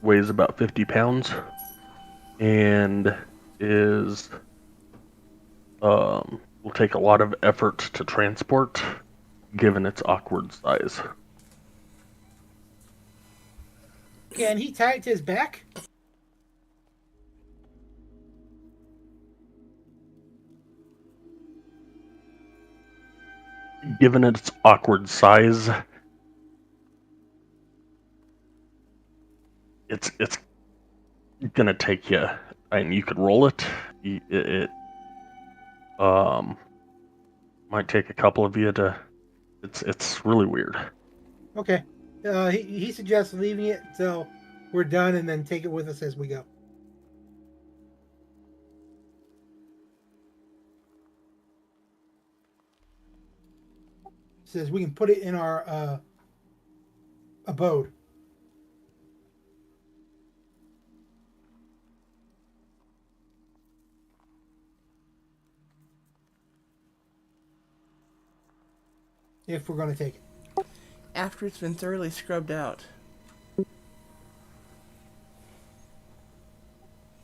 weighs about 50 pounds and is will take a lot of effort to transport given its awkward size. Can he tie it to his back? Given its awkward size, it's gonna take you. I mean, you could roll it. It might take a couple of you to. It's really weird. Okay. He suggests leaving it until we're done and then take it with us as we go. Says we can put it in our abode. If we're going to take it. After it's been thoroughly scrubbed out.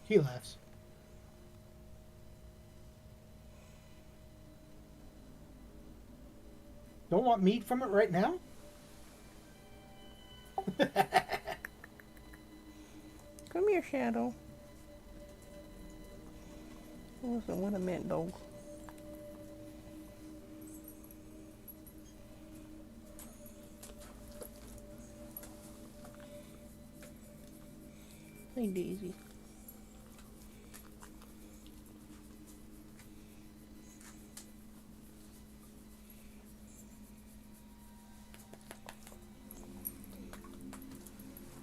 He laughs. Don't want meat from it right now? Come here, Shadow. That wasn't what I meant, dog. Hey, Daisy.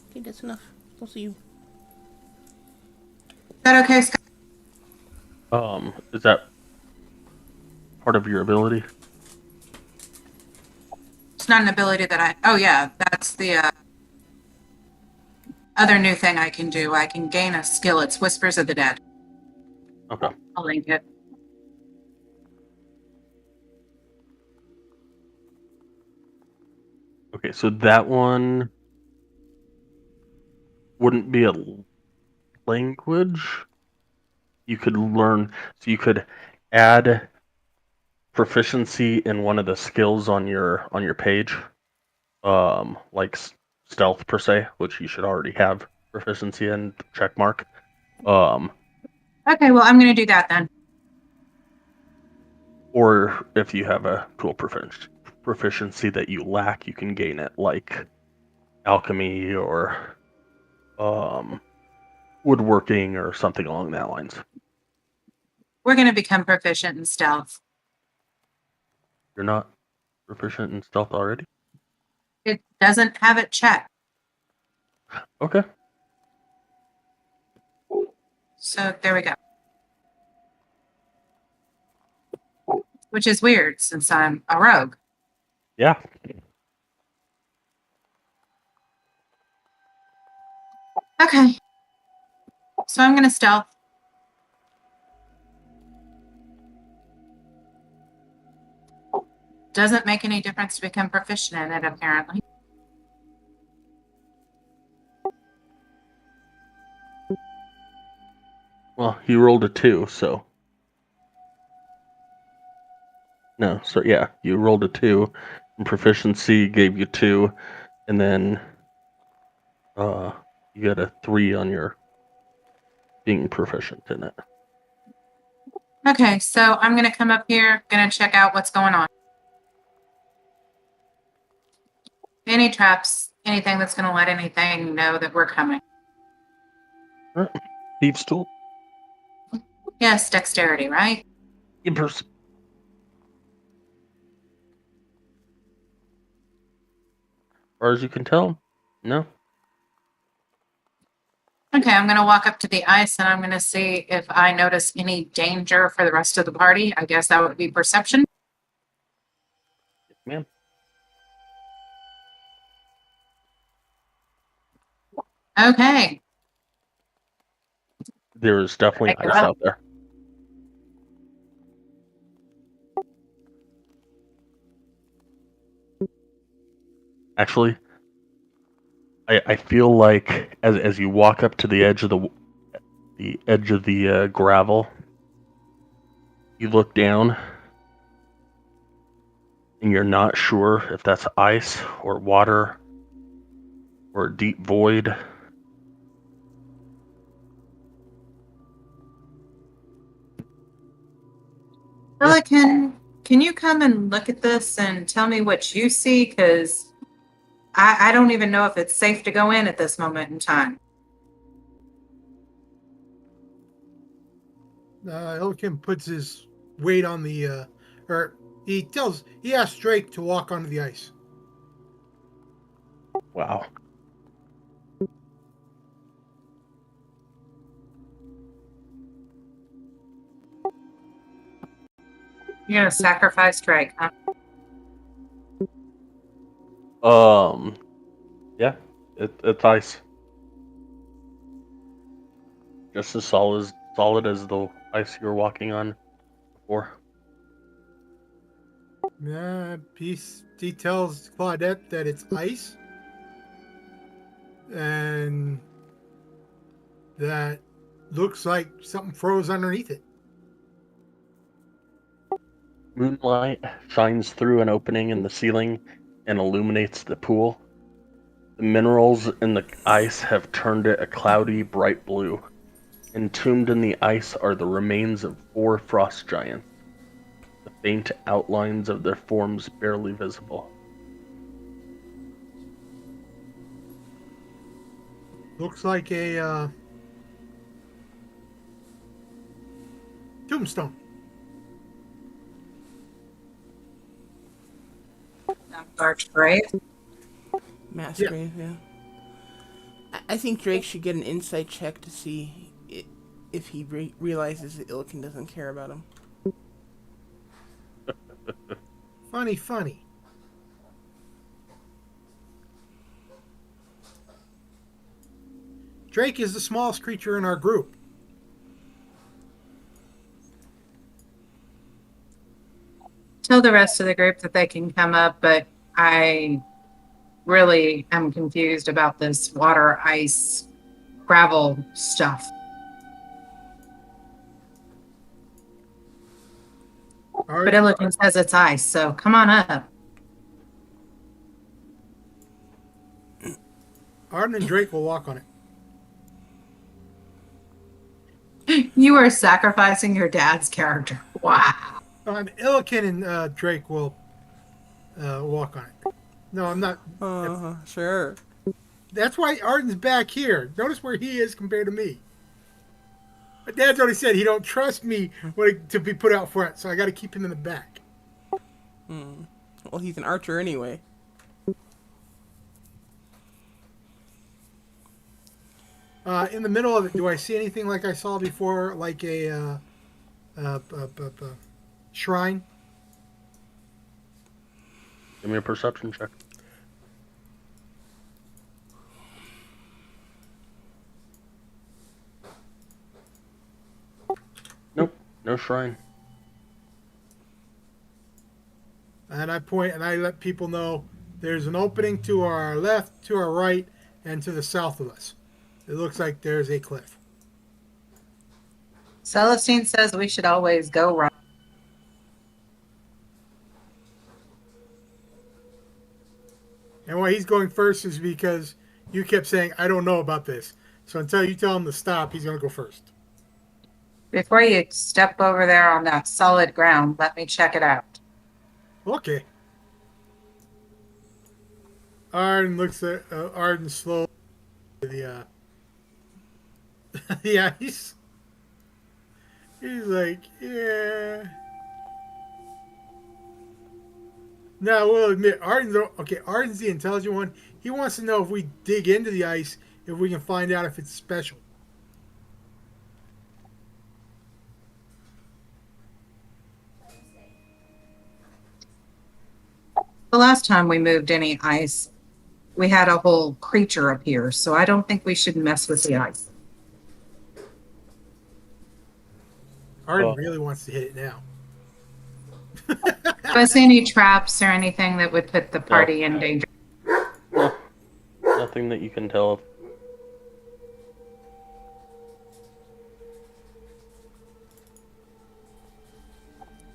Okay, that's enough. I'll see you. Is that okay, Scott? Is that part of your ability? It's not an ability that I. Oh yeah, that's the other new thing I can do. I can gain a skill. It's Whispers of the Dead. Okay. I'll link it. Okay, so that one wouldn't be a language. You could learn, so you could add proficiency in one of the skills on your page, like stealth per se, which you should already have proficiency in, check mark. Okay, well I'm going to do that then. Or if you have a tool proficiency that you lack, you can gain it, like alchemy or woodworking or something along that lines. We're going to become proficient in stealth. You're not proficient in stealth already? It doesn't have it checked. Okay. So there we go. Which is weird since I'm a rogue. Yeah. Okay. So I'm going to stealth. Doesn't make any difference to become proficient in it, apparently. Well, he rolled a 2, so. No, so yeah, you rolled a 2, and proficiency gave you 2, and then you got a 3 on your being proficient in it. Okay, so I'm going to come up here, going to check out what's going on. Any traps, anything that's going to let anything know that we're coming. All right. Thieves' tool. Yes, dexterity, right? Impers. far as you can tell, no. Okay, I'm gonna walk up to the ice and I'm gonna see if I notice any danger for the rest of the party. I guess that would be perception. Ma'am. Okay. There is definitely Check it ice out. out there. Actually, I feel like as you walk up to the edge of the gravel, you look down, and you're not sure if that's ice or water or a deep void. Bella, can you come and look at this and tell me what you see? Because I don't even know if it's safe to go in at this moment in time. Elkin puts his weight on the, or he asks Drake to walk onto the ice. Wow. You're gonna sacrifice Drake, huh? Yeah, it's ice. Just as solid as the ice you were walking on before. He tells Claudette that it's ice, and that looks like something froze underneath it. Moonlight shines through an opening in the ceiling and illuminates the pool. The minerals in the ice have turned it a cloudy, bright blue. Entombed in the ice are the remains of 4 frost giants, the faint outlines of their forms barely visible. Looks like a tombstone. Dark grave. Mass Yeah. grave, yeah. I think Drake should get an insight check to see if he realizes that Ilkin doesn't care about him. Funny. Drake is the smallest creature in our group. Tell the rest of the group that they can come up, but I really am confused about this water, ice, gravel stuff. But Illigan says it's ice, so come on up. Arden and Drake will walk on it. You are sacrificing your dad's character. Wow. Illiken and Drake will walk on it. No, I'm not. Sure. That's why Arden's back here. Notice where he is compared to me. My dad's already said he don't trust me to be put out front, so I got to keep him in the back. Well, he's an archer anyway. In the middle of it, do I see anything like I saw before, like a shrine? Give me a perception check. Nope, no shrine. And I point and I let people know there's an opening to our left, to our right, and to the south of us. It looks like there's a cliff. Celestine says we should always go right. And why he's going first is because you kept saying, I don't know about this. So until you tell him to stop, he's going to go first. Before you step over there on that solid ground, let me check it out. Okay. Arden looks at Arden slowly. Yeah, he's like, yeah. Now, we'll admit, Arden's the intelligent one. He wants to know if we dig into the ice, if we can find out if it's special. The last time we moved any ice, we had a whole creature appear, so I don't think we should mess with the ice. Arden Oh. really wants to hit it now. Do I see any traps or anything that would put the party in danger? No, nothing that you can tell of.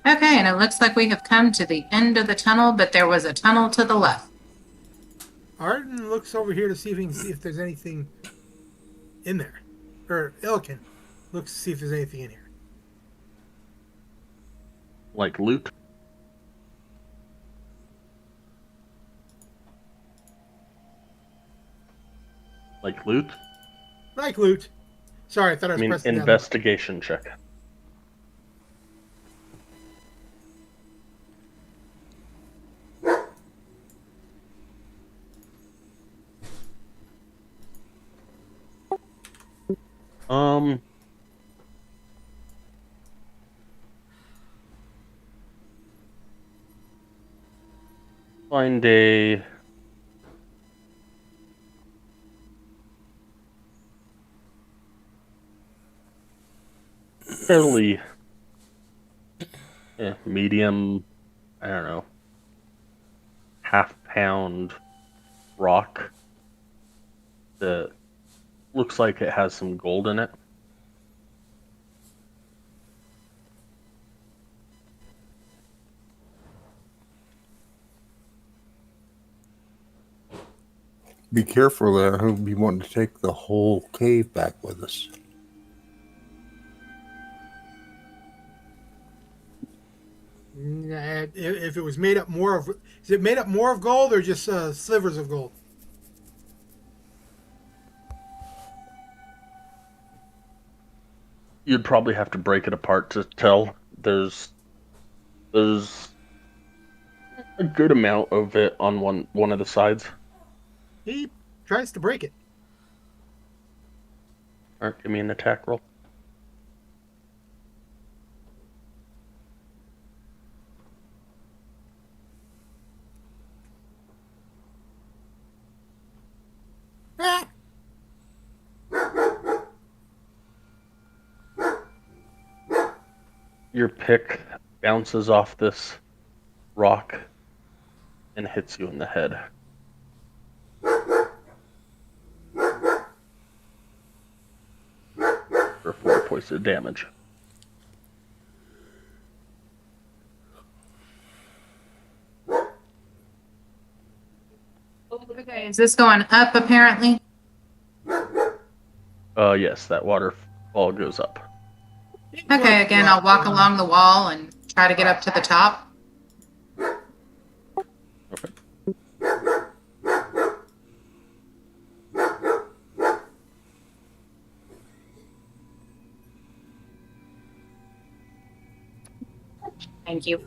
Okay, and it looks like we have come to the end of the tunnel, but there was a tunnel to the left. Arden looks over here to see if he can see if there's anything in there. Or Ilkin looks to see if there's anything in here. Like loot. Like loot? Like loot. Sorry, I thought I I was mean, pressing down. investigation check. Um, find a fairly medium, I don't know, half-pound rock that looks like it has some gold in it. Be careful there. He'll be wanting to take the whole cave back with us. Nah, if it was made up more of, is it made up more of gold or just slivers of gold? You'd probably have to break it apart to tell. There's a good amount of it on one of the sides. He tries to break it. All right, give me an attack roll. Ah! Your pick bounces off this rock and hits you in the head. For 4 points of damage. Okay, is this going up apparently? Yes, that waterfall goes up. Okay, again, I'll walk along the wall and try to get up to the top. Okay. Thank you.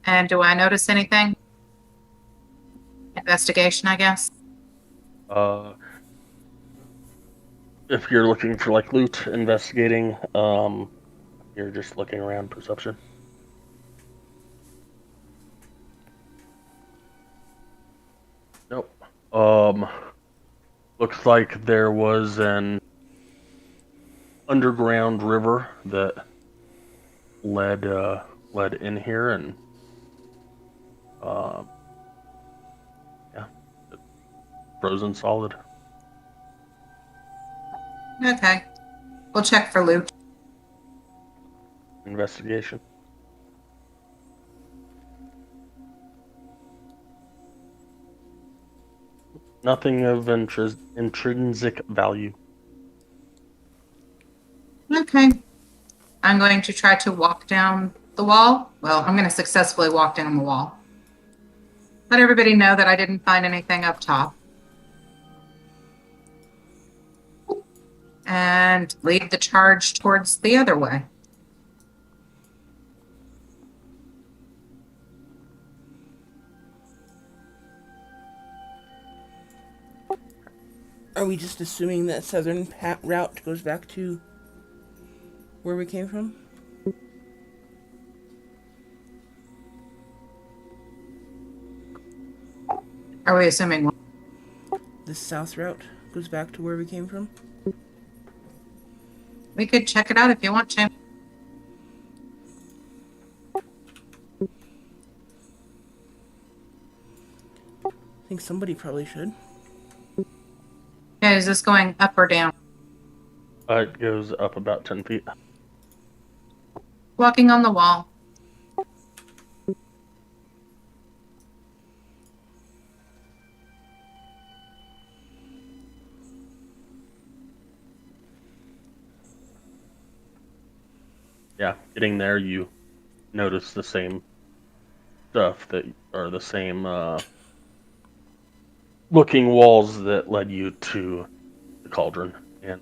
And do I notice anything? Investigation, I guess. If you're looking for like loot, investigating, you're just looking around, perception. Nope. Looks like there was an underground river that led in here, and yeah, frozen solid. Okay. We'll check for loot. Investigation. Nothing of intrinsic value. Okay. I'm going to try to walk down the wall. Well, I'm going to successfully walk down the wall. Let everybody know that I didn't find anything up top. And lead the charge towards the other way. Are we just assuming that southern route goes back to where we came from? Are we assuming? The south route goes back to where we came from? We could check it out if you want to. I think somebody probably should. Okay, is this going up or down? It goes up about 10 feet. Walking on the wall. Yeah, getting there, you notice the same stuff that are the same looking walls that led you to the Cauldron and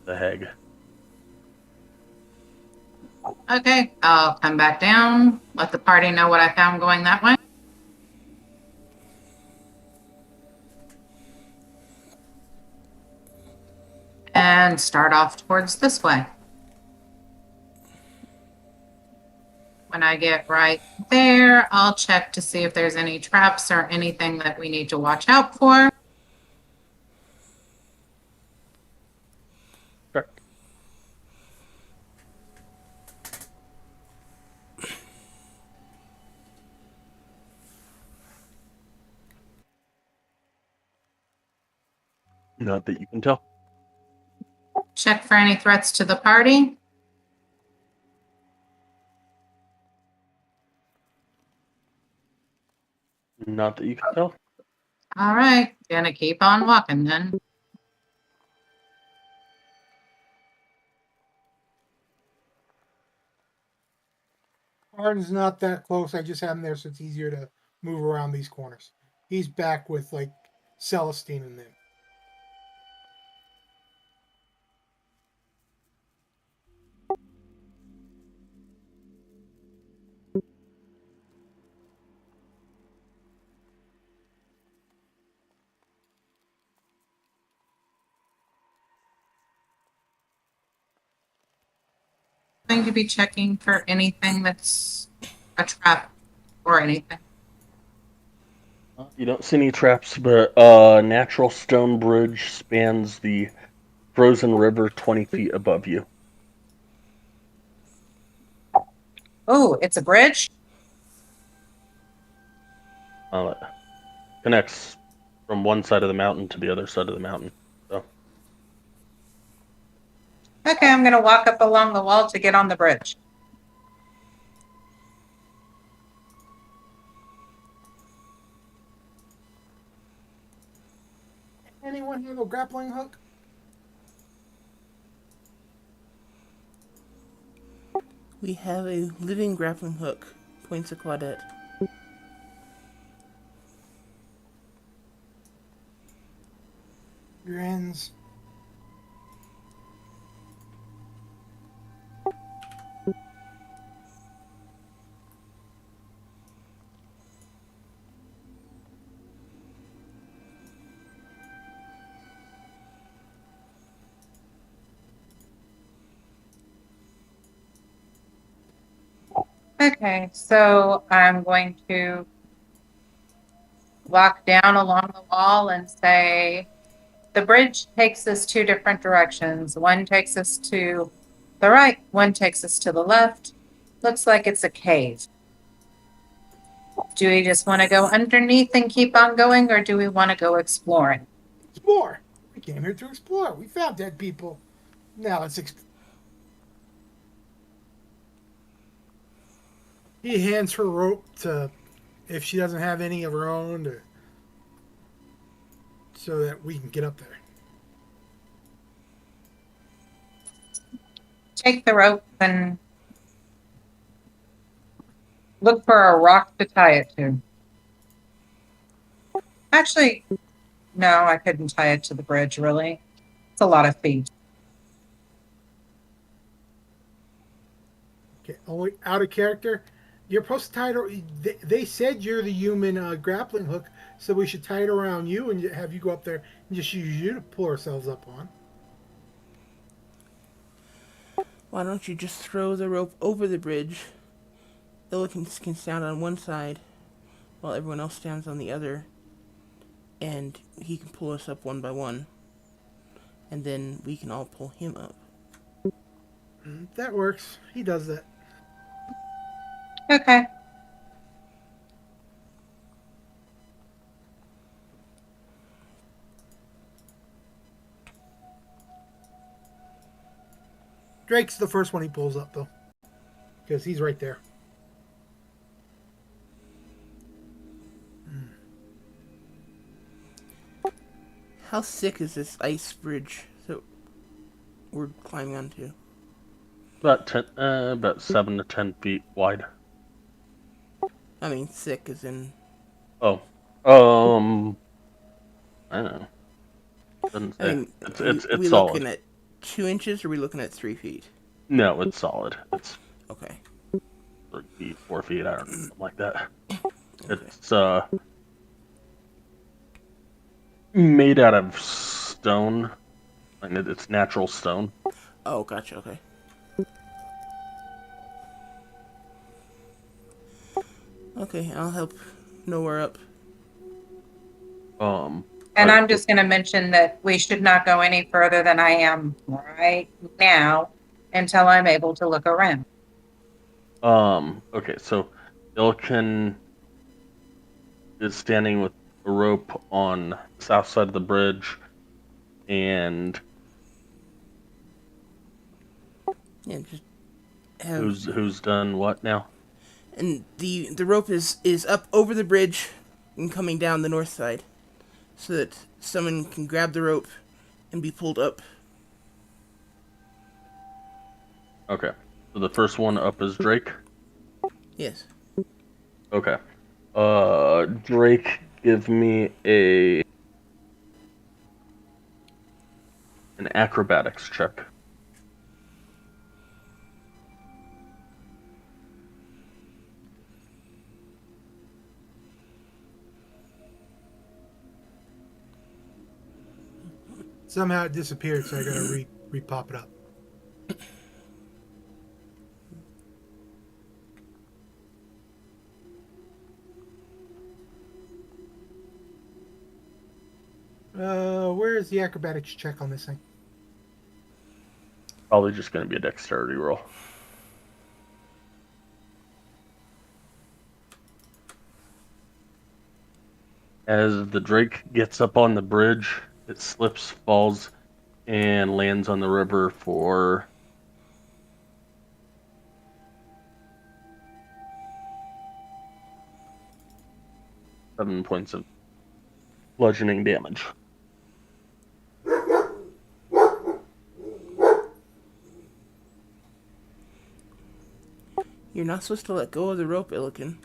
the Hag. Okay, I'll come back down, let the party know what I found going that way. And start off towards this way. When I get right there, I'll check to see if there's any traps or anything that we need to watch out for. Sure. Not that you can tell. Check for any threats to the party. Not that you can tell. All right, gonna keep on walking then. Arden's not that close. I just have him there so it's easier to move around these corners. He's back with like Celestine and them. Going to be checking for anything that's a trap or anything. You don't see any traps, but natural stone bridge spans the frozen river 20 feet above you. Oh, it's a bridge? It connects from one side of the mountain to the other side of the mountain. So Okay, I'm gonna walk up along the wall to get on the bridge. Anyone have a grappling hook? We have a living grappling hook. Points a Claudette. Grins. Okay, so I'm going to walk down along the wall and say, the bridge takes us two different directions. One takes us to the right, one takes us to the left. Looks like it's a cave. Do we just want to go underneath and keep on going, or do we want to go exploring? Explore. We came here to explore. We found dead people. Now let's explore. He hands her rope to, if she doesn't have any of her own, so that we can get up there. Take the rope and look for a rock to tie it to. Actually, no, I couldn't tie it to the bridge, really. It's a lot of feet. Okay, only out of character. You're supposed to tie it. They said you're the human grappling hook, so we should tie it around you and have you go up there and just use you to pull ourselves up on. Why don't you just throw the rope over the bridge? Illiken can stand on one side, while everyone else stands on the other, and he can pull us up one by one, and then we can all pull him up. That works. He does that. Okay. Drake's the first one he pulls up, though, because he's right there. How thick is this ice bridge that we're climbing onto? About 7 to 10 feet wide. I mean, thick as in... Oh, I don't know. Doesn't I say. mean, It's we solid. looking at 2 inches, or are we looking at 3 feet? No, it's solid. It's Okay. 3 feet, 4 feet. I don't know, something like that. Okay. It's made out of stone, and it's natural stone. Oh, gotcha, okay. Okay, I'll help Nowhere up. And Right. I'm just going to mention that we should not go any further than I am right now until I'm able to look around. Okay, so Ilkin is standing with a rope on the south side of the bridge, and Yeah, just have... who's done what now? And the rope is up over the bridge and coming down the north side, so that someone can grab the rope and be pulled up. Okay, so the first one up is Drake. Yes. Okay. Drake, give me an acrobatics check. Somehow it disappeared, so I gotta re-pop it up. Where is the acrobatics check on this thing? Probably just going to be a dexterity roll. As the Drake gets up on the bridge, it slips, falls, and lands on the river for 7 points of bludgeoning damage. You're not supposed to let go of the rope, Illiken.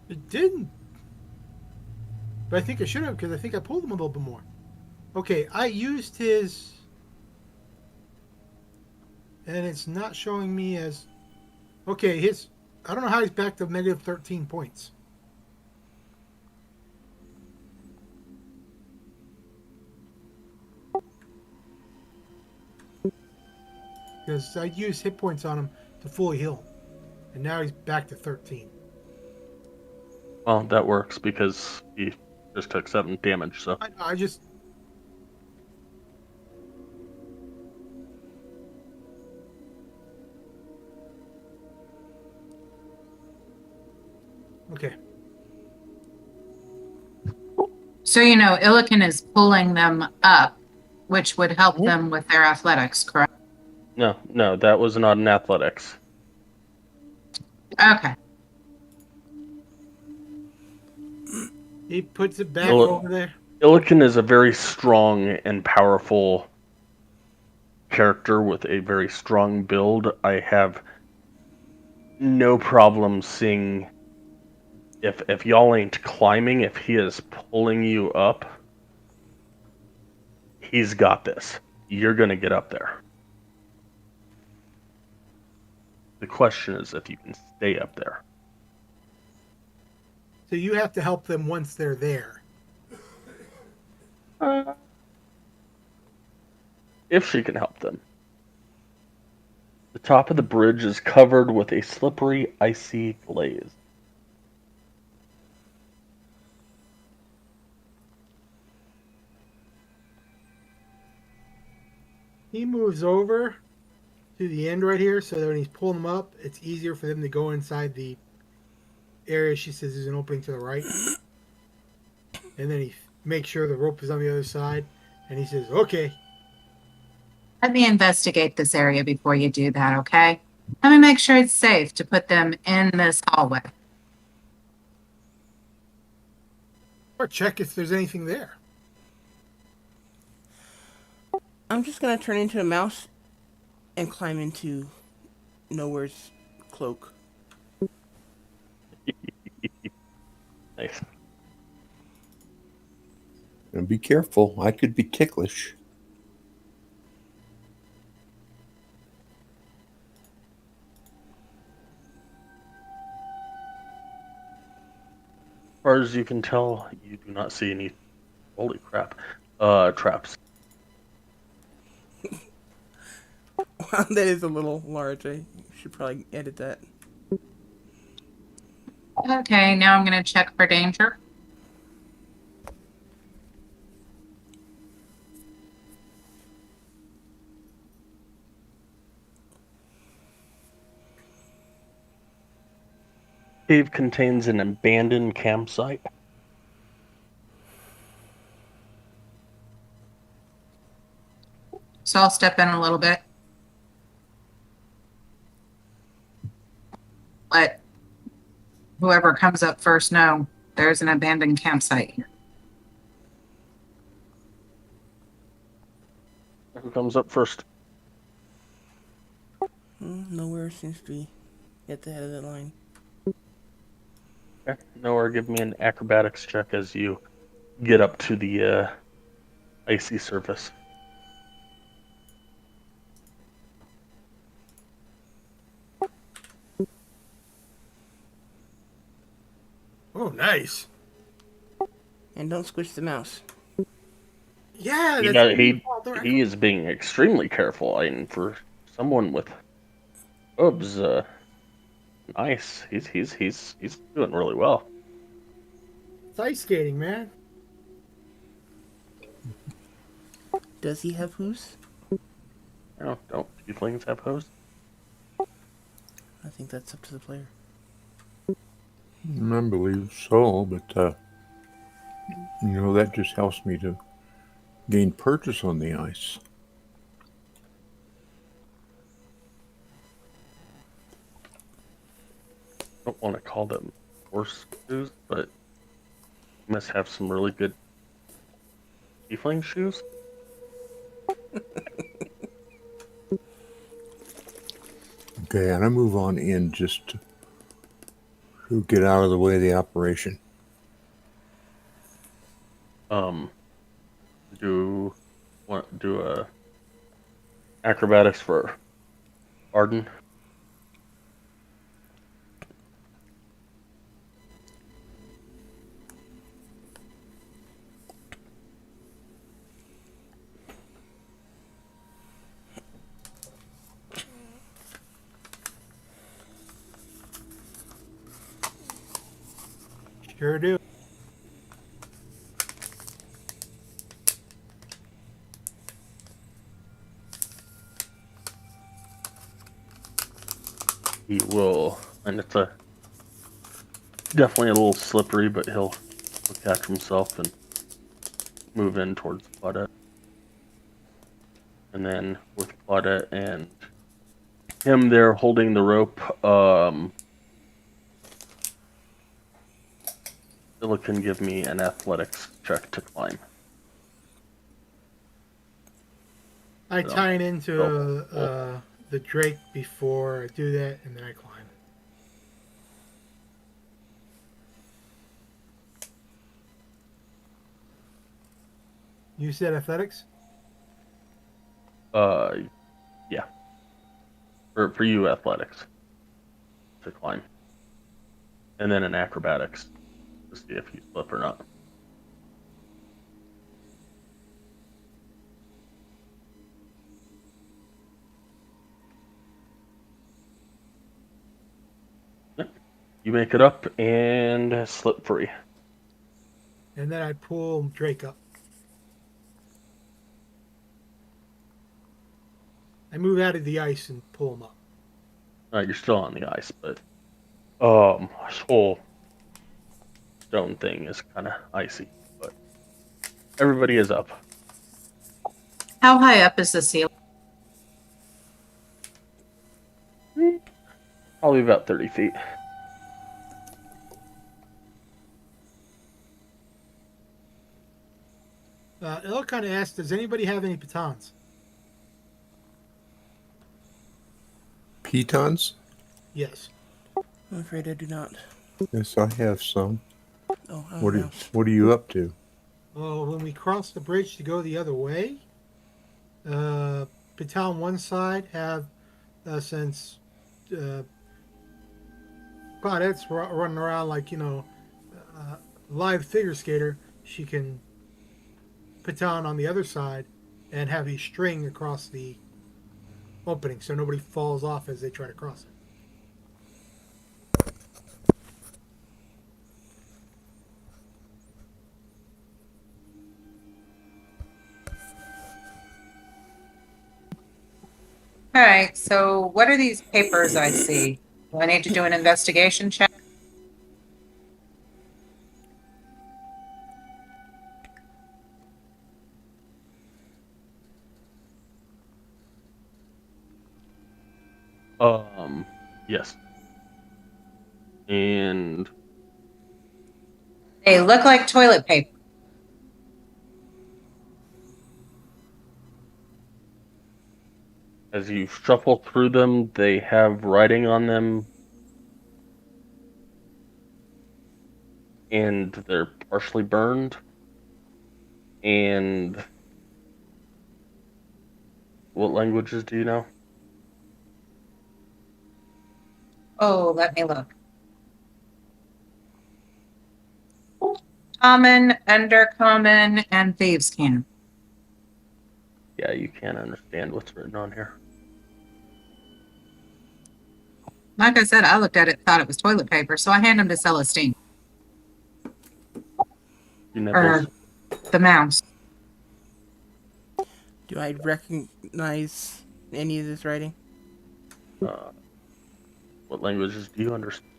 It didn't. But I think I should have, because I think I pulled him a little bit more. Okay, I used his... And it's not showing me as... Okay, his... I don't know how he's back to negative 13 points. Because I used hit points on him to fully heal him. And now he's back to 13. Well, that works because he just took 7 damage, so... I just... Okay. So, Illiken is pulling them up, which would help them with their athletics, correct? No, that was not an athletics. Okay. He puts it back over there. Illiken is a very strong and powerful character with a very strong build. I have no problem seeing if y'all ain't climbing, if he is pulling you up, he's got this. You're gonna get up there. The question is if you can stay up there. So you have to help them once they're there. If she can help them. The top of the bridge is covered with a slippery, icy glaze. He moves over to the end right here so that when he's pulling them up, it's easier for them to go inside the area she says there's an opening to the right. And then he makes sure the rope is on the other side. And he says, okay. Let me investigate this area before you do that, okay? Let me make sure it's safe to put them in this hallway. Or check if there's anything there. I'm just gonna turn into a mouse and climb into Nowhere's cloak. Nice. And be careful. I could be ticklish. As far as you can tell, you do not see any. Holy crap! Traps. Wow, that is a little large. I should probably edit that. Okay, now I'm going to check for danger. Cave contains an abandoned campsite. So I'll step in a little bit. Let whoever comes up first know there's an abandoned campsite here. Who comes up first? Nowhere seems to be at the head of the line. Okay. Nowhere, give me an acrobatics check as you get up to the icy surface. Oh, nice. And don't squish the mouse. Yeah, He is being extremely careful. I mean, for someone with hooves, nice. He's doing really well. It's ice skating, man. Does he have hooves? Don't tieflings have hooves? I think that's up to the player. I believe so, but that just helps me to gain purchase on the ice. I don't want to call them horse shoes, but you must have some really good tiefling shoes. Okay, and I move on in just to get out of the way of the operation. Do a acrobatics for Arden. Sure do. He will, and it's definitely a little slippery, but he'll catch himself and move in towards Claudette. And then with Claudette and him there holding the rope, Zilla can give me an athletics check to climb. I tie it into the drake before I do that, and then I climb. You said athletics? Yeah. For you, athletics. to climb. And then an acrobatics to see if you slip or not. Yep. You make it up and slip free. And then I pull Drake up. I move out of the ice and pull him up. You're still on the ice, but this whole stone thing is kind of icy. But everybody is up. How high up is the ceiling? Probably about 30 feet. Ella kind of asked, does anybody have any batons? Pitons? Yes. I'm afraid I do not. Yes, I have some. Oh, I What don't are, know. what are you up to? Well, when we cross the bridge to go the other way, baton one side have, since Claudette's running around like, live figure skater, she can baton on the other side and have a string across the opening so nobody falls off as they try to cross it. All right, so what are these papers I see? Do I need to do an investigation check? Yes. And They look like toilet paper. as you shuffle through them, they have writing on them. And they're partially burned. And what languages do you know? Oh, let me look. Common, undercommon, and thieves' can. Yeah, you can't understand what's written on here. Like I said, I looked at it, thought it was toilet paper, so I hand them to Celestine. You Or Nibbles? the mouse. Do I recognize any of this writing? What languages do you understand?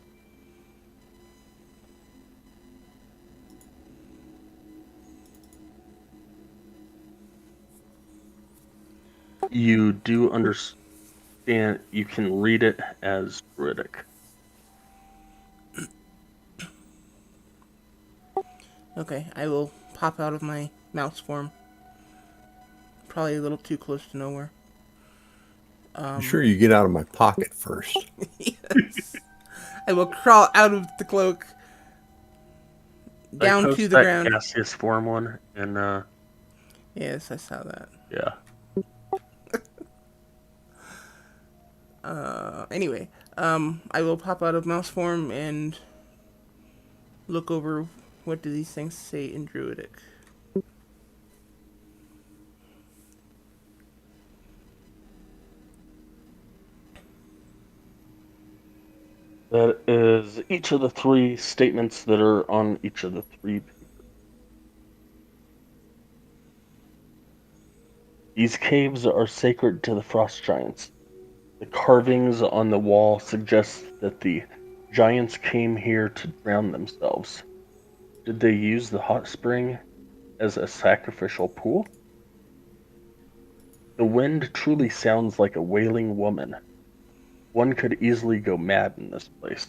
You do understand. You can read it as Druidic. Okay, I will pop out of my mouse form. Probably a little too close to nowhere. I'm sure you get out of my pocket first. Yes. I will crawl out of the cloak, down to the ground. Gaseous form one, and Yes, I saw that. yeah. Anyway, I will pop out of mouse form and look over what do these things say in Druidic. That is each of the three statements that are on each of the three papers. These caves are sacred to the frost giants. The carvings on the wall suggest that the giants came here to drown themselves. Did they use the hot spring as a sacrificial pool? The wind truly sounds like a wailing woman. One could easily go mad in this place.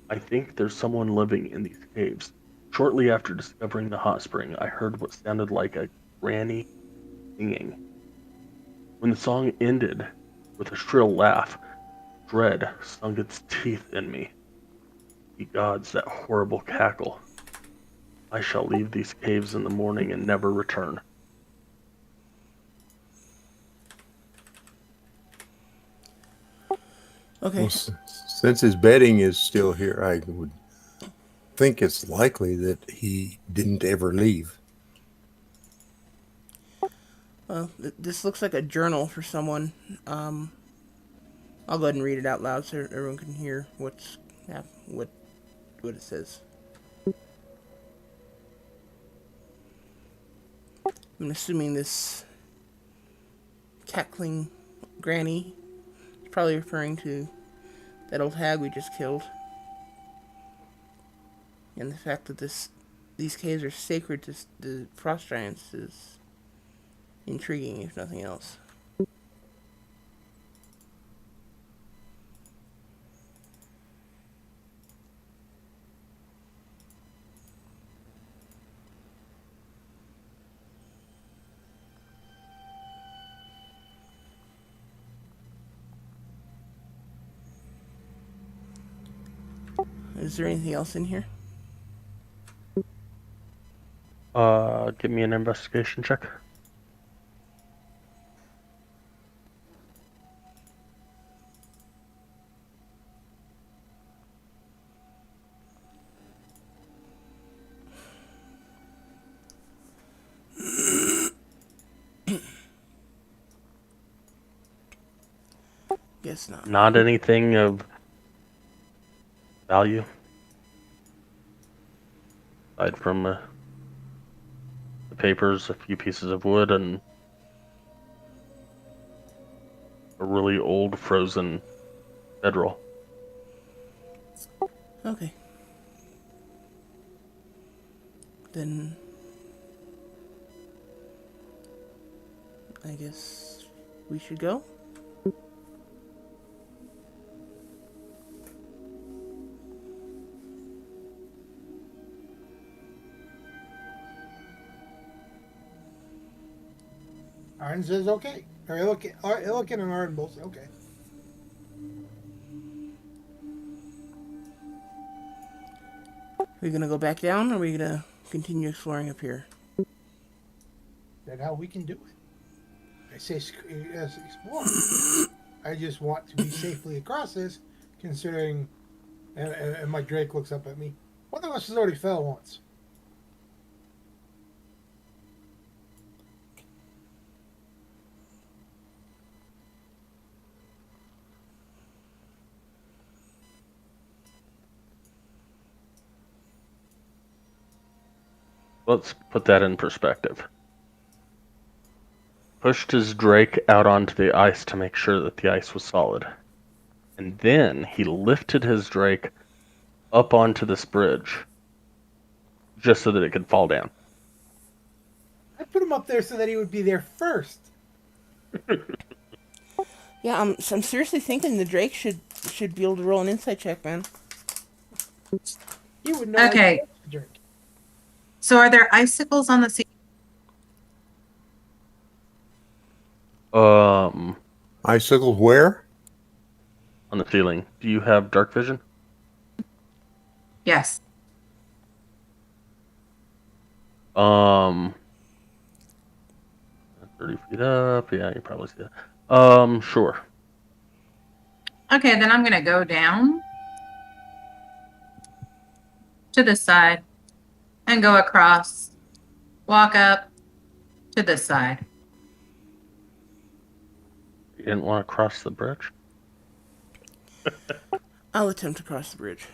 I think there's someone living in these caves. Shortly after discovering the hot spring, I heard what sounded like a granny singing. When the song ended with a shrill laugh, dread sunk its teeth in me. Ye gods, that horrible cackle. I shall leave these caves in the morning and never return. Okay. Well, since his bedding is still here, I would think it's likely that he didn't ever leave. Well, this looks like a journal for someone. I'll go ahead and read it out loud so everyone can hear what it says. I'm assuming this cackling granny is probably referring to that old hag we just killed, and the fact that these caves are sacred to the frost giants is intriguing, if nothing else. Is there anything else in here? Give me an investigation check. Guess not. Not anything of value. Aside from the papers, a few pieces of wood, and a really old frozen bedroll. Okay. Then I guess we should go. Arn says okay. Or look and Arn both say okay. Are we gonna go back down, or are we gonna continue exploring up here? That's how we can do it. I say explore. I just want to be safely across this, considering. And my Drake looks up at me. One of us has already fell once. Let's put that in perspective. Pushed his Drake out onto the ice to make sure that the ice was solid. And then he lifted his Drake up onto this bridge just so that it could fall down. I put him up there so that he would be there first. Yeah, I'm seriously thinking the Drake should be able to roll an insight check, man. He would know. Okay. How to drink. So are there icicles on the sea? Icicles where? On the ceiling. Do you have dark vision? Yes. 30 feet up. Yeah, you probably see that. Sure. Okay, then I'm going to go down to this side and go across, walk up to this side. You didn't want to cross the bridge? I'll attempt to cross the bridge.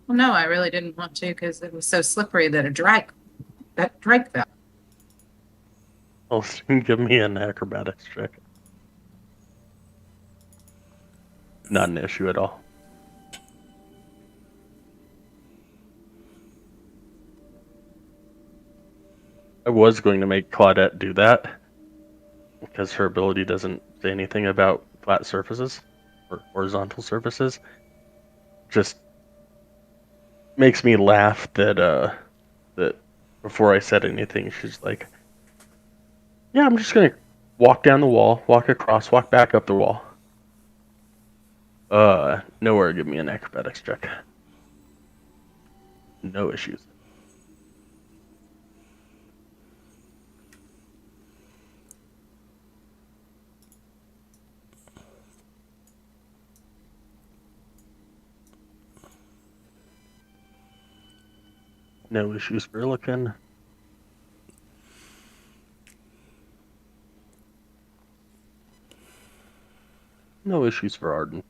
Well, no, I really didn't want to because it was so slippery that that Drake fell. Well, give me an acrobatics check. Not an issue at all. I was going to make Claudette do that because her ability doesn't say anything about flat surfaces or horizontal surfaces. Just makes me laugh that that before I said anything, she's like, "Yeah, I'm just gonna walk down the wall, walk across, walk back up the wall." Nowhere. Give me an acrobatics check. No issues. No issues for Illican. No issues for Arden.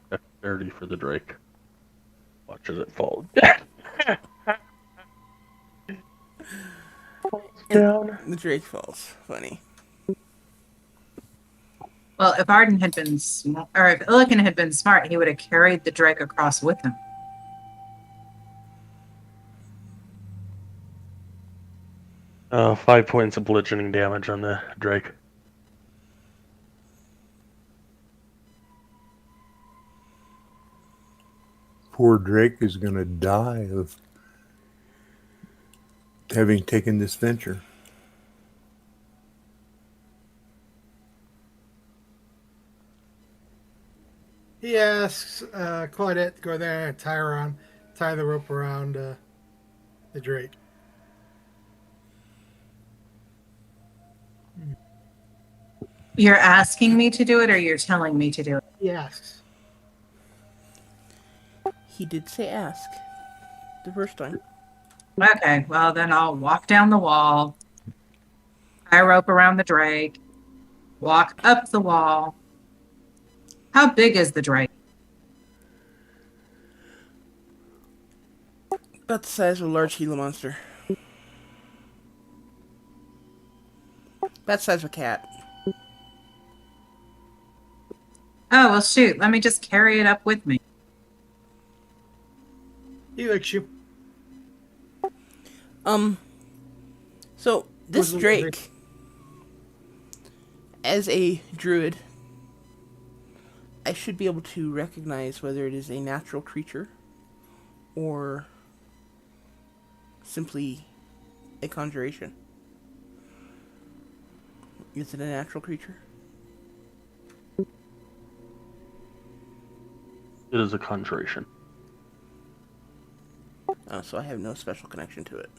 Dexterity for the Drake. Watch as it falls. Down. The Drake falls. Funny. Well, if Arden had been or if Illican had been smart, he would have carried the Drake across with him. 5 points of bludgeoning damage on the Drake. Poor Drake is going to die of having taken this venture. He asks Claudette to go there and tie the rope around the Drake. You're asking me to do it, or you're telling me to do it? He asks. He did say ask. The first time. Okay, well then I'll walk down the wall, tie a rope around the Drake, walk up the wall. How big is the Drake? About the size of a large Gila monster. About the size of a cat. Oh, well shoot, let me just carry it up with me. He licks you. So this Who's the Drake, Drake? as a druid, I should be able to recognize whether it is a natural creature or simply a conjuration. Is it a natural creature? It is a conjuration. Oh, so I have no special connection to it.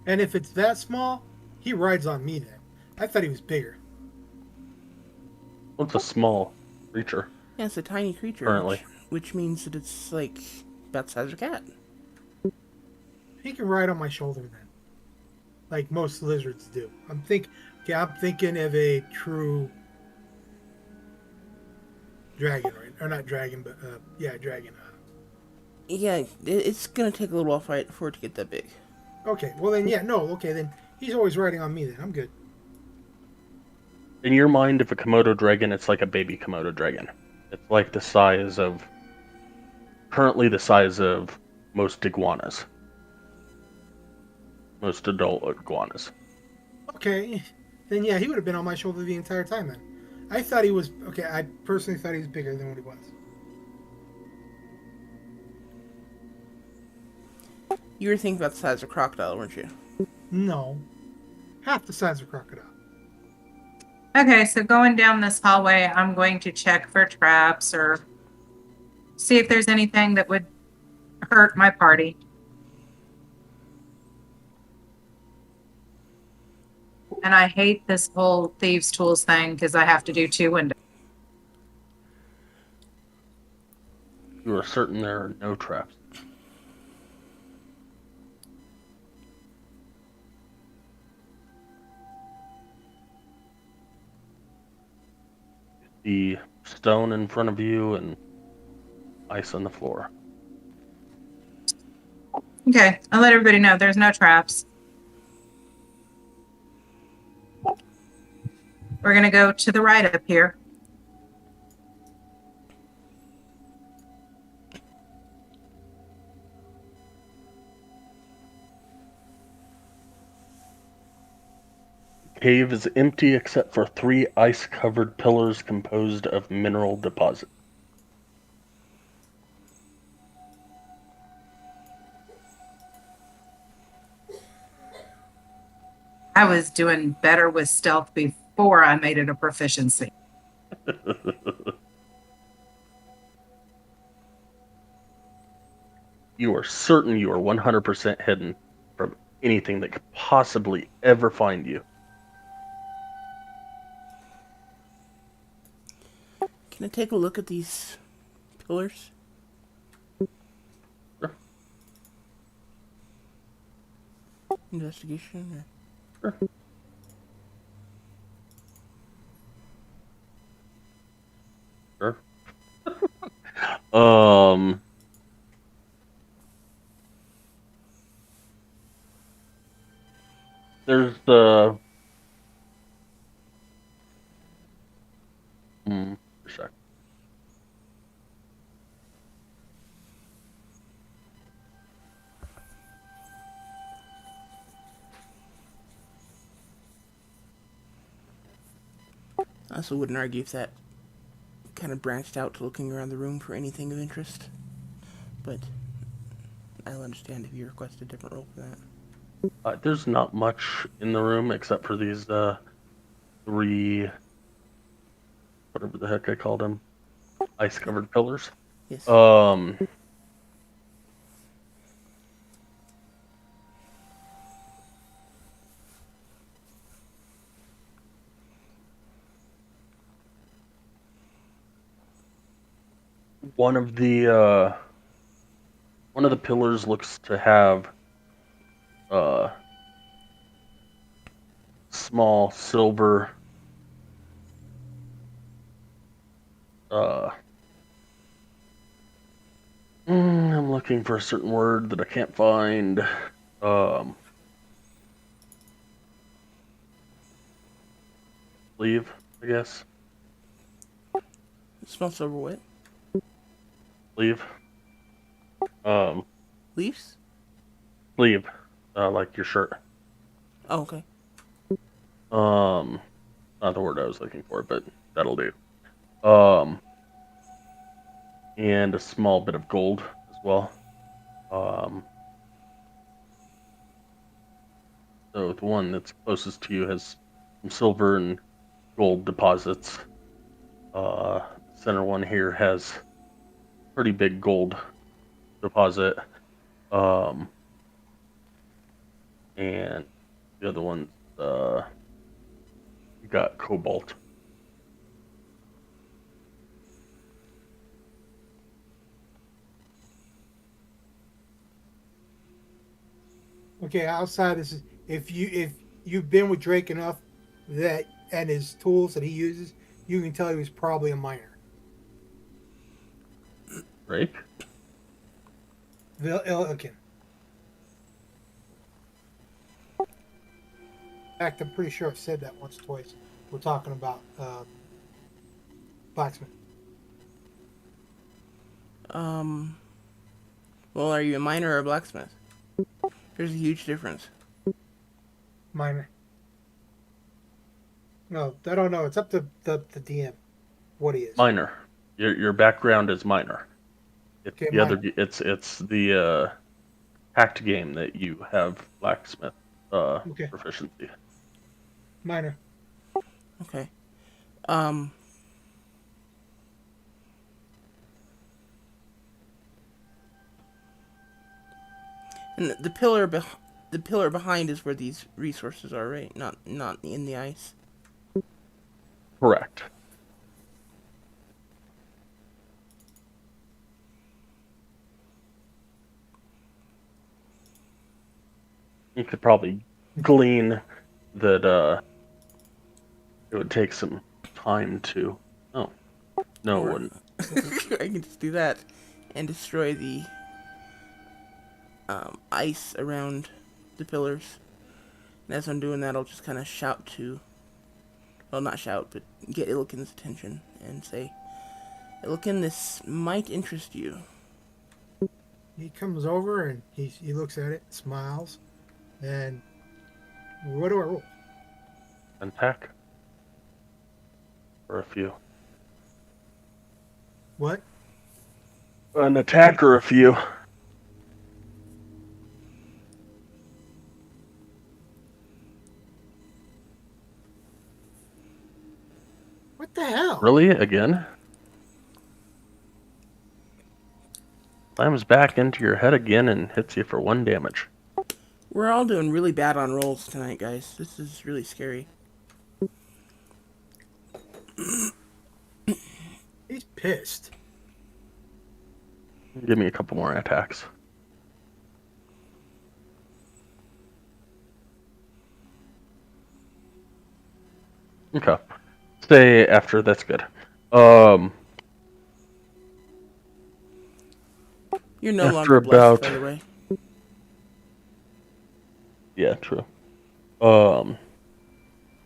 And if it's that small, he rides on me then. I thought he was bigger. Well, it's a small creature. Yeah, it's a tiny creature. Currently. Which means that it's like about the size of a cat. He can ride on my shoulder then, like most lizards do. I'm thinking of a true dragon, right? Or not dragon, but dragon. Yeah, it's gonna take a little while for it to get that big. Okay, well then, then he's always riding on me then. I'm good. In your mind, if a Komodo dragon, it's like a baby Komodo dragon. It's like currently the size of most iguanas. Most adult iguanas. Okay, then yeah, he would have been on my shoulder the entire time then. I thought he was, I personally thought he was bigger than what he was. You were thinking about the size of a crocodile, weren't you? No, half the size of a crocodile. Okay, so going down this hallway, I'm going to check for traps or see if there's anything that would hurt my party. And I hate this whole thieves' tools thing because I have to do 2 windows. You are certain there are no traps. The stone in front of you and ice on the floor. Okay, I'll let everybody know there's no traps. We're going to go to the right up here. Cave is empty except for 3 ice-covered pillars composed of mineral deposit. I was doing better with stealth before I made it a proficiency. You are certain you are 100% hidden from anything that could possibly ever find you. Can I take a look at these pillars? Sure. Investigation? Or... Sure. Sure. There's the. A sec. I also wouldn't argue if that kind of branched out to looking around the room for anything of interest. But I'll understand if you request a different role for that. There's not much in the room except for these 3, whatever the heck I called them, ice-covered pillars. Yes. One of the pillars looks to have small silver I'm looking for a certain word that I can't find. Sleeve, I guess. It smells silver what? Sleeve. Leaves? Sleeve. Like your shirt. Oh, okay. Not the word I was looking for, but that'll do. And a small bit of gold as well. So the one that's closest to you has some silver and gold deposits. Center one here has pretty big gold deposit. And the other one, you got cobalt. Okay, outside this is if you've been with Drake enough that and his tools that he uses, you can tell he was probably a miner. Drake? Okay. In fact, I'm pretty sure I've said that once or twice. We're talking about blacksmith. Well, are you a miner or a blacksmith? There's a huge difference. Miner. No, I don't know. It's up to the DM what he is. Miner. Your background is miner. It's Okay, the miner. other. It's the hacked game that you have blacksmith Okay. proficiency. Miner. Okay. And the pillar behind is where these resources are, right? Not in the ice. Correct. You could probably glean that it would take some time to. Oh, no, it wouldn't. I can just do that and destroy the ice around the pillars. And as I'm doing that, I'll just kind of shout to, well, not shout, but get Illiken's attention and say, Illiken, this might interest you. He comes over and he looks at it, smiles, and what do I roll? Attack. Or a few. What? An attack or a few. What the hell? Really? Again? Slams back into your head again and hits you for 1 damage. We're all doing really bad on rolls tonight, guys. This is really scary. pissed. Give me a couple more attacks. Okay. Stay after, that's good. You're no After longer about- blessed, by the way. Yeah, true.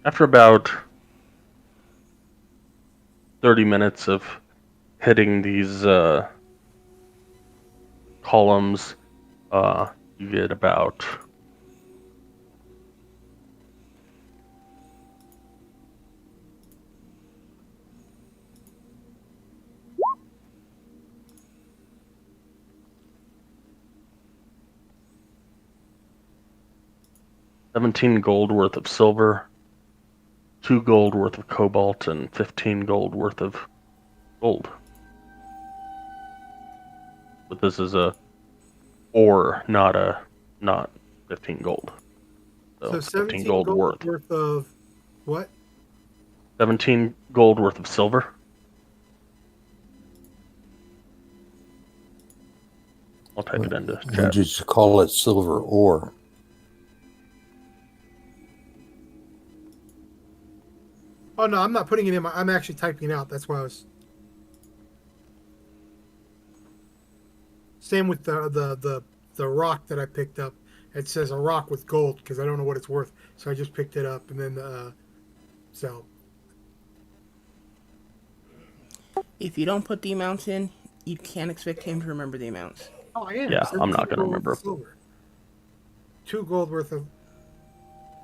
After about 30 minutes of hitting these columns, you get about 17 gold worth of silver, 2 gold worth of cobalt, and 15 gold worth of gold. But this is a ore, not 15 gold. So, So 15 17 gold worth. of what? 17 gold worth of silver. I'll type it into Would chat. you just call it silver ore? Oh no, I'm not putting it in. I'm actually typing it out. That's why I was. Same with the rock that I picked up. It says a rock with gold because I don't know what it's worth, so I just picked it up and then so. If you don't put the amounts in, you can't expect him to remember the amounts. Oh, I am. Yeah, I'm 17 not gonna gold remember. Silver. 2 gold worth of.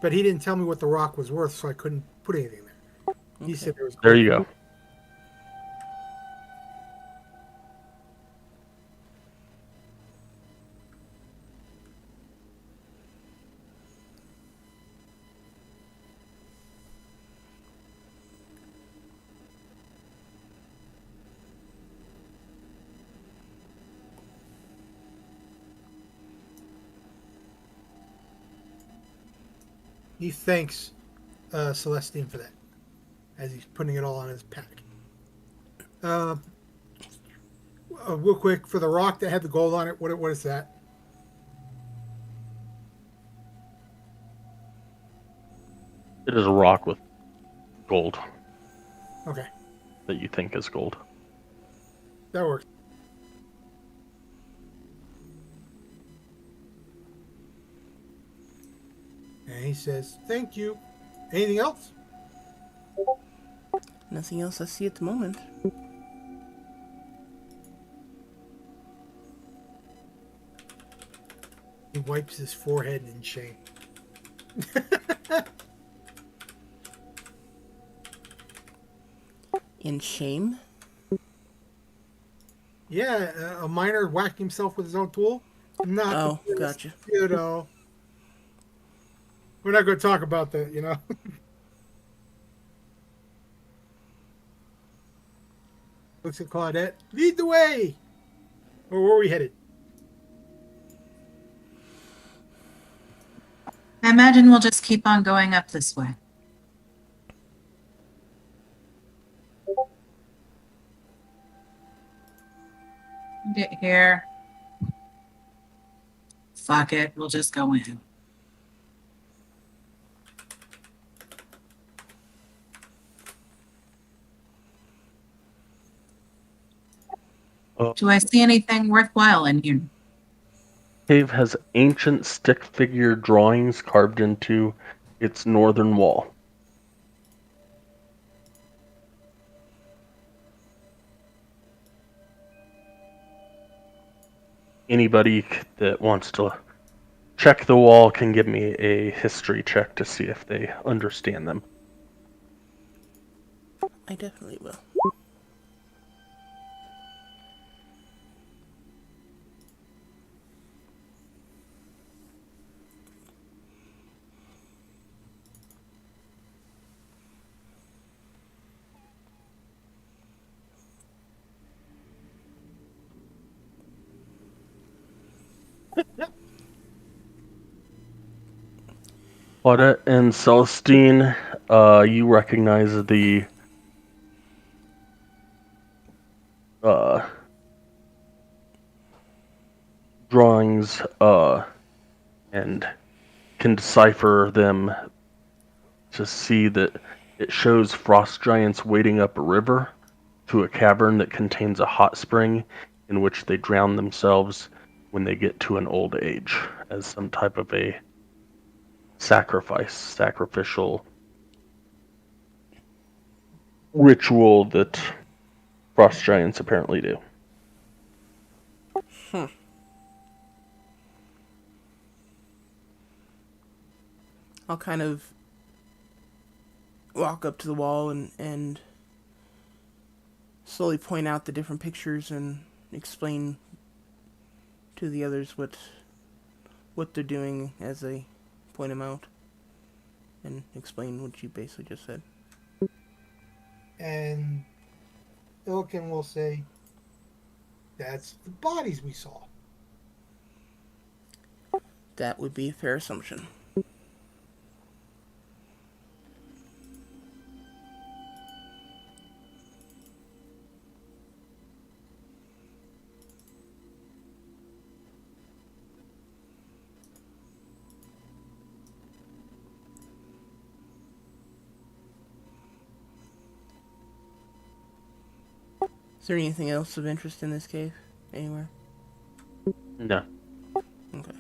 But he didn't tell me what the rock was worth, so I couldn't put anything there. He Okay. said there was. There you go. He thanks Celestine for that, as he's putting it all on his pack. Real quick, for the rock that had the gold on it, what is that? It is a rock with gold Okay, that you think is gold. that works. And he says, "Thank you." Anything else? Nothing else I see at the moment. He wipes his forehead in shame. In shame? Yeah, a miner whacked himself with his own tool. Not Oh, the best, gotcha. You know, we're not going to talk about that. You know. Looks at Claudette. Lead the way. Or where are we headed? I imagine we'll just keep on going up this way. Get here. Fuck it, we'll just go in. Do I see anything worthwhile in here? Cave has ancient stick figure drawings carved into its northern wall. Anybody that wants to check the wall can give me a history check to see if they understand them. I definitely will. Claudette and Celestine, you recognize the drawings and can decipher them to see that it shows frost giants wading up a river to a cavern that contains a hot spring in which they drown themselves when they get to an old age as some type of a sacrificial ritual that frost giants apparently do. I'll kind of walk up to the wall and slowly point out the different pictures and explain to the others what they're doing as they point them out, and explain what you basically just said. And Ilkin will say, "That's the bodies we saw." That would be a fair assumption. Is there anything else of interest in this cave? Anywhere? No. Okay.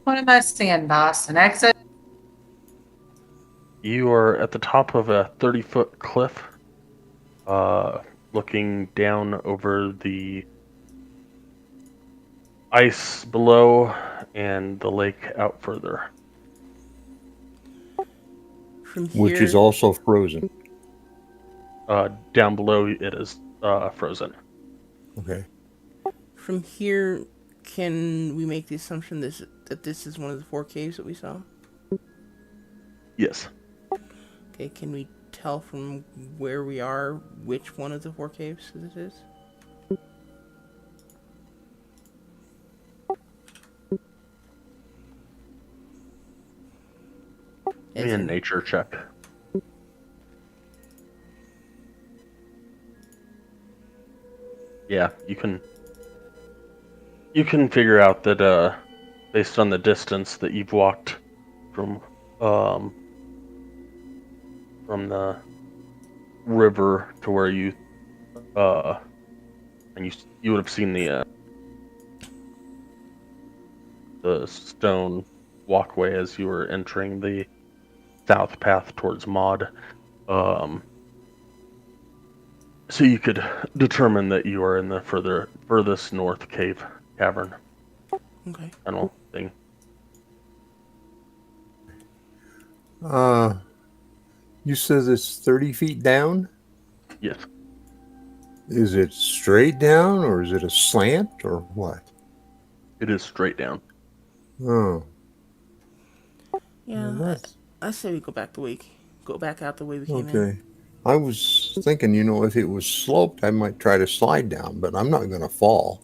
What am I seeing, boss? An exit? You are at the top of a 30-foot cliff, looking down over the ice below and the lake out further. From here, Which is also frozen. Down below it is frozen. Okay. from here, can we make the assumption that this is one of the 4 caves that we saw? Yes. Okay, can we tell from where we are which one of the 4 caves this is? Give me a nature check. Yeah, you can figure out that based on the distance that you've walked from the river to where you and you would have seen the stone walkway as you were entering the south path towards Maud. So you could determine that you are in the furthest north cavern. Okay. Tunnel thing. You said it's 30 feet down? Yes. Is it straight down or is it a slant or what? It is straight down. Oh. Yeah, Well, I say we go back out the way we came in. okay. I was thinking, if it was sloped, I might try to slide down, but I'm not going to fall.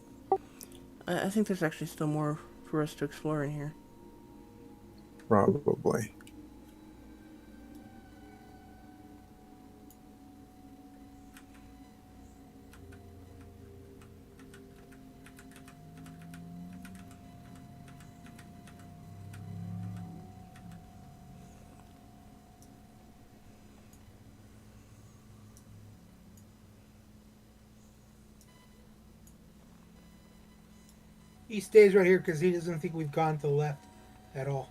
I think there's actually still more for us to explore in here. Probably. He stays right here because he doesn't think we've gone to the left at all.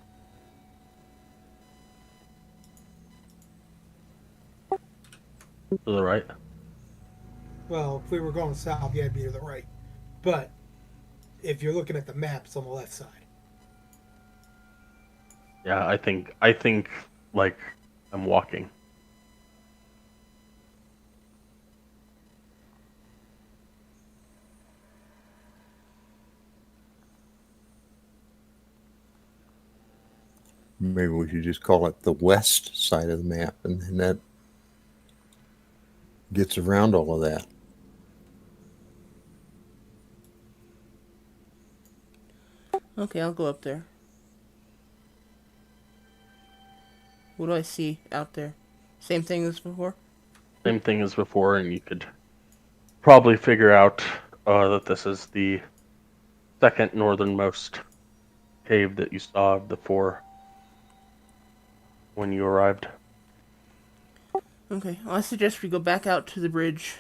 To the right. Well, if we were going south, yeah, it'd be to the right. But if you're looking at the map, it's on the left side. Yeah, I think like I'm walking. maybe we should just call it the west side of the map, and then that gets around all of that. Okay, I'll go up there. What do I see out there? Same thing as before? Same thing as before, and you could probably figure out that this is the second northernmost cave that you saw of the four when you arrived. Okay, well, I suggest we go back out to the bridge,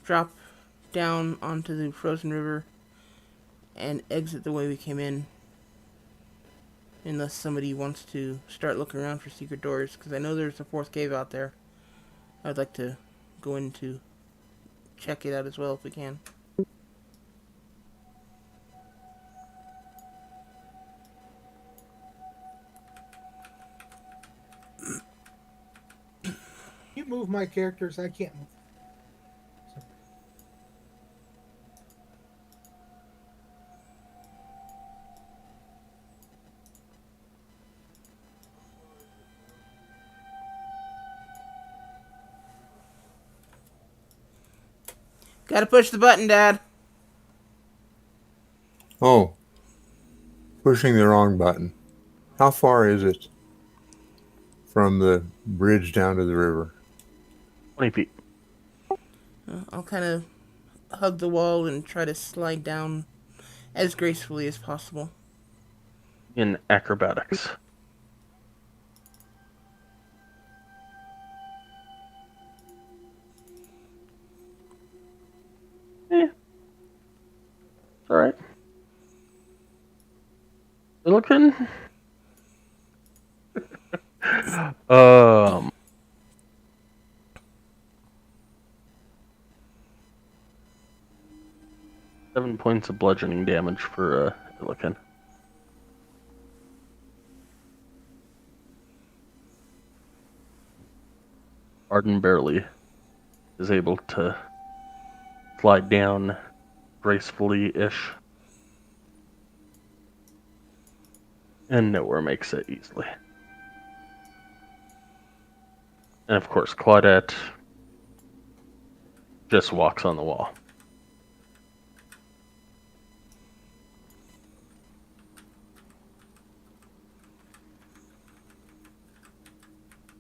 drop down onto the frozen river, and exit the way we came in. Unless somebody wants to start looking around for secret doors, because I know there's a fourth cave out there. I'd like to go in to check it out as well if we can. You move my characters, I can't move. Gotta push the button, Dad. Oh, pushing the wrong button. How far is it from the bridge down to the river? 20 feet. I'll kind of hug the wall and try to slide down as gracefully as possible. In acrobatics. It's alright. You looking? 7 points of bludgeoning damage for looking. Arden barely is able to slide down gracefully-ish. And nowhere makes it easily. And of course, Claudette just walks on the wall.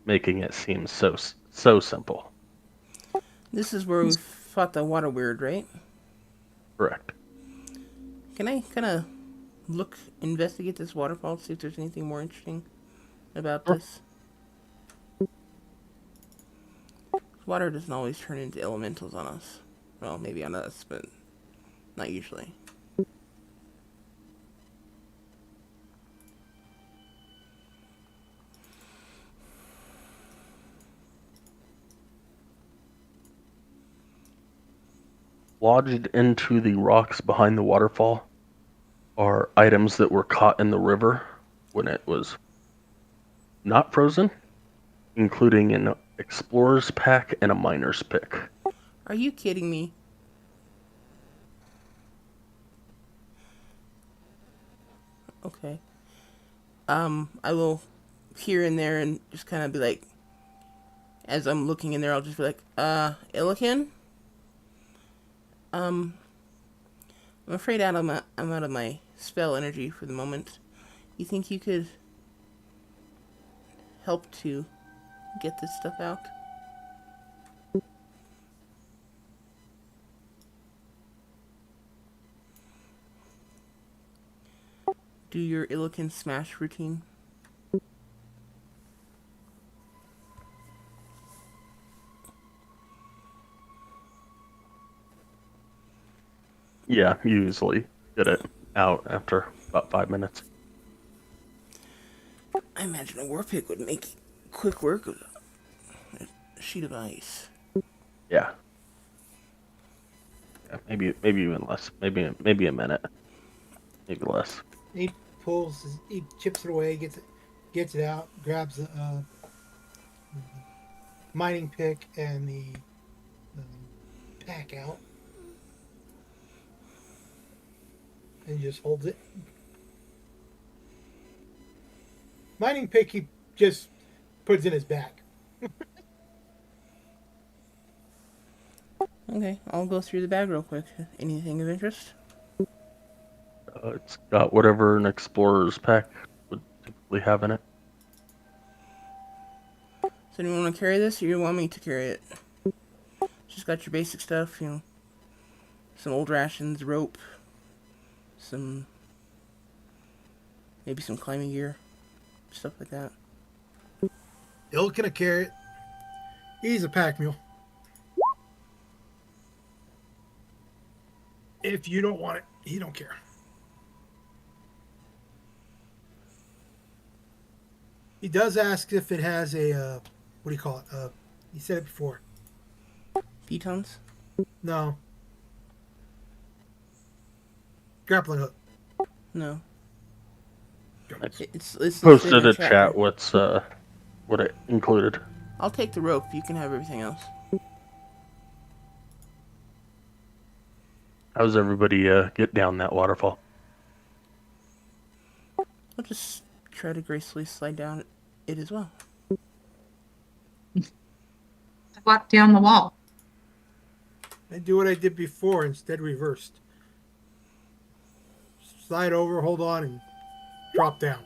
Making it seem so simple. This is where we fought the water weird, right? Correct. Can I kind of investigate this waterfall, see if there's anything more interesting about this? Water doesn't always turn into elementals on us. Well, maybe on us, but not usually. Lodged into the rocks behind the waterfall are items that were caught in the river when it was not frozen, including an explorer's pack and a miner's pick. Are you kidding me? Okay. I will peer in there and just kind of be like, as I'm looking in there, I'll just be like, Illican? I'm afraid I'm out of my spell energy for the moment. You think you could help to get this stuff out? Do your Illican smash routine. Yeah, you usually get it out after about 5 minutes. I imagine a war pick would make quick work of a sheet of ice. Yeah. Yeah, maybe even less. Maybe a minute. Maybe less. He he chips it away, gets it out, grabs the mining pick and the pack out, and just holds it. Mining pick he just puts in his bag. Okay, I'll go through the bag real quick. Anything of interest? It's got whatever an explorer's pack would typically have in it. So do you want to carry this, or you want me to carry it? Just got your basic stuff, some old rations, rope, maybe some climbing gear, stuff like that. Ilk can carry it. He's a pack mule. If you don't want it, he don't care. He does ask if it has a, what do you call it? You said it before. Pitons? No. Grappling hook. No. It's listed Posted in the a chat what's what it included. I'll take the rope. You can have everything else. How's everybody get down that waterfall? I'll just try to gracefully slide down it as well. I walked down the wall. I do what I did before, instead reversed. Slide over, hold on, and drop down.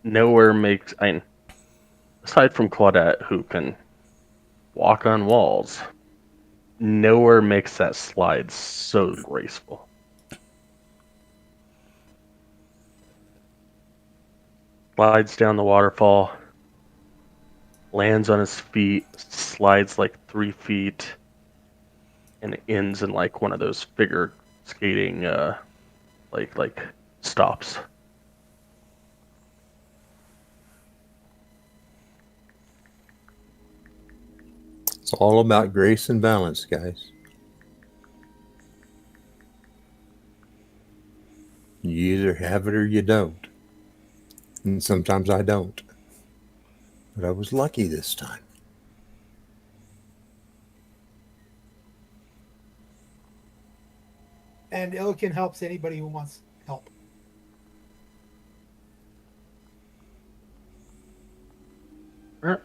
Nowhere makes aside from Claudette, who can walk on walls, nowhere makes that slide so graceful. Slides down the waterfall, lands on his feet, slides like 3 feet, and it ends in like one of those figure skating like stops. It's all about grace and balance, guys. You either have it or you don't. And sometimes I don't. But I was lucky this time. And Illiken helps anybody who wants help. Right.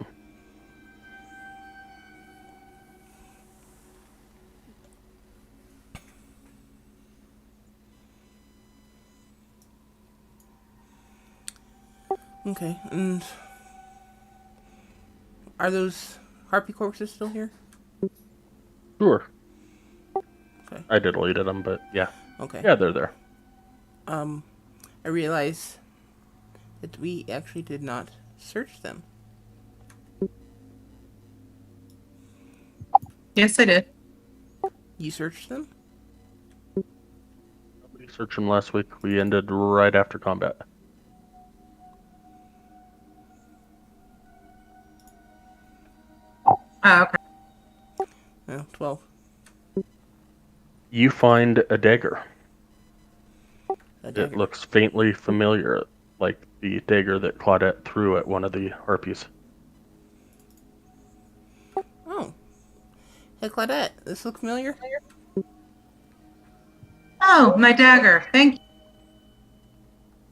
Okay, and are those harpy corpses still here? Sure. Okay. I deleted them, but yeah. Okay. Yeah, they're there. I realize that we actually did not search them. Yes, I did. You searched them? We searched them last week. We ended right after combat. Oh, okay. No, 12. You find a dagger. A dagger. It looks faintly familiar, like the dagger that Claudette threw at one of the harpies. Oh. Hey, Claudette, this look familiar? Oh, my dagger. Thank you.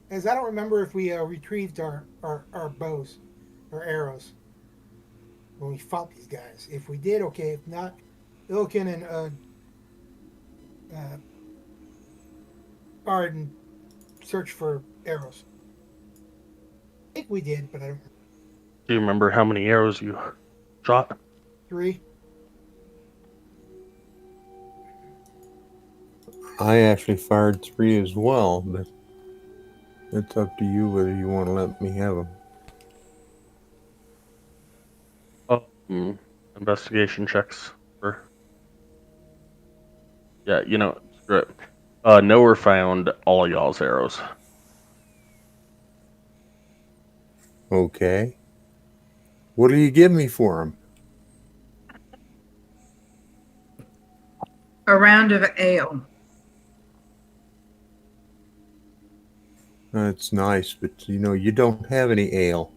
As I don't remember if we retrieved our bows or arrows when we fought these guys. If we did, okay. If not, Illiken and Arden search for arrows. I think we did, but I don't. Do you remember how many arrows you shot? 3. I actually fired 3 as well, but it's up to you whether you want to let me have them. Investigation checks. Yeah, screw it. Nowhere found all y'all's arrows. Okay. What do you give me for them? A round of ale. That's nice, but you don't have any ale.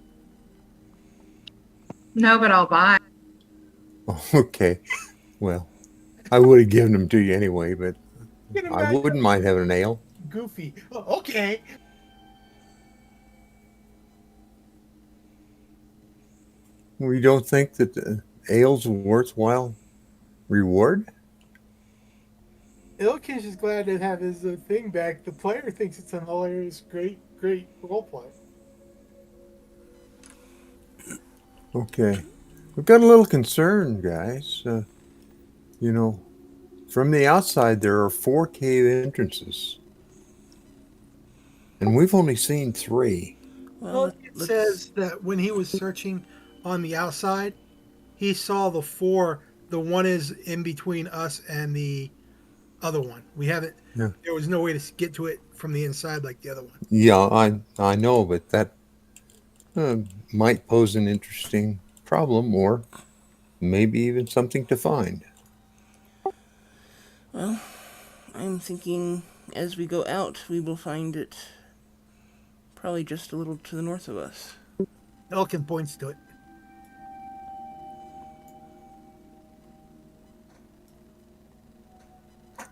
No, but I'll buy. Okay. Well, I would have given them to you anyway, but can I imagine wouldn't mind having an ale. Goofy. Oh, okay. We don't think that ale's a worthwhile reward? Ilkish is glad to have his thing back. The player thinks it's a hilarious, great roleplay. Okay. We've got a little concern, guys. From the outside, there are 4 cave entrances. And we've only seen 3. Well, It says that when he was searching on the outside, he saw the 4. The one is in between us and the other one. We haven't. Yeah. There was no way to get to it from the inside like the other one. Yeah, I know, but that might pose an interesting problem, or maybe even something to find. Well, I'm thinking as we go out, we will find it probably just a little to the north of us. Elkin points to it.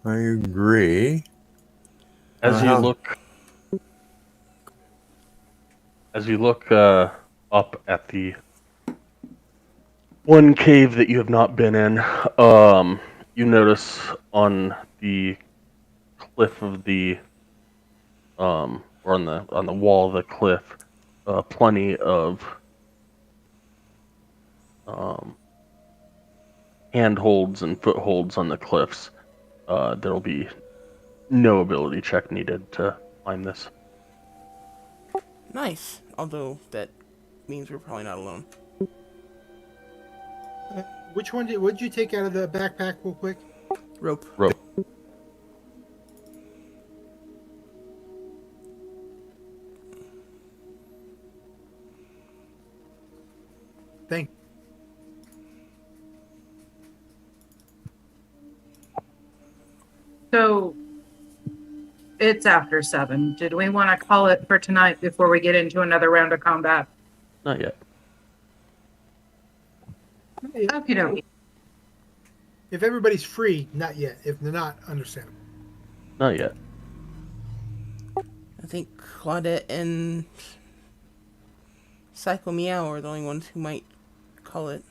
I agree. As you look up at the one cave that you have not been in, you notice on the cliff of the or on the wall of the cliff, plenty of handholds and footholds on the cliffs. There'll be no ability check needed to climb this. Nice. Although that means we're probably not alone. Which one what'd you take out of the backpack real quick? Rope. Thank. So it's after 7. Did we want to call it for tonight before we get into another round of combat? Not yet. Okie dokie. If everybody's free, not yet. If they're not, understandable. Not yet. I think Claudette and Psycho Meow are the only ones who might call it.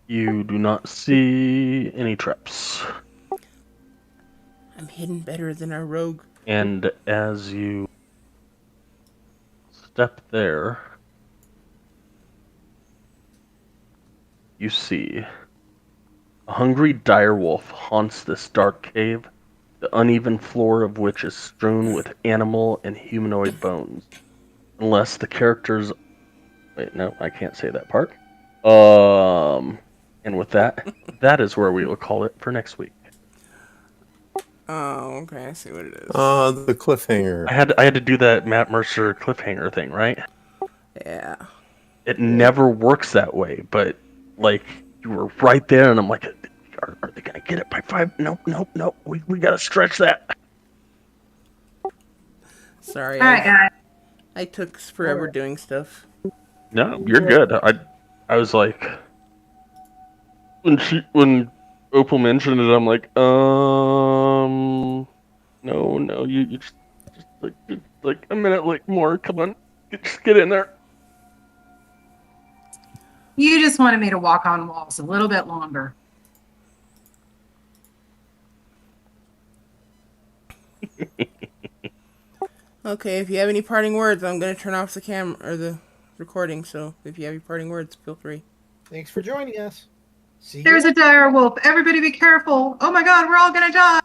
You do not see any traps. I'm hidden better than our rogue. And as you step there, you see a hungry direwolf haunts this dark cave, the uneven floor of which is strewn with animal and humanoid bones. Unless the characters... Wait, no, I can't say that part. And with that, that is where we will call it for next week. Oh, okay, I see what it is. The cliffhanger. I had to do that Matt Mercer cliffhanger thing, right? Yeah. It never works that way, but like you were right there, and I'm like, are they gonna get it by 5? Nope. We gotta stretch that. Sorry. All right, guys. I took forever doing stuff. No, you're good. I was like, when Opal mentioned it, I'm like, no, you just like a minute like more. Come on, just get in there. You just wanted me to walk on walls a little bit longer. Okay, if you have any parting words, I'm gonna turn off the camera or the recording. So if you have any parting words, feel free. Thanks for joining us. See you. There's a dire wolf. Everybody be careful. Oh my God, we're all gonna die.